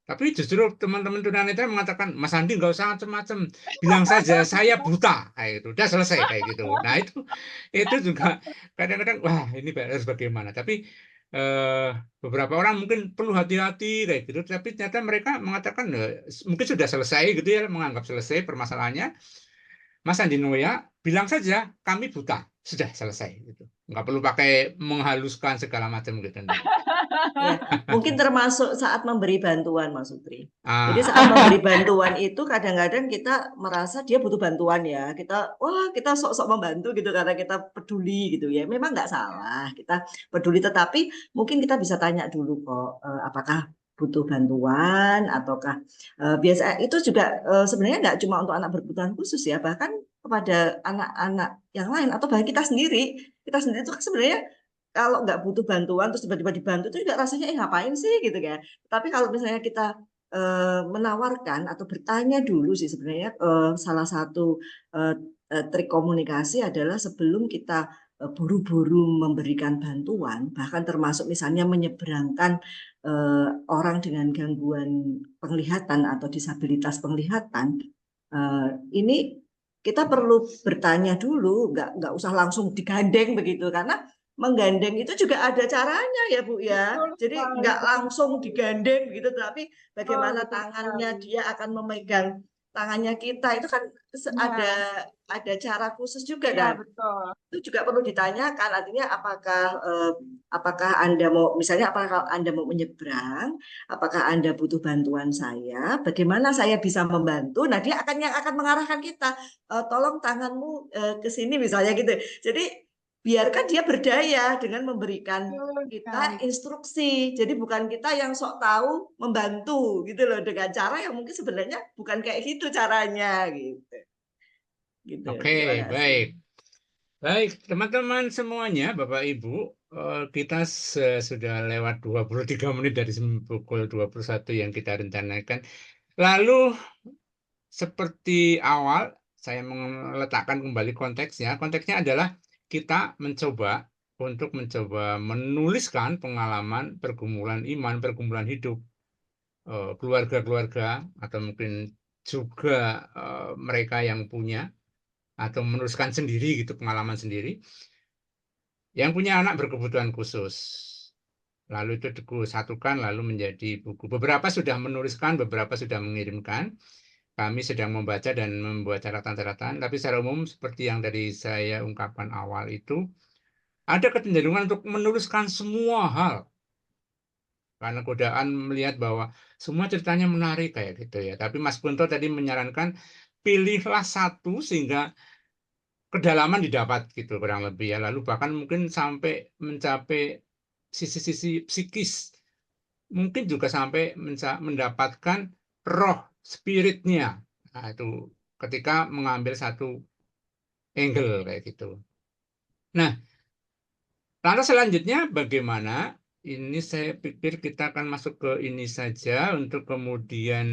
A: Tapi justru teman-teman tunanetra mengatakan, Mas Andi nggak usah macam-macam, bilang saja saya buta, kayak gitu, udah selesai kayak gitu. Nah itu juga kadang-kadang, wah ini harus bagaimana. Tapi beberapa orang mungkin perlu hati-hati kayak gitu. Tapi ternyata mereka mengatakan, mungkin sudah selesai gitu ya, menganggap selesai permasalahannya. Mas Andi Noya bilang saja kami buta, sudah selesai gitu. Nggak perlu pakai menghaluskan segala macam gitu.
F: Ya, mungkin termasuk saat memberi bantuan, Mas Sutri. Jadi
A: Ah,
F: saat memberi bantuan itu kadang-kadang kita merasa dia butuh bantuan ya. Kita sok-sok membantu gitu karena kita peduli gitu ya. Memang nggak salah kita peduli, tetapi mungkin kita bisa tanya dulu kok, apakah butuh bantuan ataukah biasa itu juga sebenarnya nggak cuma untuk anak berkebutuhan khusus ya, bahkan kepada anak-anak yang lain atau bahkan kita sendiri itu kan sebenarnya kalau nggak butuh bantuan terus tiba-tiba dibantu itu juga rasanya ngapain sih gitu kan. Tapi kalau misalnya kita menawarkan atau bertanya dulu sih sebenarnya salah satu trik komunikasi adalah sebelum kita buru-buru memberikan bantuan, bahkan termasuk misalnya menyeberangkan orang dengan gangguan penglihatan atau disabilitas penglihatan, ini kita perlu bertanya dulu, nggak usah langsung digandeng begitu, karena menggandeng itu juga ada caranya ya Bu ya.
G: Betul
F: Jadi
G: sekali,
F: nggak
G: betul
F: langsung
G: sekali.
F: digandeng gitu, tapi bagaimana
G: Betul
F: tangannya
G: sekali.
F: dia akan memegang tangannya kita itu kan
G: Ya,
F: ada cara khusus juga
G: ya
F: dan
G: betul.
F: itu juga perlu ditanyakan. Artinya apakah Anda mau misalnya apakah Anda mau menyeberang, apakah Anda butuh bantuan saya, bagaimana saya bisa membantu. Nah dia yang akan mengarahkan kita, tolong tanganmu ke sini misalnya gitu. Jadi biarkan dia berdaya dengan memberikan
G: Betul sekali.
F: kita instruksi. Jadi bukan kita yang sok tahu membantu gitu loh dengan cara yang mungkin sebenarnya bukan kayak gitu caranya gitu. Gitu.
A: oke,
F: Terima kasih.
A: baik. Baik, teman-teman semuanya, Bapak Ibu, kita sudah lewat 23 menit dari pukul 21 yang kita rencanakan. Lalu, seperti awal, saya meletakkan kembali konteksnya. Konteksnya adalah kita mencoba menuliskan pengalaman pergumulan iman, pergumulan hidup, keluarga-keluarga, atau mungkin juga mereka yang punya, atau menuliskan sendiri gitu, pengalaman sendiri, yang punya anak berkebutuhan khusus. Lalu itu disatukan lalu menjadi buku. Beberapa sudah menuliskan, beberapa sudah mengirimkan. Kami sedang membaca dan membuat catatan-catatan, tapi secara umum seperti yang tadi saya ungkapkan awal itu, ada kecenderungan untuk menuliskan semua hal. Karena godaan melihat bahwa semua ceritanya menarik kayak gitu ya. Tapi Mas Kunto tadi menyarankan, pilihlah satu sehingga kedalaman didapat gitu kurang lebih ya. Lalu bahkan mungkin sampai mencapai sisi-sisi psikis, mungkin juga sampai mendapatkan roh spiritnya. Nah, itu ketika mengambil satu angle kayak gitu. Nah, lalu selanjutnya bagaimana? Ini saya pikir kita akan masuk ke ini saja untuk kemudian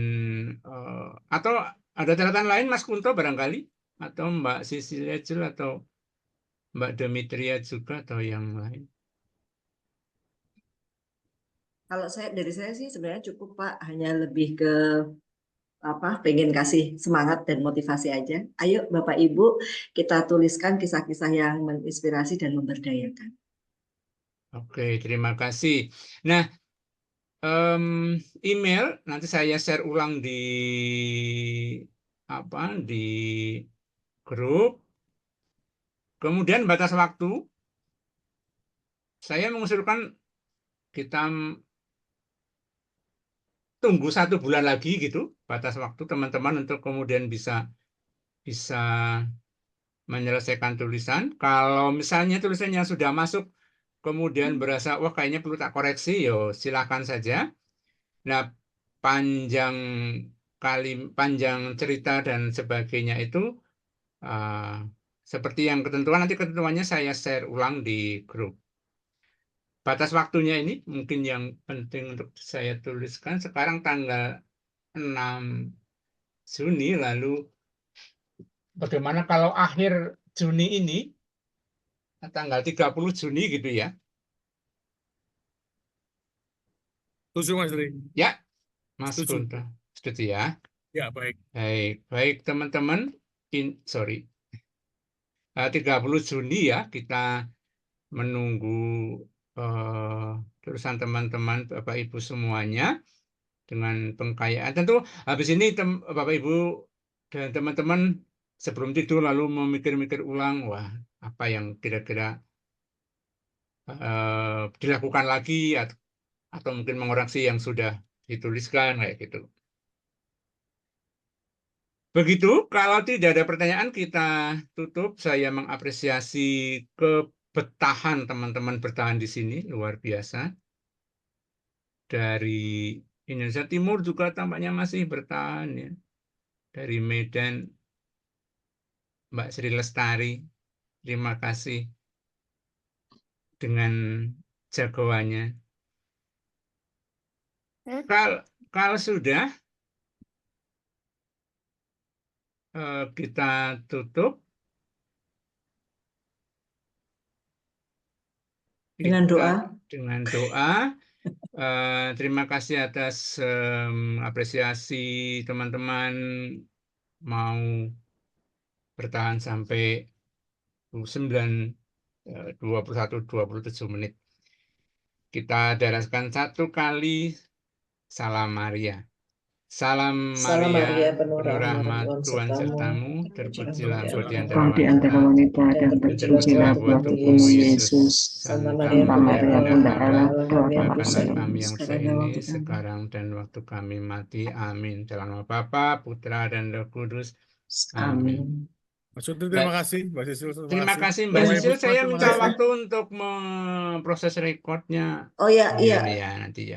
A: atau ada catatan lain Mas Kunto barangkali atau Mbak Cecilia Jul atau Mbak Demetria juga atau yang lain.
F: Kalau dari saya sih sebenarnya cukup Pak, hanya lebih ke pengen kasih semangat dan motivasi aja. Ayo Bapak Ibu kita tuliskan kisah-kisah yang menginspirasi dan memberdayakan.
A: Oke, terima kasih. Nah, email nanti saya share ulang di grup. Kemudian batas waktu, saya mengusulkan kita tunggu 1 bulan lagi gitu, batas waktu teman-teman untuk kemudian bisa menyelesaikan tulisan. Kalau misalnya tulisannya sudah masuk, kemudian berasa, wah kayaknya perlu tak koreksi, yo silakan saja. Nah, panjang cerita dan sebagainya itu seperti yang nanti ketentuannya saya share ulang di grup. Batas waktunya ini mungkin yang penting untuk saya tuliskan sekarang tanggal 6 Juni, lalu bagaimana kalau akhir Juni ini, tanggal 30 Juni gitu ya.
B: Setuju, Mas Tri?
A: Ya, Mas
B: Setuju.
A: Guntur. Setuju ya.
B: Ya, baik.
A: Baik teman-teman. 30 Juni ya, kita menunggu tulisan teman-teman Bapak Ibu semuanya dengan pengkayaan. Tentu habis ini Bapak Ibu dan teman-teman sebelum tidur lalu memikir-mikir ulang, wah apa yang kira-kira dilakukan lagi atau mungkin mengoreksi yang sudah dituliskan kayak gitu. Begitu, kalau tidak ada pertanyaan kita tutup. Saya mengapresiasi kebetahan teman-teman bertahan di sini, luar biasa. Dari Indonesia Timur juga tampaknya masih bertahan ya. Dari Medan, Mbak Sri Lestari, terima kasih dengan jagoannya. Kalau sudah, kita tutup.
F: Dengan doa.
A: Dengan doa. Terima kasih atas apresiasi teman-teman mau bertahan sampai 21-27 menit. Kita daraskan 1 kali salam Maria. Salam Maria, penuh rahmat Tuhan sertamu, terpujilah engkau di antara wanita, dan terpujilah buah tubuhmu Yesus. Santa Maria, Bunda Allah, doakanlah kami yang dosa ini sekarang dan waktu kami mati. Amin. Dalam nama Bapa, Putra, dan Roh Kudus. Amin.
B: Mas Guntur, terima kasih. Mbak Sisil,
A: Terima kasih Mbak Sisil. Saya minta waktu untuk memproses rekodnya.
F: Oh ya, iya.
A: Ya nanti ya.